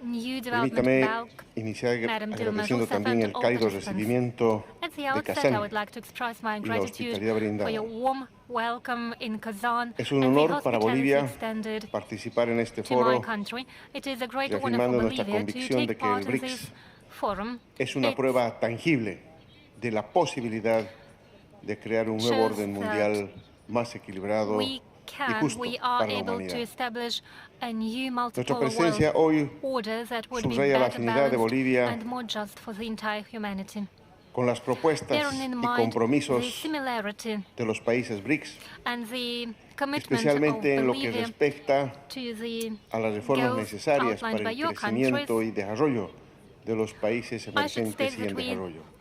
New Development Permítame Bank, iniciar Madam Dilma agradeciendo Rousseff, también and el all cálido participants. recibimiento At the de outset, I Kazán would like to express my y la gratitude hospitalidad for brindada. your warm welcome in Kazan Es un and the honor para hospitality Bolivia extended participar en este to my foro, country. It is a great honor for reafirmando nuestra Bolivia to convicción de take que el part in BRICS this forum. es una It prueba tangible de la posibilidad de crear un nuevo shows orden that mundial más equilibrado y justo we are para la able to humanidad. establish a new Nuestra multipolar presencia world hoy order that would be subraya la better afinidad de balanced Bolivia and more just for the entire humanity. con las propuestas Bearing in y mind the compromisos similarity de los países BRICS, and the commitment of especialmente en lo que Bolivia respecta to the a las reformas goals necesarias outlined para by el your crecimiento countries. y desarrollo de los países I should emergentes state y en that we desarrollo.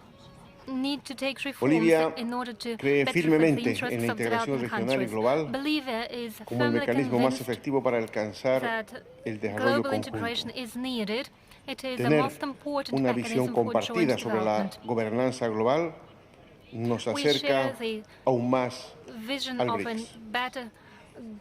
need to take reforms Bolivia in order to cree better serve the firmemente interests en la of integración developing regional y countries. global Bolivia is como el firmly mecanismo más convinced efectivo para alcanzar that el desarrollo global integration conjunto. is needed. It is the Tener most important una visión mechanism for joint compartida sobre la development. gobernanza global nos We share acerca the aún más vision al of a BRICS. better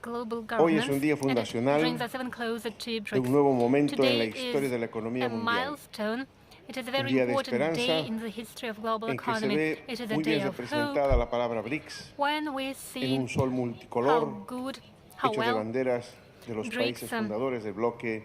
global Hoy es governance, un día and it fundacional brings us even closer to de un BRICS. nuevo momento en la Today historia is de la economía a mundial, milestone. It is a un very día de important day esperanza in the history of global en que se economy. ve It is a muy day bien of hope representada la palabra BRICS when we en see un sol how multicolor good, how hecho de well banderas de los BRICS países fundadores del bloque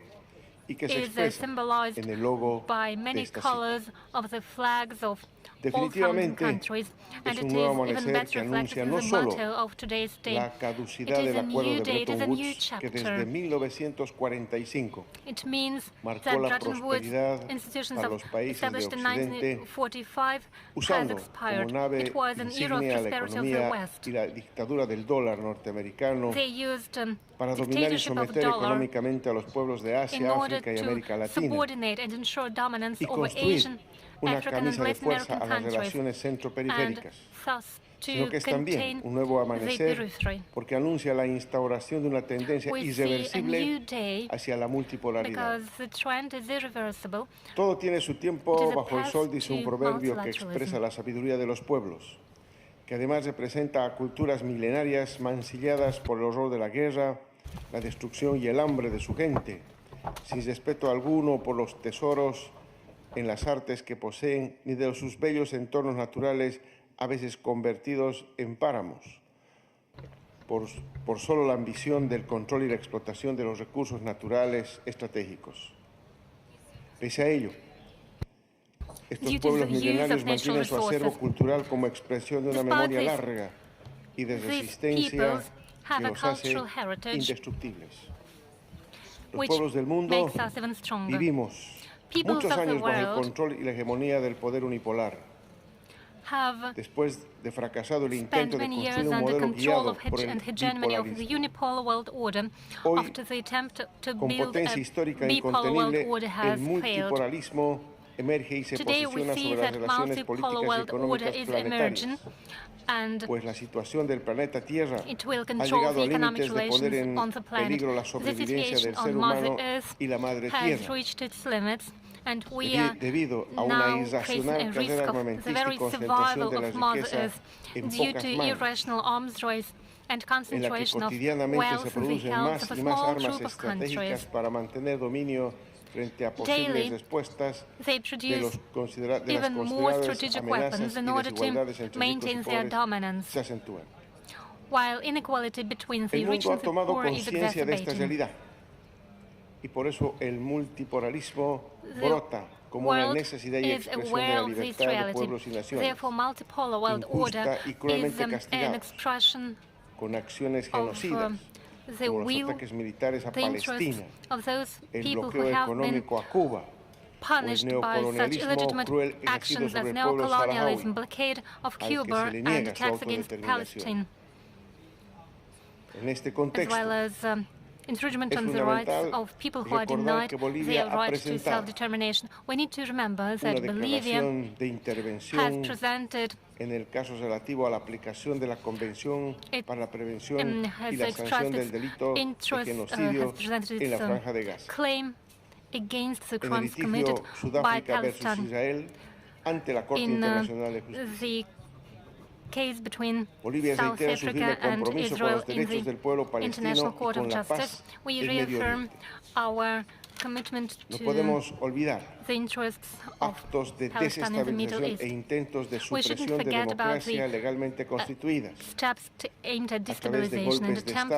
y que se is expresa symbolized en el logo by de many esta cita. colors of the flags of all founding Definitivamente countries, and es it un is nuevo even amanecer better que reflected anuncia in no the solo motto of today's day. la It caducidad is del a acuerdo new de day, it is Bretton a new Woods que desde chapter. 1945 It means marcó that la Bretton Woods prosperidad institutions para of los países de established in Occidente, 1945 has usando como expired. nave It was an era of insignia la prosperity of the economía West. y la dictadura del dólar norteamericano They used para dominar y dictatorship of someter dollar económicamente a los pueblos de in Asia, order África y to América Latina subordinate and ensure dominance y over construir Asian, una African, and camisa de Latin fuerza American a las countries, relaciones and centroperiféricas, thus sino to que es también contain un nuevo the amanecer periphery. porque anuncia la instauración de una tendencia We see a irreversible new day hacia la multipolaridad. because the trend is irreversible. Todo tiene su It tiempo is a bajo el path sol, dice un to proverbio que multilateralism. expresa la sabiduría de los pueblos, que además representa a culturas milenarias mancilladas por el horror de la guerra, la destrucción y el hambre de su gente, sin respeto alguno por los tesoros en las artes que poseen, ni de sus bellos entornos naturales, a veces convertidos en páramos, por solo la ambición del control y la explotación de los recursos naturales estratégicos. Pese a ello, estos pueblos milenarios mantienen su acervo cultural como expresión de una memoria larga y de resistencia que los hace indestructibles. Los pueblos del mundo vivimos muchos años bajo el control y la hegemonía del poder unipolar. Después de fracasado el intento de construir un modelo guiado por el bipolarismo, hoy, con potencia histórica incontenible, el multipolarismo emerge y se posiciona sobre las relaciones políticas y económicas planetarias, pues la situación del planeta Tierra ha llegado a límites de poner en peligro la sobrevivencia del ser humano y la madre Tierra. Debido a una irracional carrera armamentista y concentración de las riquezas en pocas manos, en la que cotidianamente se producen más y más armas estratégicas para mantener dominio frente a posibles respuestas de las consideradas amenazas y desigualdades entre ricos y pobres se acentúan. El mundo ha tomado conciencia de esta realidad y por eso el multipolarismo brota como una necesidad y expresión de la libertad de pueblos y naciones, injusta y cruelmente castigada, con acciones genocidas, como los ataques militares a Palestina, el bloqueo económico a Cuba, o el neocolonialismo cruel ejercido sobre el pueblo saharaui, al que se le niega su autodeterminación. En este contexto, infringement on the rights of people who are denied their right to self-determination. We need to remember that Bolivia has presented en el caso relativo a la aplicación de la Convención para la Prevención y la Sanción del Delito de Genocidio en la Franja de Gaza. Claim against the En el crimes committed litigio by Sudáfrica versus Palestine. Israel, in the case between South Africa and Israel in the International Court of Justice. We reaffirm our commitment to the interests of Palestine in the Middle East. We shouldn't forget about the steps aimed at destabilization and attempts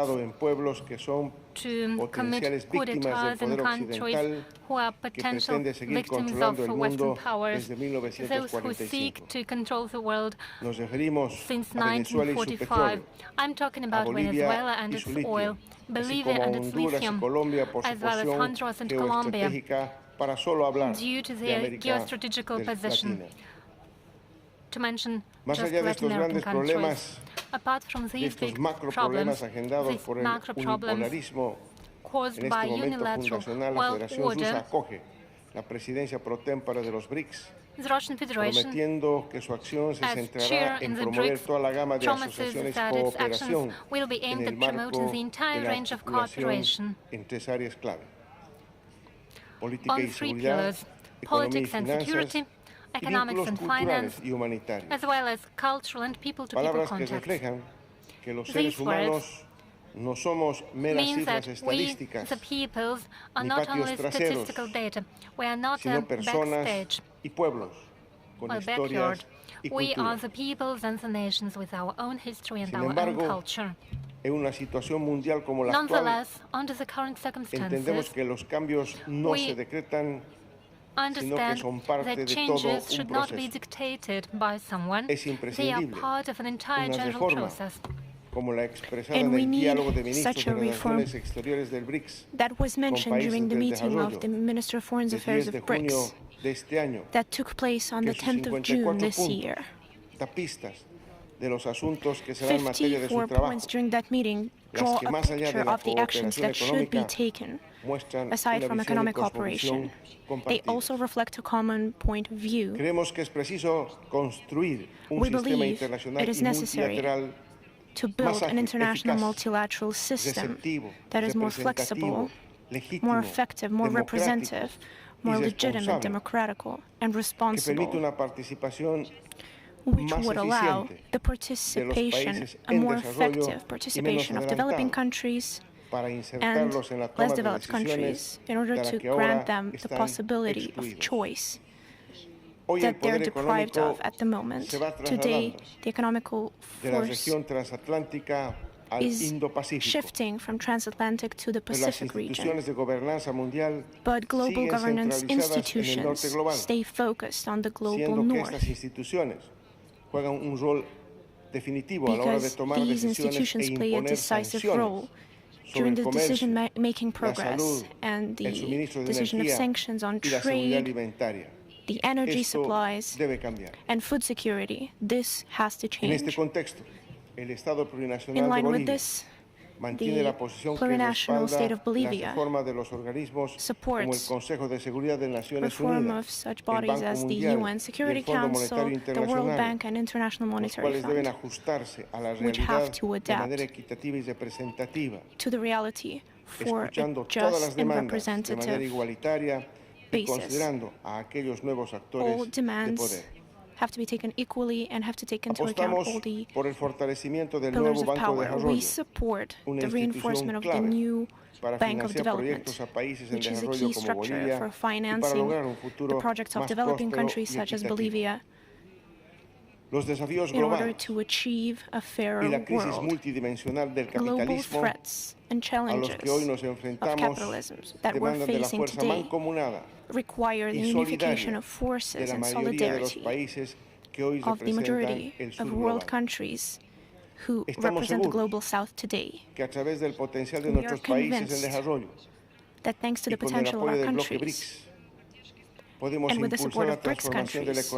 to commit coup d'etats in countries who are potential victims of Western powers, those who seek to control the world since 1945. I'm talking about Venezuela and its oil, Bolivia and its lithium, as well as Honduras and Colombia, due to their geostrategical position, to mention just Latin American countries. Apart from these big problems, these macro problems caused by unilateral world order, the Russian Federation, as chair in the BRICS, promises that its actions will be aimed at promoting the entire range of cooperation on three pillars: politics and security, economics and finance, as well as cultural and people-to-people contacts. These words means that we, the peoples, are not only statistical data. We are not a backstage or backyard. We are the peoples and the nations with our own history and our own culture. Nonetheless, under the current circumstances, we understand that changes should not be dictated by someone. They are part of an entire general process. And we need such a reform that was mentioned during the meeting of the Minister of Foreign Affairs of BRICS that took place on the 10th of June this year. 54 points during that meeting draw a picture of the actions that should be taken, aside from economic cooperation. They also reflect a common point of view. We believe it is necessary to build an international multilateral system that is more flexible, more effective, more representative, more legitimate, democratical, and responsible, which would allow the participation, a more effective participation of developing countries and less developed countries in order to grant them the possibility of choice that they're deprived of at the moment. Today, the economical force is shifting from transatlantic to the Pacific region. But global governance institutions stay focused on the global north, because these institutions play a decisive role during the decision-making progress and the decision of sanctions on trade, the energy supplies, and food security. This has to change. In line with this, the plurinational state of Bolivia supports reform of such bodies as the UN Security Council, the World Bank, and International Monetary Fund, which have to adapt to the reality for a just and representative basis. All demands have to be taken equally and have to take into account all the pillars of power. We support the reinforcement of the new Bank of Development, which is a key structure for financing the projects of developing countries such as Bolivia in order to achieve a fairer world. Global threats and challenges of capitalism that we're facing today require the unification of forces and solidarity of the majority of world countries who represent the global south today. We are convinced that thanks to the potential of our countries, and with the support of BRICS countries,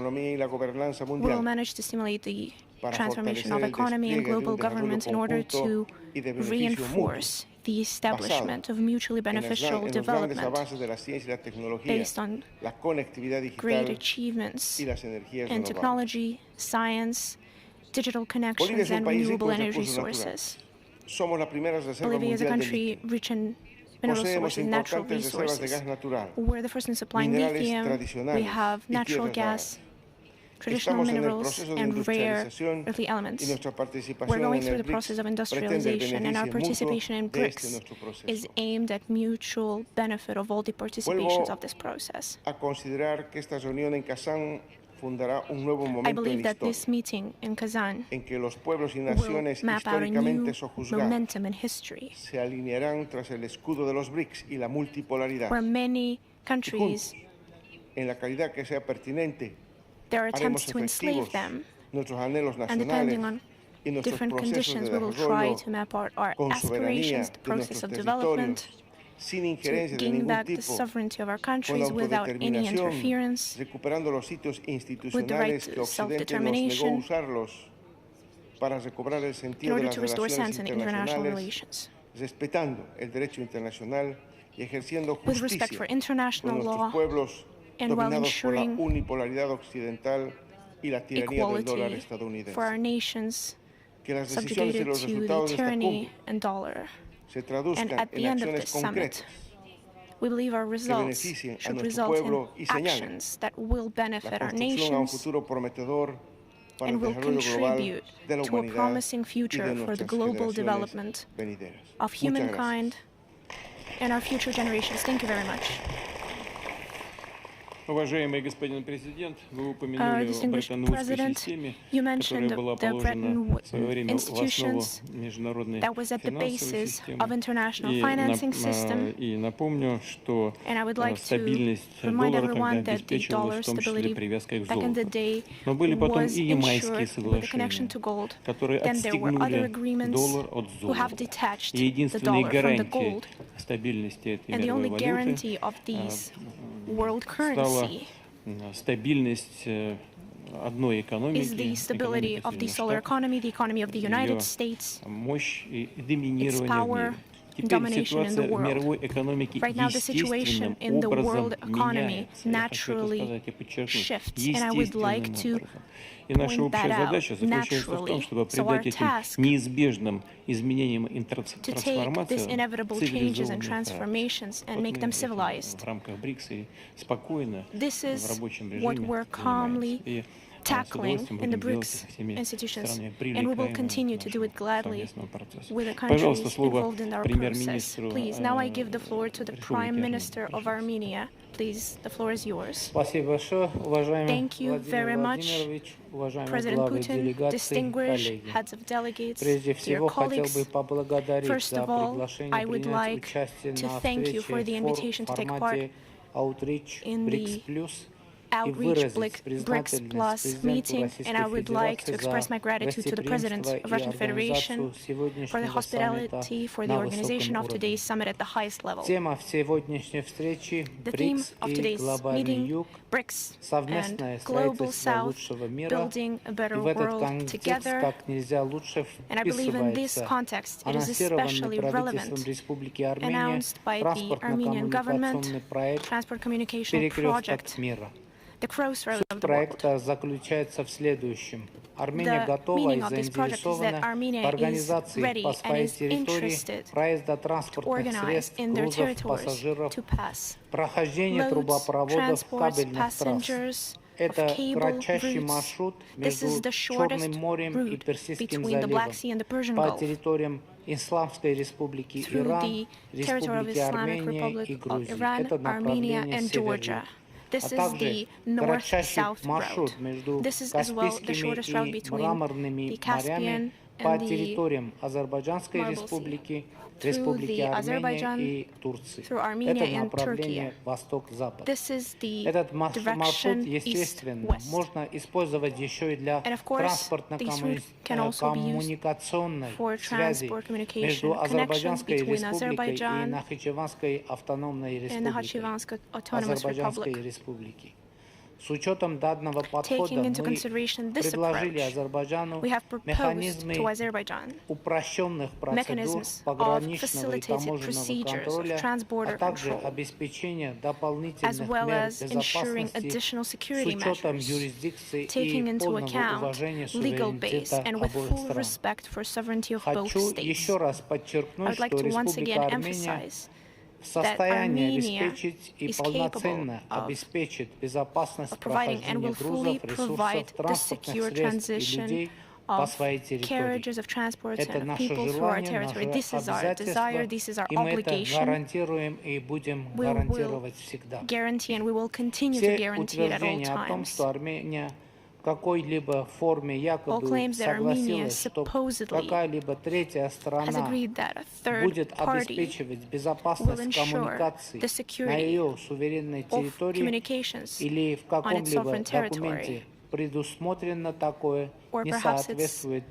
we will manage to stimulate the transformation of economy and global government in order to reinforce the establishment of mutually beneficial development based on great achievements in technology, science, digital connections, and renewable energy sources. Bolivia is a country rich in mineral sources and natural resources. We're the first in supplying lithium. We have natural gas traditional minerals and rare earthly elements. We're going through the process of industrialization, and our participation in BRICS is aimed at mutual benefit of all the participations of this process. I believe that this meeting in Kazan will map out a new momentum in history, where many countries, there are attempts to enslave them, and depending on different conditions, we will try to map out our aspirations, the process of development, to gain back the sovereignty of our countries without any interference, with the right to self-determination, in order to restore sense in international relations, with respect for international law, and while ensuring equality for our nations subjugated to the tyranny and dollar. And at the end of this summit, we believe our results should result in actions that will benefit our nations and will contribute to a promising future for the global development of humankind and our future generations. Thank you very much. Distinguished President, you mentioned the Bretton Woods institutions that was at the basis of international financing system, and I would like to remind everyone that the dollar stability back in the day was ensured with a connection to gold. Then there were other agreements who have detached the dollar from the gold, and the only guarantee of these world currency is the stability of the solar economy, the economy of the United States, its power and domination in the world. Right now, the situation in the world economy naturally shifts, and I would like to point that out naturally. So our task to take these inevitable changes and transformations and make them civilized. This is what we're calmly tackling in the BRICS institutions, and we will continue to do it gladly with the countries involved in our process. Please, now I give the floor to the Prime Minister of Armenia. Please, the floor is yours. Thank you very much, President Putin, distinguished heads of delegates, dear colleagues. First of all, I would like to thank you for the invitation to take part in the Outreach BRICS Plus meeting, and I would like to express my gratitude to the President of Russian Federation for the hospitality for the organization of today's summit at the highest level. The theme of today's meeting, BRICS and Global South, building a better world together. And I believe in this context it is especially relevant, announced by the Armenian government, Transport Communication Project, the crossroads of the world. The meaning of this project is that Armenia is ready and is interested to organize in their territories to pass loads, transports, passengers, of cable routes. This is the shortest route between the Black Sea and the Persian Gulf, through the territory of Islamic Republic of Iran, Armenia, and Georgia. This is the north-south route. This is as well the shortest route between the Caspian and the Marble Sea, through the Azerbaijan, through Armenia and Turkey. This is the direction east-west. And of course, this route can also be used for transport communication connections between Azerbaijan and the Nakhchivansk Autonomous Republic. Taking into consideration this approach, we have proposed to Azerbaijan mechanisms of facilitated procedures of transborder control, as well as ensuring additional security measures, taking into account legal base and with full respect for sovereignty of both states. I would like to once again emphasize that Armenia is capable of providing and will fully provide the secure transition of carriages of transport and people through our territory. This is our desire, this is our obligation. We will guarantee and we will continue to guarantee it at all times. All claims that Armenia supposedly has agreed that a third party will ensure the security of communications on its sovereign territory, or perhaps it's in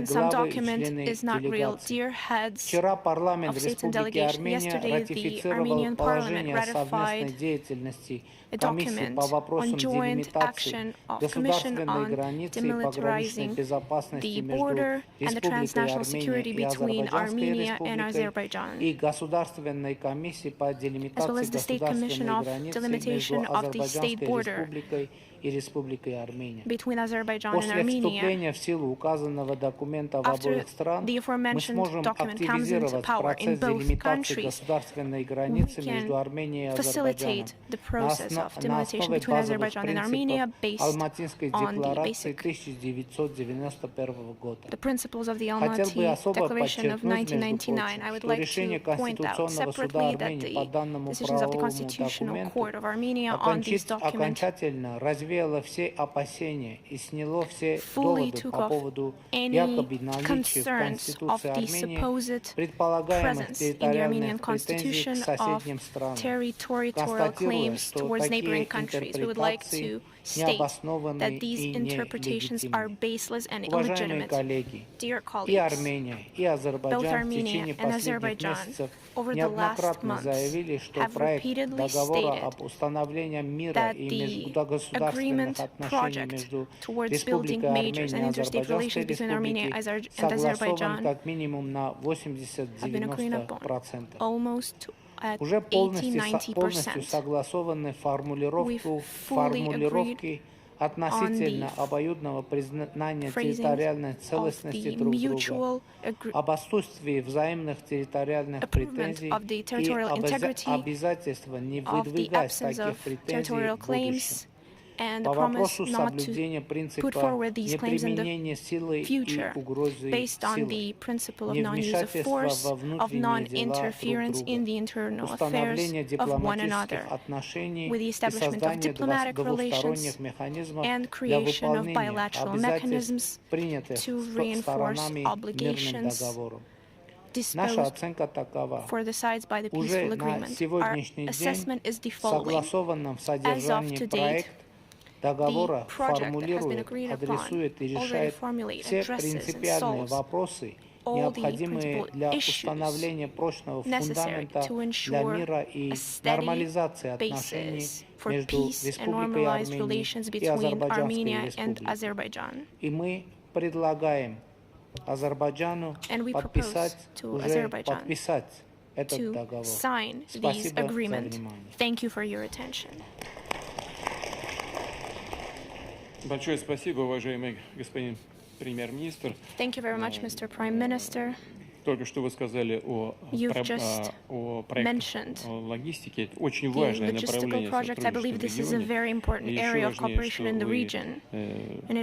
some document is not real. Dear heads of states and delegation, yesterday the Armenian parliament ratified a document on joint action of Commission on demilitarizing the border and the transnational security between Armenia and Azerbaijan, as well as the State Commission of delimitation of the state border between Azerbaijan and Armenia. After the aforementioned document comes into power in both countries, we can facilitate the process of demilitation between Azerbaijan and Armenia based on the principles of the Almaty Declaration of 1999. I would like to point out separately that the decisions of the Constitutional Court of Armenia on these documents fully took off any concerns of the supposed presence in the Armenian constitution of territorial claims towards neighboring countries. We would like to state that these interpretations are baseless and illegitimate. Dear colleagues, both Armenia and Azerbaijan over the last months have repeatedly stated that the agreement project towards building majors and interstate relations between Armenia and Azerbaijan have been agreed upon almost at 80–90%. We've fully agreed on the phrasing of the mutual improvement of the territorial integrity, of the absence of territorial claims, and the promise not to put forward these claims in the future based on the principle of non-use of force, of non-interference in the internal affairs of one another, with the establishment of diplomatic relations and creation of bilateral mechanisms to reinforce obligations disposed for the sides by the peaceful agreement. Our assessment is the following. As of today, the project that has been agreed upon already formulates, addresses, and solves all the principal issues necessary to ensure a steady basis for peace and normalized relations between Armenia and Azerbaijan. And we propose to Azerbaijan to sign these agreements. Thank you for your attention. Большое спасибо, уважаемый господин премьер-министр. Thank you very much, Mr. Prime Minister. Только что вы сказали о проектах логистики. Это очень важное направление сотрудничества в регионе. И еще важнее, что вы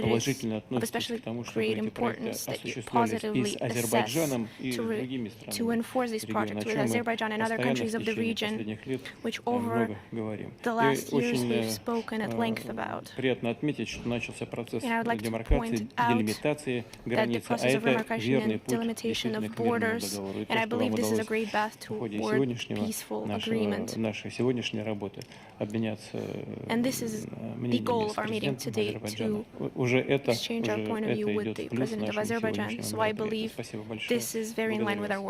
положительно относитесь к тому, чтобы эти проекты осуществлялись и с Азербайджаном, и с другими странами региона, о чем мы постоянно в течение последних лет много говорим. И очень приятно отметить, что начался процесс демаркации, делимитации границ, а это верный путь действительно к мирному договору. И то, что вам удалось в ходе сегодняшнего нашей сегодняшней работы обменяться мнениями с президентом Азербайджана, уже это идет в плюс нашему сегодняшнему мероприятию. Спасибо большое. Благодарю вас за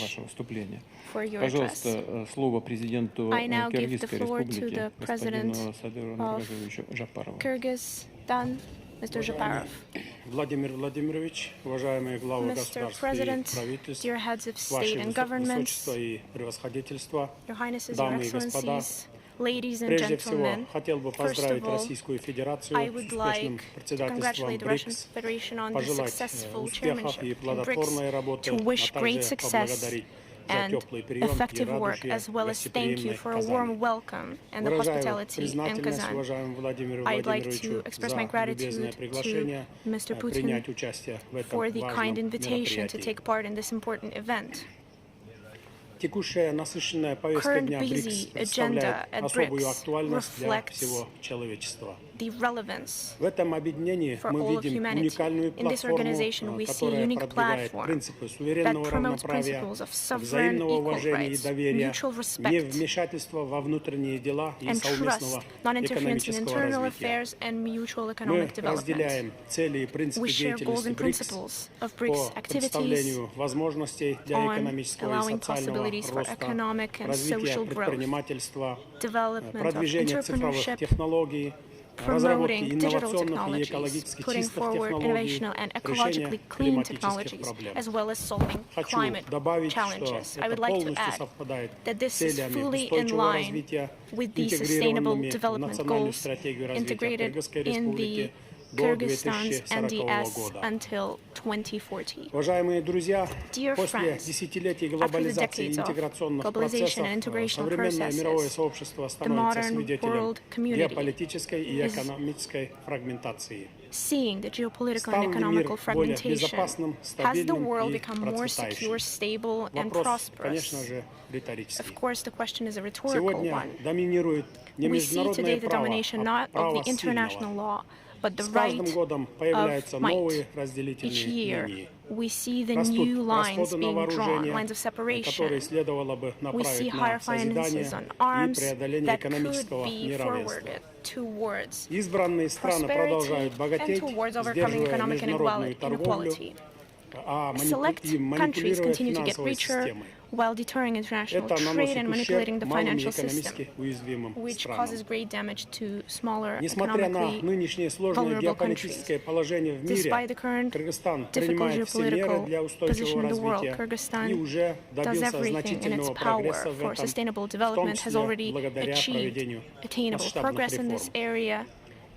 ваше выступление. Пожалуйста, слово президенту Киргизской республики, господину Садыру Нургазовичу Жапарову. Mr. Japarov. Владимир Владимирович, уважаемые главы государств и правительств, Ваше Высочество и Превосходительство, дамы и господа, Ladies and gentlemen, first of all, I would like to congratulate the Russian Federation on the successful chairmanship in BRICS, to wish great success and effective work, as well as thank you for a warm welcome and the hospitality in Kazan. I'd like to express my gratitude to Mr. Putin for the kind invitation to take part in this important event. Current busy agenda at BRICS reflects the relevance for all of humanity. In this organization, we see a unique platform that promotes principles of sovereign equal rights, mutual respect, and trust, non-interference in internal affairs, and mutual economic development. We share goals and principles of BRICS activities on allowing possibilities for economic and social growth, development of entrepreneurship, promoting digital technologies, putting forward innovational and ecologically clean technologies, as well as solving climate challenges. I would like to add that this is fully in line with the Sustainable Development Goals integrated in the Kyrgyzstan's NDS until 2040. Dear friends, after the decades of globalization and integration processes, the modern world community is seeing the geopolitical and economical fragmentation. Has the world become more secure, stable, and prosperous? Of course, the question is a rhetorical one. We see today the domination not of the international law, but the right of might. Each year, we see the new lines being drawn, lines of separation. We see higher finances on arms that could be forwarded towards prosperity and towards overcoming economic inequality. Select countries continue to get richer while deterring international trade and manipulating the financial system, which causes great damage to smaller, economically vulnerable countries. Despite the current difficult geopolitical position in the world, Kyrgyzstan does everything in its power for sustainable development, has already achieved attainable progress in this area,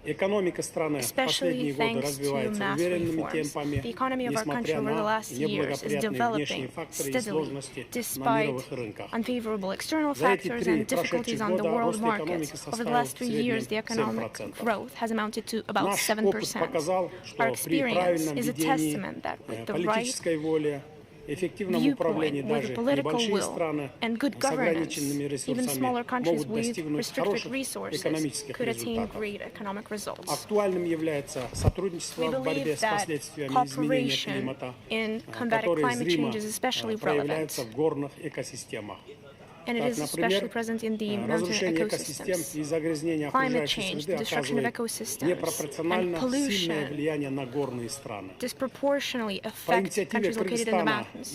especially thanks to mass reforms. The economy of our country over the last years is developing steadily, despite unfavorable external factors and difficulties on the world market. Over the last 3 years, the economic growth has amounted to about 7%. Our experience is a testament that with the right viewpoint, with political will and good governance, even smaller countries with restricted resources could attain great economic results. We believe that cooperation in combating climate change is especially relevant, and it is especially present in the mountain ecosystems. Climate change, the destruction of ecosystems, and pollution disproportionately affect countries located in the mountains.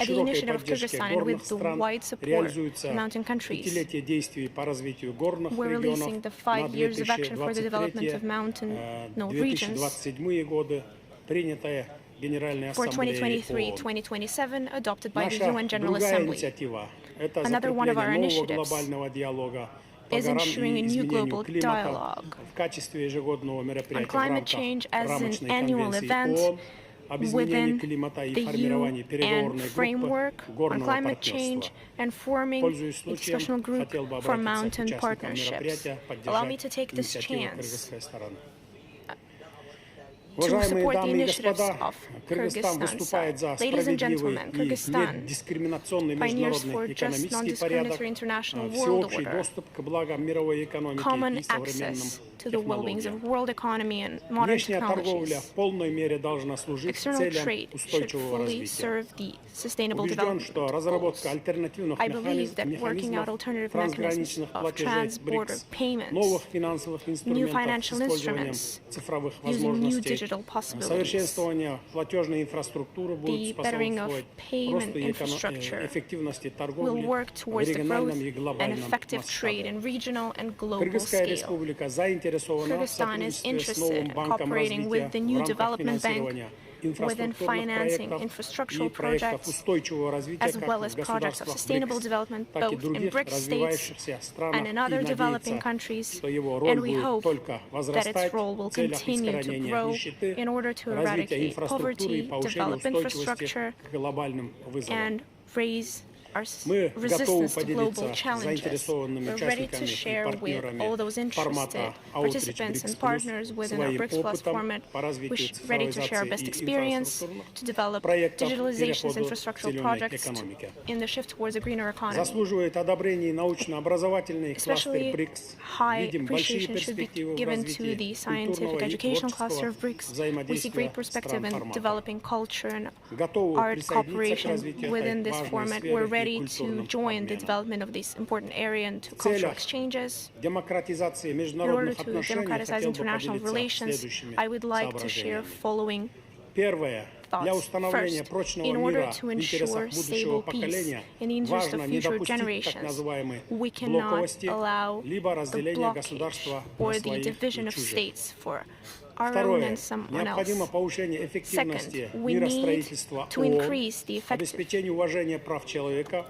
At the initiative of Kyrgyzstan and with the wide support of mountain countries, we're releasing the 5 years of action for the development of mountain regions for 2023-2027, adopted by the UN General Assembly. Another one of our initiatives is ensuring a new global dialogue on climate change as an annual event within the UN framework on climate change and forming a discussional group for mountain partnerships. Allow me to take this chance to support the initiatives of Kyrgyzstan's side. Ladies and gentlemen, Kyrgyzstan pioneers for just non-discriminatory international world order, common access to the well-being of world economy and modern technologies. External trade should fully serve the sustainable development goals. I believe that working out alternative mechanisms of trans-border payments, new financial instruments, using new digital possibilities, the bettering of payment infrastructure will work towards the growth and effective trade in regional and global scale. Kyrgyzstan is interested in cooperating with the new development bank within financing infrastructural projects, as well as projects of sustainable development, both in BRICS states and in other developing countries, and we hope that its role will continue to grow in order to eradicate poverty, develop infrastructure, and raise our resistance to global challenges. We're ready to share with all those interested participants and partners within our BRICS Plus format. We're ready to share our best experience to develop digitalization infrastructural projects in the shift towards a greener economy. Especially high appreciation should be given to the scientific educational cluster of BRICS. We see great perspective in developing culture and art cooperation within this format. We're ready to join the development of this important area into cultural exchanges. In order to democratize international relations, I would like to share following thoughts. First, in order to ensure stable peace in the interest of future generations, we cannot allow the blockage or the division of states for our own and someone else. Second, we need to increase the effective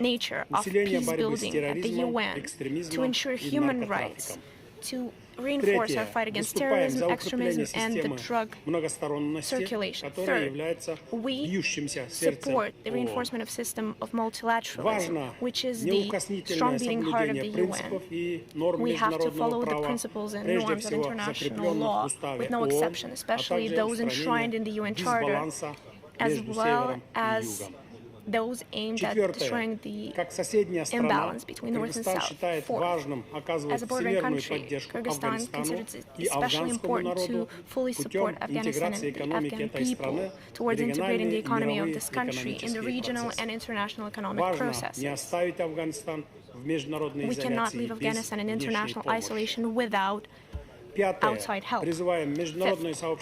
nature of peace building at the UN to ensure human rights, to reinforce our fight against terrorism, extremism, and the drug circulation. Third, we support the reinforcement of system of multilateralism, which is the strong beating heart of the UN. We have to follow the principles and norms of international law with no exception, especially those enshrined in the UN Charter, as well as those aimed at destroying the imbalance between North and South. Fourth, as a bordering country, Kyrgyzstan considers it especially important to fully support Afghanistan and the Afghan people towards integrating the economy of this country in the regional and international economic processes. We cannot leave Afghanistan in international isolation without outside help. Fifth,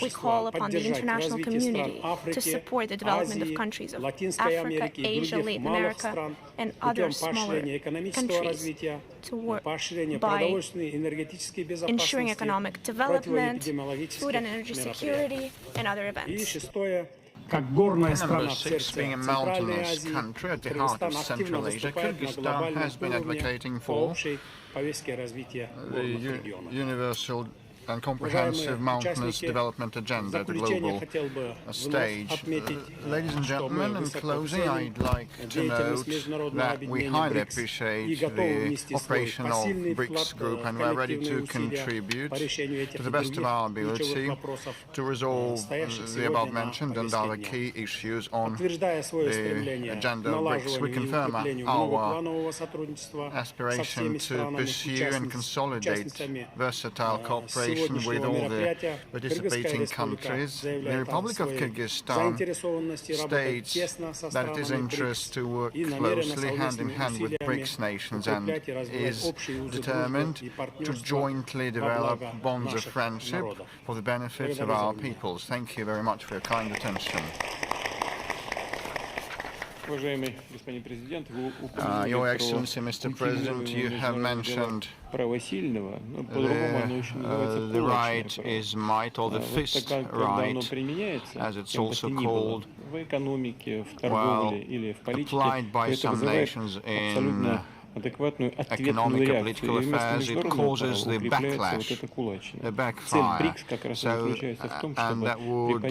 we call upon the international community to support the development of countries of Africa, Asia, Latin America, and other smaller countries by ensuring economic development, food and energy security, and other events. Number 6, being a mountainous country at the heart of Central Asia, Kyrgyzstan has been advocating for the universal and comprehensive mountainous development agenda at the global stage. Ladies and gentlemen, in closing, I'd like to note that we highly appreciate the operation of BRICS Group, and we're ready to contribute to the best of our ability to resolve the above-mentioned and other key issues on the agenda of BRICS. We confirm our aspiration to pursue and consolidate versatile cooperation with all the participating countries. The Republic of Kyrgyzstan states that it is interested to work closely hand in hand with BRICS nations and is determined to jointly develop bonds of friendship for the benefit of our peoples. Thank you very much for your kind attention. Your Excellency, Mr. President, you have mentioned the right is might, or the fist right, as it's also called, well, applied by some nations in economic and political affairs, it causes the backlash, the backfire. So, and that would,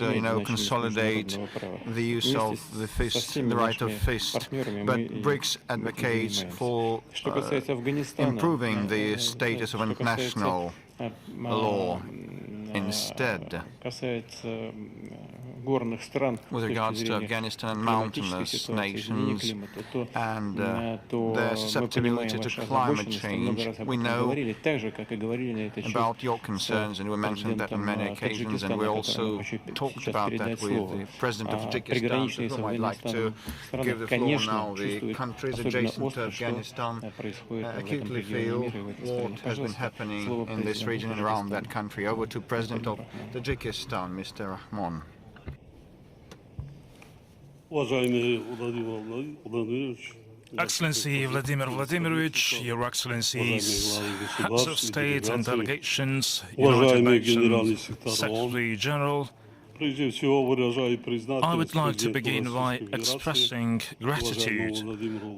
consolidate the use of the fist, the right of fist. But BRICS advocates for improving the status of international law instead. With regards to Afghanistan and mountainous nations and their susceptibility to climate change, we know about your concerns, and we mentioned that on many occasions, and we also talked about that with the President of Tajikistan, to whom I'd like to give the floor now. The countries adjacent to Afghanistan acutely feel what has been happening in this region and around that country. Over to President of Tajikistan, Mr. Rahmon. Excellency Vladimir Vladimirovich, Your Excellencies, heads of state and delegations, United Nations Secretary General, I would like to begin by expressing gratitude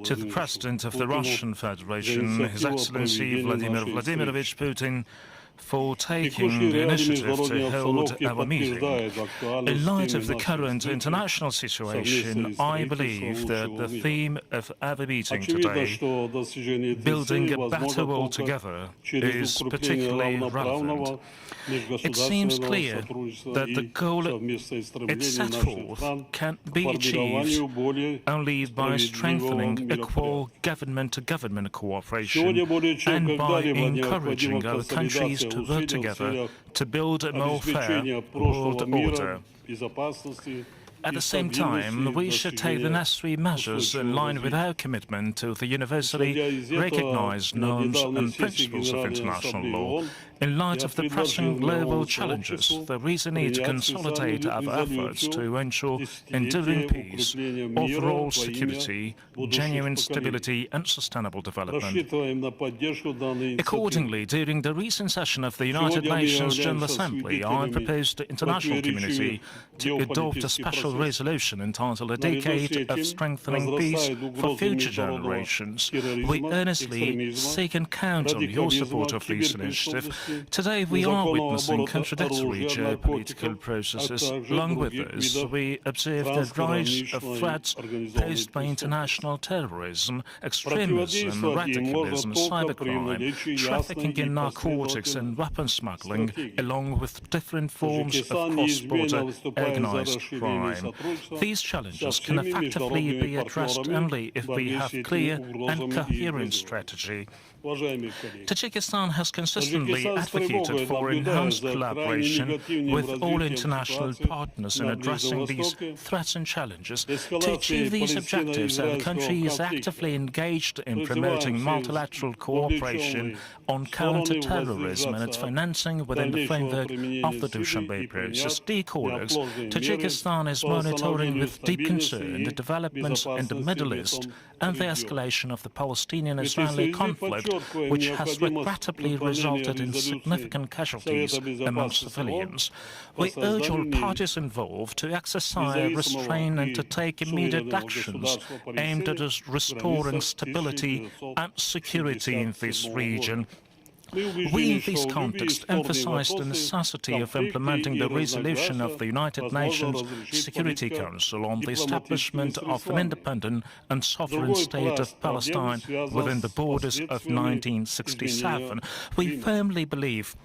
to the President of the Russian Federation, His Excellency Vladimir Vladimirovich Putin, for taking the initiative to hold our meeting. In light of the current international situation, I believe that the theme of our meeting today, building a better world together, is particularly relevant. It seems clear that the goal it set forth can be achieved only by strengthening equal government-to-government cooperation and by encouraging other countries to work together to build a more fair world order. At the same time, we should take the necessary measures in line with our commitment to the universally recognized norms and principles of international law. In light of the pressing global challenges, there is a need to consolidate our efforts to ensure enduring peace, overall security, genuine stability and sustainable development. Accordingly, during the recent session of the United Nations General Assembly, I proposed the international community to adopt a special resolution entitled "A Decade of Strengthening Peace for Future Generations." We earnestly seek and count on your support of this initiative. Today we are witnessing contradictory geopolitical processes. Along with this, we observe the rise of threats posed by international terrorism, extremism, radicalism, cybercrime, trafficking in narcotics and weapon smuggling, along with different forms of cross-border organized crime. These challenges can effectively be addressed only if we have clear and coherent strategy. Tajikistan has consistently advocated for enhanced collaboration with all international partners in addressing these threats and challenges. To achieve these objectives, our country is actively engaged in promoting multilateral cooperation on counter-terrorism and its financing within the framework of the Dushanbe process. Dear colleagues, Tajikistan is monitoring with deep concern the developments in the Middle East and the escalation of the Palestinian-Israeli conflict, which has regrettably resulted in significant casualties amongst civilians. We urge all parties involved to exercise restraint and to take immediate actions aimed at restoring stability and security in this region. We, in this context, emphasize the necessity of implementing the resolution of the United Nations Security Council on the establishment of an independent and sovereign state of Palestine within the borders of 1967. We firmly believe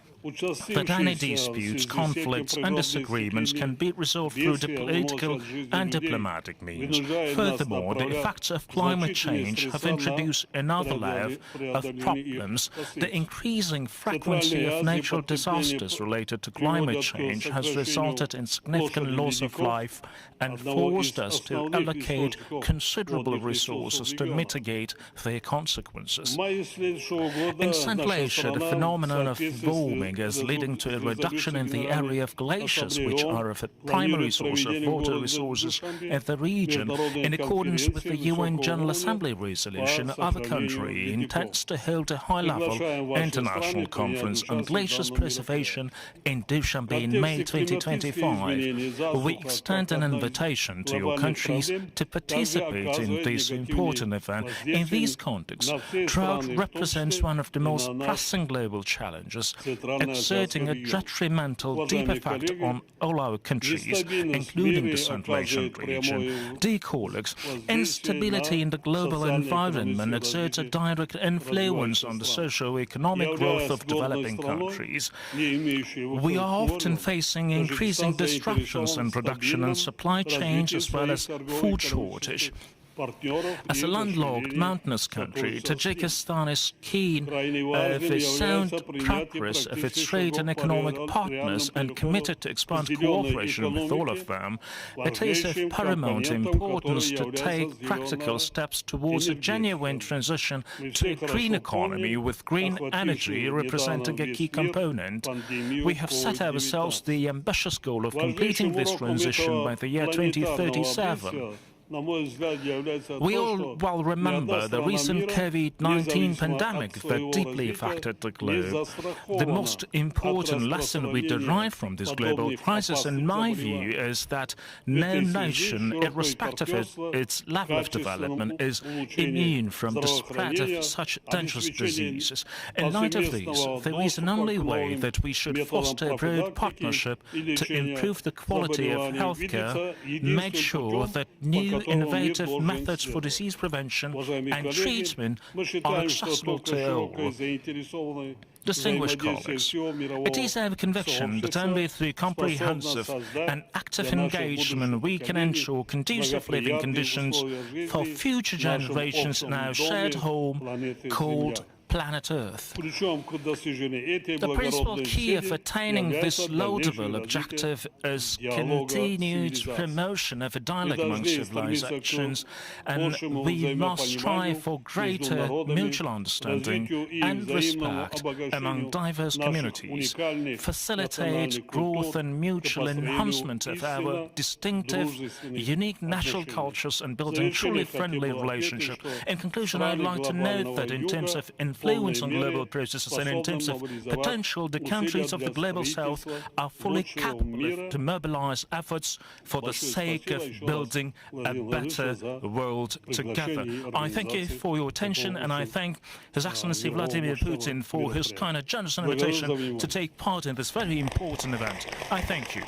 that any disputes, conflicts and disagreements can be resolved through political and diplomatic means. Furthermore, the effects of climate change have introduced another layer of problems. The increasing frequency of natural disasters related to climate change has resulted in significant loss of life and forced us to allocate considerable resources to mitigate their consequences. In Central Asia, the phenomenon of warming is leading to a reduction in the area of glaciers, which are a primary source of water resources in the region. In accordance with the UN General Assembly resolution, our country intends to hold a high-level international conference on glaciers preservation in Dushanbe in May 2025. We extend an invitation to your countries to participate in this important event. In this context, drought represents one of the most pressing global challenges, exerting a detrimental deep effect on all our countries, including the Central Asian region. Dear colleagues, instability in the global environment exerts a direct influence on the socio-economic growth of developing countries. We are often facing increasing disruptions in production and supply chains, as well as food shortage. As a landlocked mountainous country, Tajikistan is keen of the sound progress of its trade and economic partners and committed to expand cooperation with all of them. It is of paramount importance to take practical steps towards a genuine transition to a green economy, with green energy representing a key component. We have set ourselves the ambitious goal of completing this transition by the year 2037. We all well remember the recent COVID-19 pandemic that deeply affected the globe. The most important lesson we derive from this global crisis, in my view, is that no nation, irrespective of its level of development, is immune from the spread of such dangerous diseases. In light of these, there is an only way that we should foster a broad partnership to improve the quality of healthcare, make sure that new innovative methods for disease prevention and treatment are accessible to all. Distinguished colleagues, it is our conviction that only through comprehensive and active engagement we can ensure conducive living conditions for future generations in our shared home called planet Earth. The principal key of attaining this laudable objective is continued promotion of a dialogue among civilizations, and we must strive for greater mutual understanding and respect among diverse communities, facilitate growth and mutual enhancement of our distinctive, unique natural cultures, and building truly friendly relationships. In conclusion, I would like to note that in terms of influence on global processes and in terms of potential, the countries of the global south are fully capable to mobilize efforts for the sake of building a better world together. I thank you for your attention, and I thank His Excellency Vladimir Putin for his kind and generous invitation to take part in this very important event. I thank you.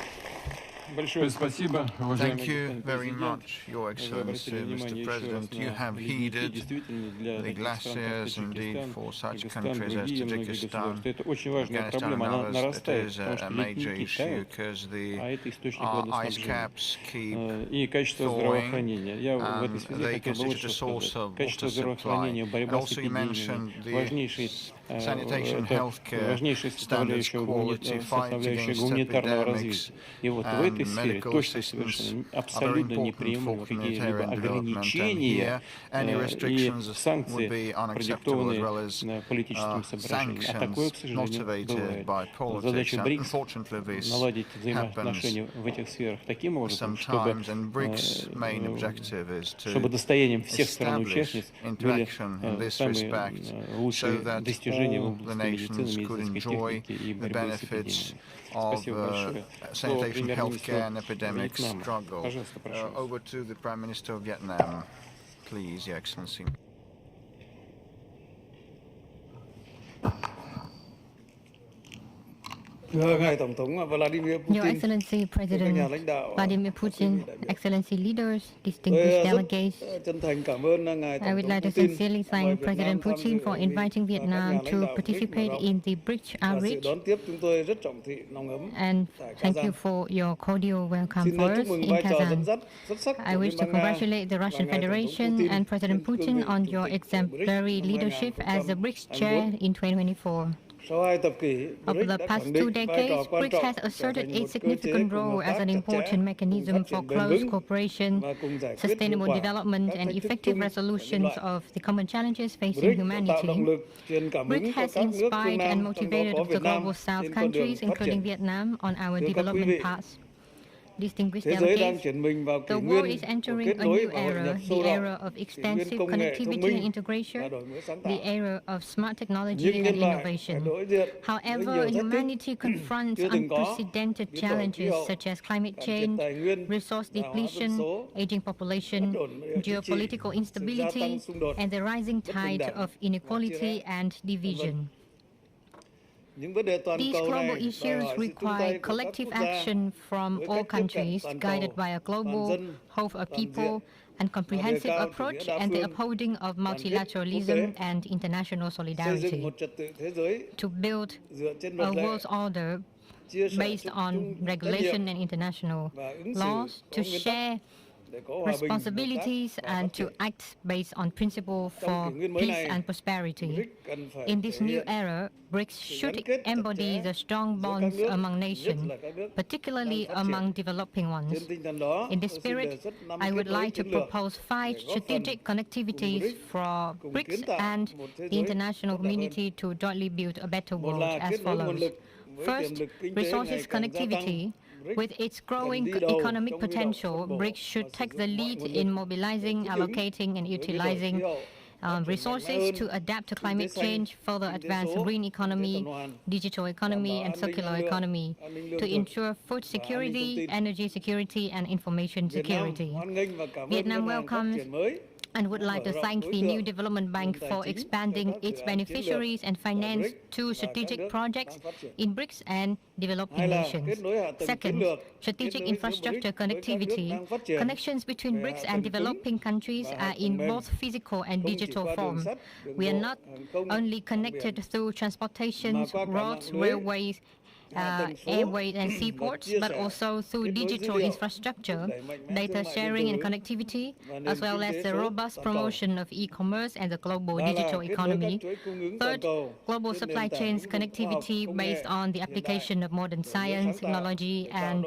Thank you very much, Your Excellency, Mr. President. You have heeded the glaciers indeed for such countries as Tajikistan, Afghanistan and others. It is a major issue because the ice caps keep thawing and they constitute a source of water supply. And also you mentioned the sanitation, healthcare standards, quality, fight against epidemics, and medical assistance are very important for humanitarian development. And here, any restrictions would be unacceptable, as well as sanctions motivated by politics. And unfortunately, this happens sometimes, and BRICS' main objective is to establish interaction in this respect so that all the nations could enjoy the benefits of sanitation, healthcare and epidemic struggle. Over to the Prime Minister of Vietnam, please, Your Excellency. Your Excellency, President Vladimir Putin, Excellency leaders, distinguished delegates, I would like to sincerely thank President Putin for inviting Vietnam to participate in the BRICS outreach, and thank you for your cordial welcome for us in Kazan. I wish to congratulate the Russian Federation and President Putin on your exemplary leadership as the BRICS chair in 2024. Over the past 2 decades, BRICS has asserted a significant role as an important mechanism for close cooperation, sustainable development, and effective resolutions of the common challenges facing humanity. BRICS has inspired and motivated the Global South countries, including Vietnam, on our development path. Distinguished delegates, the world is entering a new era, the era of extensive connectivity and integration, the era of smart technology and innovation. However, humanity confronts unprecedented challenges such as climate change, resource depletion, aging population, geopolitical instability, and the rising tide of inequality and division. These global issues require collective action from all countries, guided by a global, whole of people, and comprehensive approach, and the upholding of multilateralism and international solidarity to build a world order based on regulation and international laws, to share responsibilities and to act based on principles for peace and prosperity. In this new era, BRICS should embody the strong bonds among nations, particularly among developing ones. In this spirit, I would like to propose 5 strategic connectivities for BRICS and the international community to jointly build a better world as follows. First, resources connectivity. With its growing economic potential, BRICS should take the lead in mobilizing, allocating, and utilizing resources to adapt to climate change, further advance green economy, digital economy, and circular economy to ensure food security, energy security, and information security. Vietnam welcomes and would like to thank the new Development Bank for expanding its beneficiaries and finance two strategic projects in BRICS and developing nations. Second, strategic infrastructure connectivity. Connections between BRICS and developing countries are in both physical and digital form. We are not only connected through transportation, roads, railways, airways and seaports, but also through digital infrastructure, data sharing and connectivity, as well as the robust promotion of e-commerce and the global digital economy. Third, global supply chains connectivity based on the application of modern science, technology, and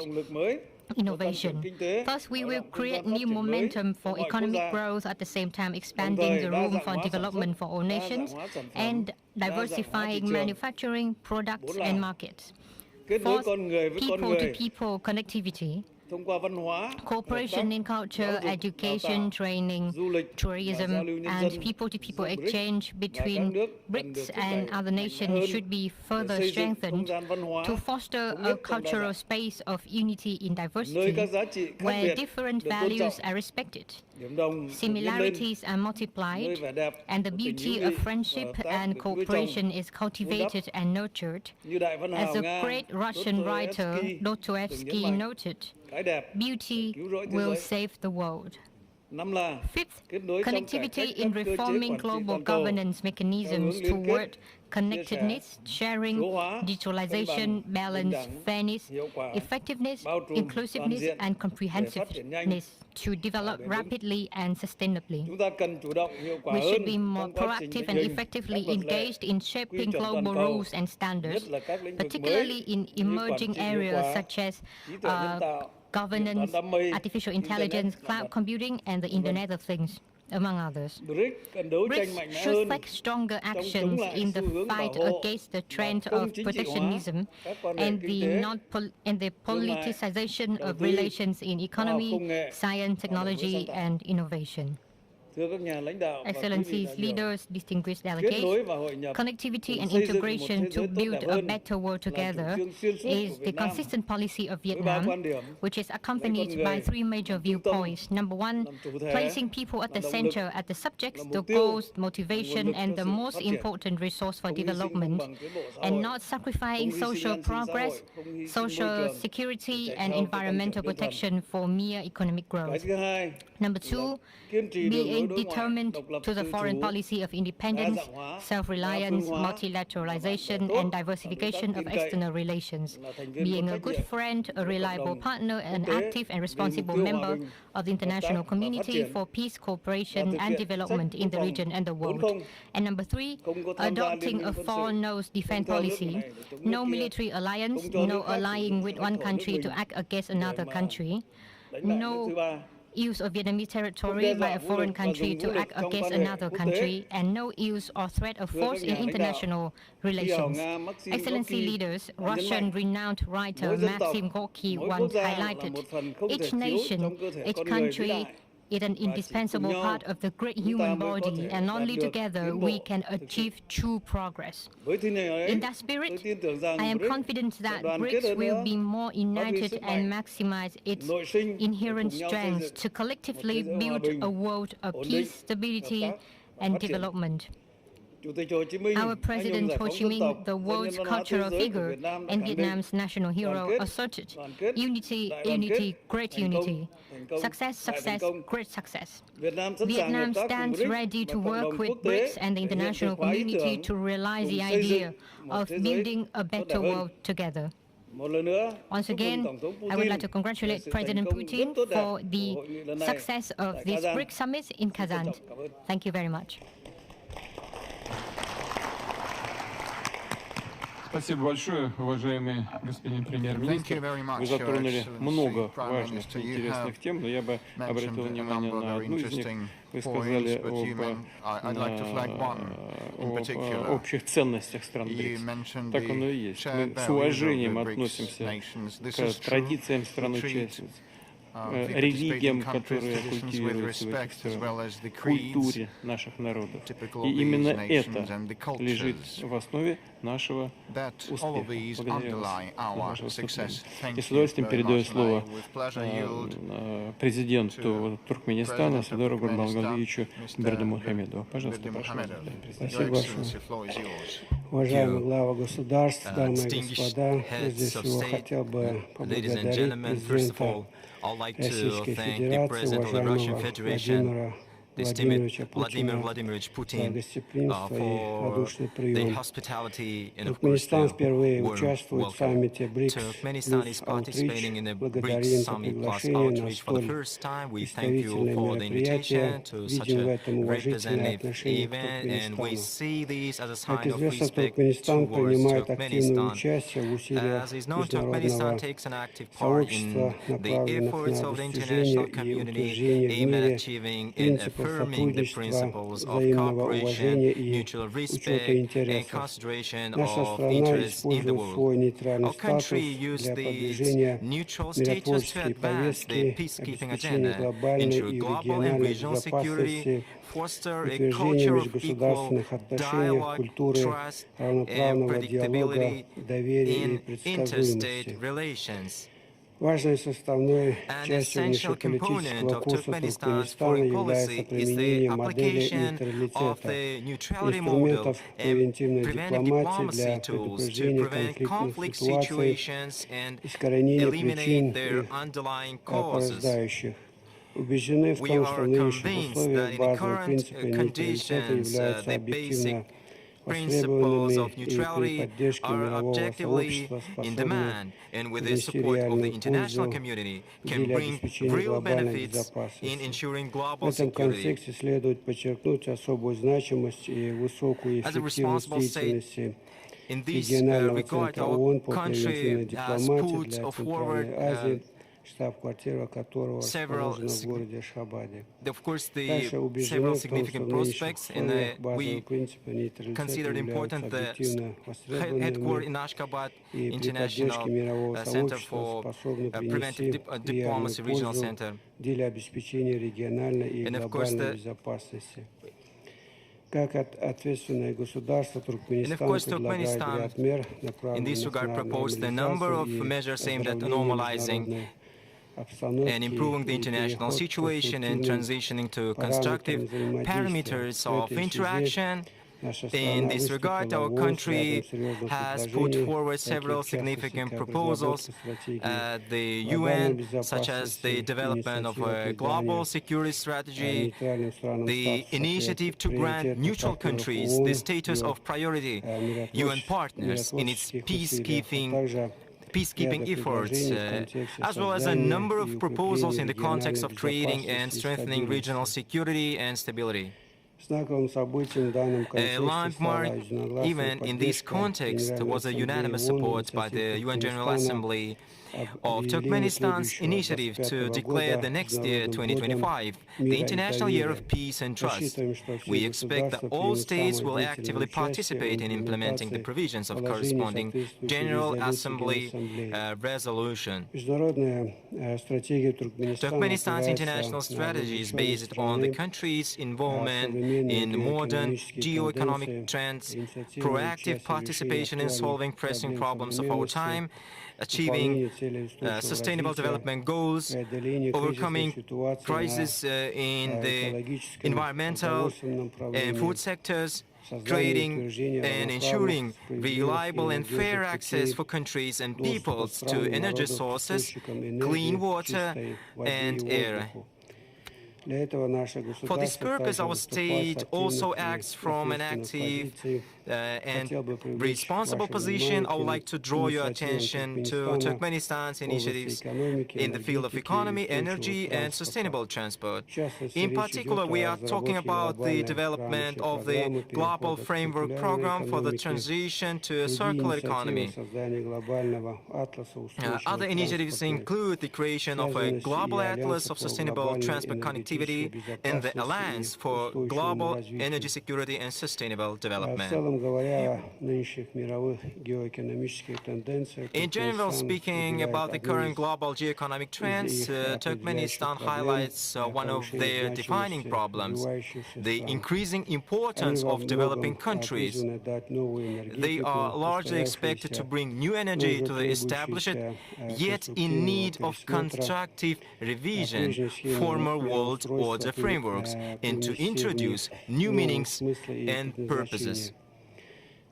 innovation. Thus, we will create new momentum for economic growth, at the same time expanding the room for development for all nations and diversifying manufacturing, products, and markets. Fourth, people-to-people connectivity. Cooperation in culture, education, training, tourism, and people-to-people exchange between BRICS and other nations should be further strengthened to foster a cultural space of unity in diversity, where different values are respected, similarities are multiplied, and the beauty of friendship and cooperation is cultivated and nurtured. As the great Russian writer Dostoevsky noted, beauty will save the world. Fifth, connectivity in reforming global governance mechanisms toward connectedness, sharing, digitalization, balance, fairness, effectiveness, inclusiveness, and comprehensiveness to develop rapidly and sustainably. We should be more proactive and effectively engaged in shaping global rules and standards, particularly in emerging areas such as governance, artificial intelligence, cloud computing, and the Internet of Things, among others. BRICS should take stronger actions in the fight against the trend of protectionism and the politicization of relations in economy, science, technology, and innovation. Excellencies, leaders, distinguished delegates, connectivity and integration to build a better world together is the consistent policy of Vietnam, which is accompanied by three major viewpoints. Number one, placing people at the center, at the subjects, the goals, motivation, and the most important resource for development, and not sacrificing social progress, social security, and environmental protection for mere economic growth. Number two, being determined to the foreign policy of independence, self-reliance, multilateralization, and diversification of external relations, being a good friend, a reliable partner, an active and responsible member of the international community for peace, cooperation, and development in the region and the world. And number three, adopting a four-nose defense policy, no military alliance, no allying with one country to act against another country, no use of Vietnamese territory by a foreign country to act against another country, and no use or threat of force in international relations. Excellency leaders, Russian renowned writer Maxim Gorky once highlighted, each nation, each country is an indispensable part of the great human body, and only together we can achieve true progress. In that spirit, I am confident that BRICS will be more united and maximize its inherent strengths to collectively build a world of peace, stability, and development. Our President Ho Chi Minh, the world's cultural figure and Vietnam's national hero, asserted, unity, unity, great unity. Success, success, great success. Vietnam stands ready to work with BRICS and the international community to realize the idea of building a better world together. Once again, I would like to congratulate President Putin for the success of this BRICS Summit in Kazan. Thank you very much. Thank you very much. Вы затронули много важных и интересных тем, но я бы обратил внимание на одну из них. Вы сказали об общих ценностях стран БРИКС. Так оно и есть. Мы с уважением относимся к традициям стран-участниц, религиям, которые культивируются в этих странах, культуре наших народов. И именно это лежит в основе нашего успеха. Благодарю вас за ваше выступление. И с удовольствием передаю слово президенту Туркменистана Садыру Гурбангулиевичу Бердымухамедову. Пожалуйста, прошу. Спасибо большое. Уважаемый глава государств, дамы и господа, прежде всего хотел бы поблагодарить президента Российской Федерации, уважаемого Владимира Владимировича Путина за гостеприимство и радушный прием. Туркменистан впервые участвует в саммите BRICS Plus Outreach. Благодарим за приглашение на столь представительное мероприятие. Видим в этом уважительное отношение к Туркменистану. Как известно, Туркменистан принимает активное участие в усилиях международного сообщества, направленных на достижение и утверждение в мире принципов сотрудничества, взаимного уважения и учета интересов. Наша страна использует свой нейтральный статус для продвижения миротворческой повестки, обеспечения глобальной и региональной безопасности, утверждения межгосударственных отношений, культуры равноправного диалога, доверия и предсказуемости. Важной составной частью внешнеполитического курса Туркменистана является применение модели нейтралитета, инструментов превентивной дипломатии для предупреждения конфликтных ситуаций, искоренения причин и порождающих. Убеждены в том, что в нынешних условиях базовые принципы нейтралитета являются объективно Principles of neutrality are objectively in demand, and with the support of the international community, can bring real benefits in ensuring global security. As a responsible state, in this regard, our country has put forward штаб-квартира которого расположена в городе Ашхабаде. Также убеждены в том, что в нынешних условиях базовые принципы нейтралитета являются объективно востребованными и при поддержке мирового сообщества способны принести реальную пользу в деле обеспечения региональной и глобальной безопасности. Как ответственное государство, Туркменистан предлагает ряд мер, направленных на нормализацию and improving the international situation and transitioning to constructive parameters of interaction. In this regard, our country has put forward several significant proposals at the UN, such as the development of a global security strategy, the initiative to grant neutral countries the status of priority UN partners in its peacekeeping efforts, as well as a number of proposals in the context of creating and strengthening regional security and stability. A landmark event in this context was a unanimous support by the UN General Assembly of Turkmenistan's initiative to declare the next year, 2025, the International Year of Peace and Trust. We expect that all states will actively participate in implementing the provisions of corresponding General Assembly resolution. Turkmenistan's international strategy is based on the country's involvement in modern geo-economic trends, proactive participation in solving pressing problems of our time, achieving sustainable development goals, overcoming crises in the environmental and food sectors, creating and ensuring reliable and fair access for countries and peoples to energy sources, clean water and air. For this purpose, our state also acts from an active and responsible position, I would like to draw your attention to Turkmenistan's initiatives in the field of economy, energy, and sustainable transport. In particular, we are talking about the development of the Global Framework Program for the transition to a circular economy. Other initiatives include the creation of a global atlas of sustainable transport connectivity and the Alliance for Global Energy Security and Sustainable Development. In general, speaking about the current global geoeconomic trends, Turkmenistan highlights one of their defining problems, the increasing importance of developing countries. They are largely expected to bring new energy to the established, yet in need of constructive revision, former world order frameworks, and to introduce new meanings and purposes.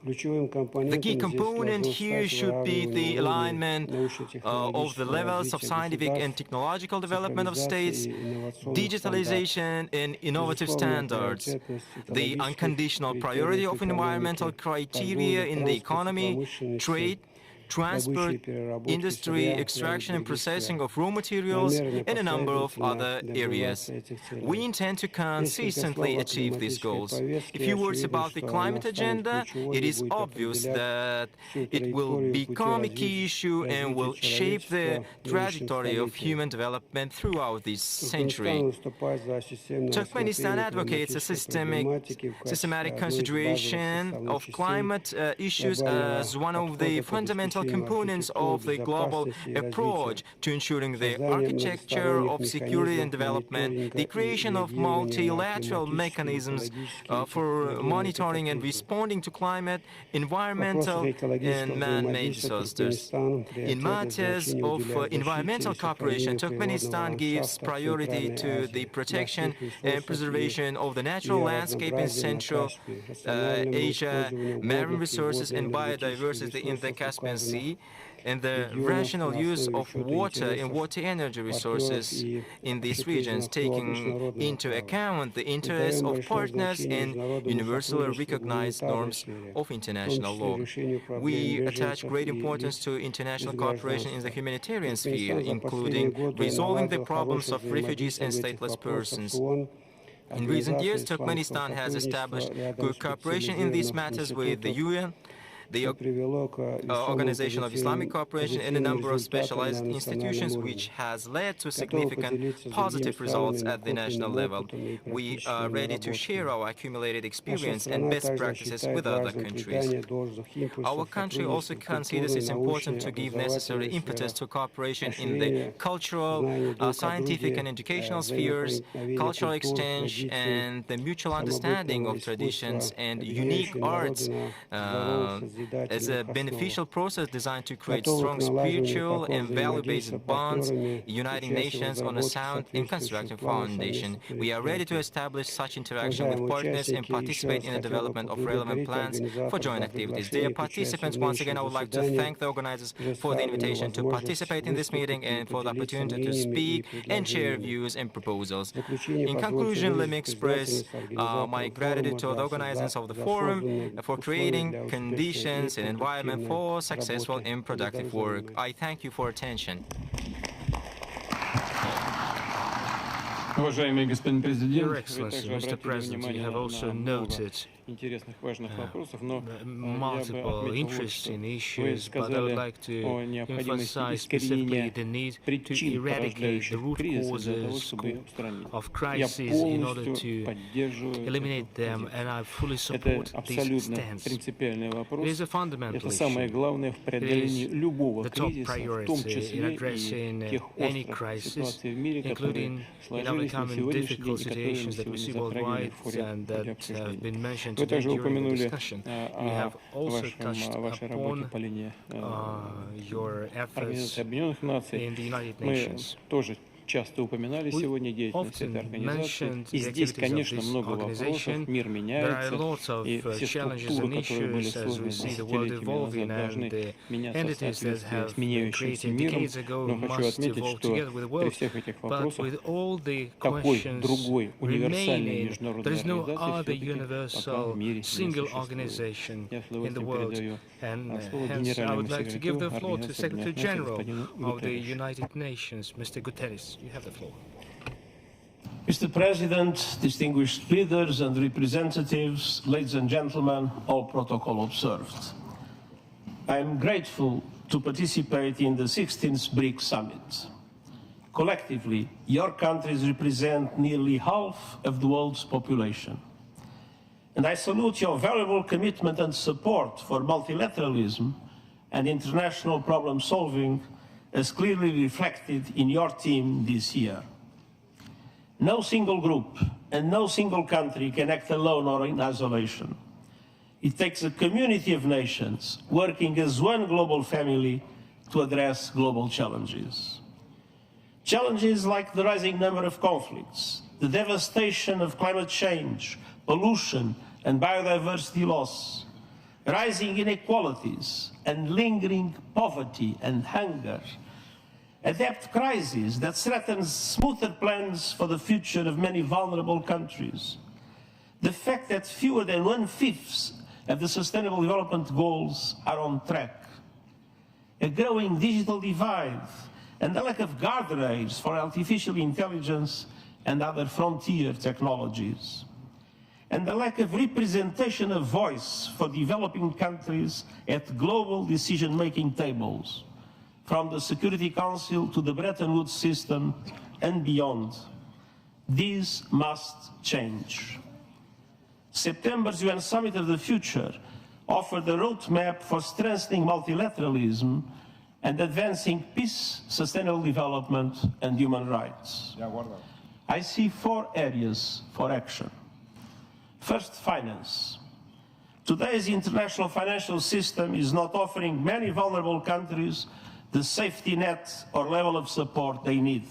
The key component here should be the alignment of the levels of scientific and technological development of states, digitalization and innovative standards, the unconditional priority of environmental criteria in the economy, trade, transport, industry, extraction and processing of raw materials, and a number of other areas. We intend to consistently achieve these goals. A few words about the climate agenda. It is obvious that it will become a key issue and will shape the trajectory of human development throughout this century. Turkmenistan advocates a systematic consideration of climate issues as one of the fundamental components of the global approach to ensuring the architecture of security and development, the creation of multilateral mechanisms for monitoring and responding to climate, environmental and man-made disasters. In matters of environmental cooperation, Turkmenistan gives priority to the protection and preservation of the natural landscape in Central Asia, marine resources and biodiversity in the Caspian Sea, and the rational use of water and water energy resources in these regions, taking into account the interests of partners and universally recognized norms of international law. We attach great importance to international cooperation in the humanitarian sphere, including resolving the problems of refugees and stateless persons. In recent years, Turkmenistan has established good cooperation in these matters with the UN, the Organization of Islamic Cooperation, and a number of specialized institutions, which has led to significant positive results at the national level. We are ready to share our accumulated experience and best practices with other countries. Our country also considers it important to give necessary impetus to cooperation in the cultural, scientific and educational spheres, cultural exchange, and the mutual understanding of traditions and unique arts as a beneficial process designed to create strong spiritual and value-based bonds, uniting nations on a sound and constructive foundation. We are ready to establish such interaction with partners and participate in the development of relevant plans for joint activities. Dear participants, once again, I would like to thank the organizers for the invitation to participate in this meeting and for the opportunity to speak and share views and proposals. In conclusion, let me express my gratitude to the organizers of the forum for creating conditions and environment for successful and productive work. I thank you for attention. Your Excellency, Mr. President, you have also noted multiple interesting issues, but I would like to emphasize specifically the need to eradicate the root causes of crises in order to eliminate them, and I fully support this stance. It is a fundamental issue. It is the top priority in addressing any crisis, including in overcoming difficult situations that we see worldwide and that have been mentioned today during the discussion. We have also touched upon your efforts in the United Nations. часто упоминали сегодня деятельность этой организации. И здесь, конечно, много вопросов, мир меняется, и все структуры, которые были созданы десятилетиями назад, должны меняться в соответствии с меняющимся миром. Но хочу отметить, что при всех этих вопросах такой другой универсальной международной организации все-таки пока в мире не существует. Я с удовольствием передаю слово генеральному секретарю Организации Объединенных Наций, господину Гутеррешу. You have the floor. Mr. President, distinguished leaders and representatives, ladies and gentlemen, all protocol observed. I am grateful to participate in the 16th BRICS Summit. Collectively, your countries represent nearly half of the world's population. And I salute your valuable commitment and support for multilateralism and international problem solving as clearly reflected in your team this year. No single group and no single country can act alone or in isolation. It takes a community of nations working as one global family to address global challenges. Challenges like the rising number of conflicts, the devastation of climate change, pollution and biodiversity loss, rising inequalities and lingering poverty and hunger, a debt crisis that threatens smoother plans for the future of many vulnerable countries, the fact that fewer than 1/5 of the Sustainable Development Goals are on track, a growing digital divide, and the lack of guardrails for artificial intelligence and other frontier technologies, and the lack of representation of voice for developing countries at global decision-making tables, from the Security Council to the Bretton Woods system and beyond. These must change. September's UN Summit of the Future offered a roadmap for strengthening multilateralism and advancing peace, sustainable development, and human rights. I see 4 areas for action. First, finance. Today's international financial system is not offering many vulnerable countries the safety net or level of support they need.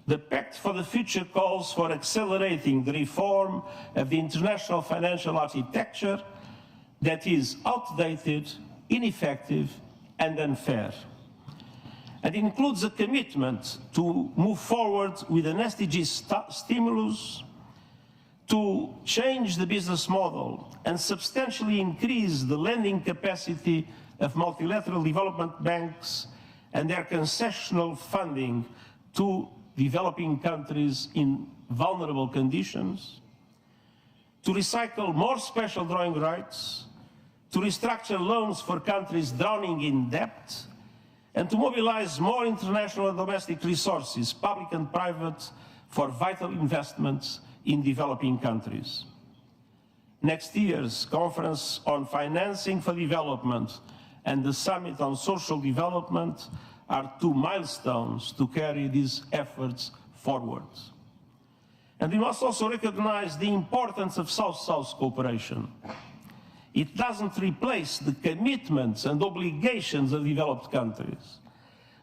The Pact for the Future calls for accelerating the reform of the international financial architecture that is outdated, ineffective, and unfair. And includes a commitment to move forward with an SDG stimulus, to change the business model and substantially increase the lending capacity of multilateral development banks and their concessional funding to developing countries in vulnerable conditions, to recycle more special drawing rights, to restructure loans for countries drowning in debt, and to mobilize more international and domestic resources, public and private, for vital investments in developing countries. Next year's Conference on Financing for Development and the Summit on Social Development are 2 milestones to carry these efforts forward. And we must also recognize the importance of South-South cooperation. It doesn't replace the commitments and obligations of developed countries,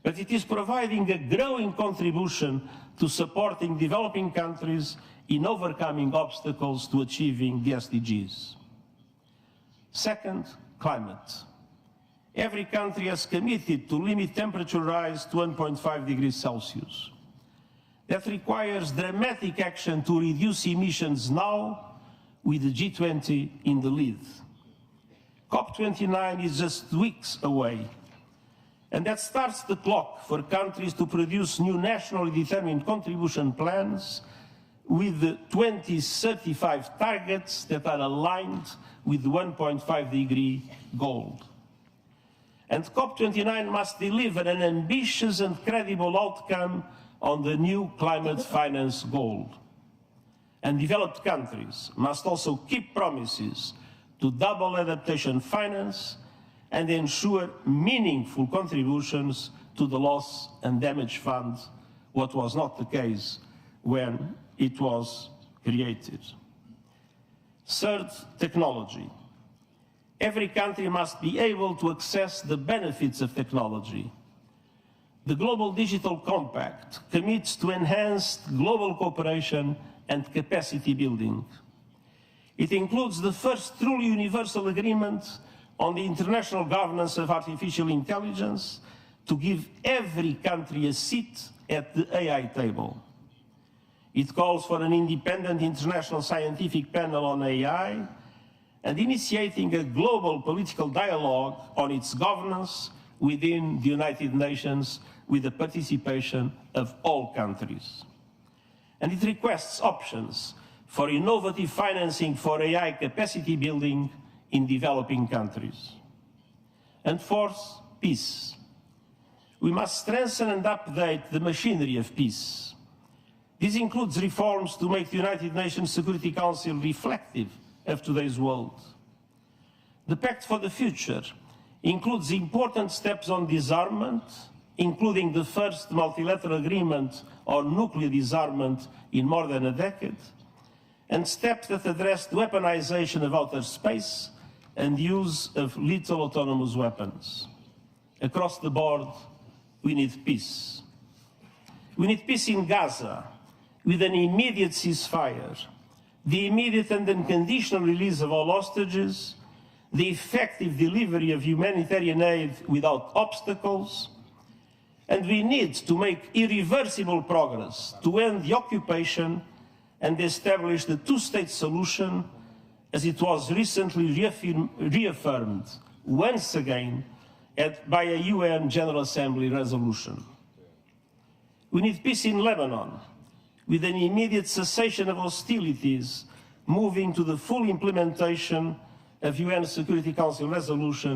but it is providing a growing contribution to supporting developing countries in overcoming obstacles to achieving the SDGs. Second, climate. Every country has committed to limit temperature rise to 1.5 degrees Celsius. That requires dramatic action to reduce emissions now, with the G20 in the lead. COP29 is just weeks away, and that starts the clock for countries to produce new nationally determined contribution plans with the 2035 targets that are aligned with the 1.5 degree goal. And COP29 must deliver an ambitious and credible outcome on the new climate finance goal. And developed countries must also keep promises to double adaptation finance and ensure meaningful contributions to the loss and damage fund, what was not the case when it was created. Third, technology. Every country must be able to access the benefits of technology. The Global Digital Compact commits to enhanced global cooperation and capacity building. It includes the first truly universal agreement on the international governance of artificial intelligence to give every country a seat at the AI table. It calls for an independent international scientific panel on AI and initiating a global political dialogue on its governance within the United Nations with the participation of all countries. And it requests options for innovative financing for AI capacity building in developing countries. And fourth, peace. We must strengthen and update the machinery of peace. This includes reforms to make the United Nations Security Council reflective of today's world. The Pact for the Future includes important steps on disarmament, including the first multilateral agreement on nuclear disarmament in more than a decade, and steps that address the weaponization of outer space and use of lethal autonomous weapons. Across the board, we need peace. We need peace in Gaza, with an immediate ceasefire, the immediate and unconditional release of all hostages, the effective delivery of humanitarian aid without obstacles, and we need to make irreversible progress to end the occupation and establish the two-state solution as it was recently reaffirmed once again by a UN General Assembly resolution. We need peace in Lebanon, with an immediate cessation of hostilities, moving to the full implementation of UN Security Council Resolution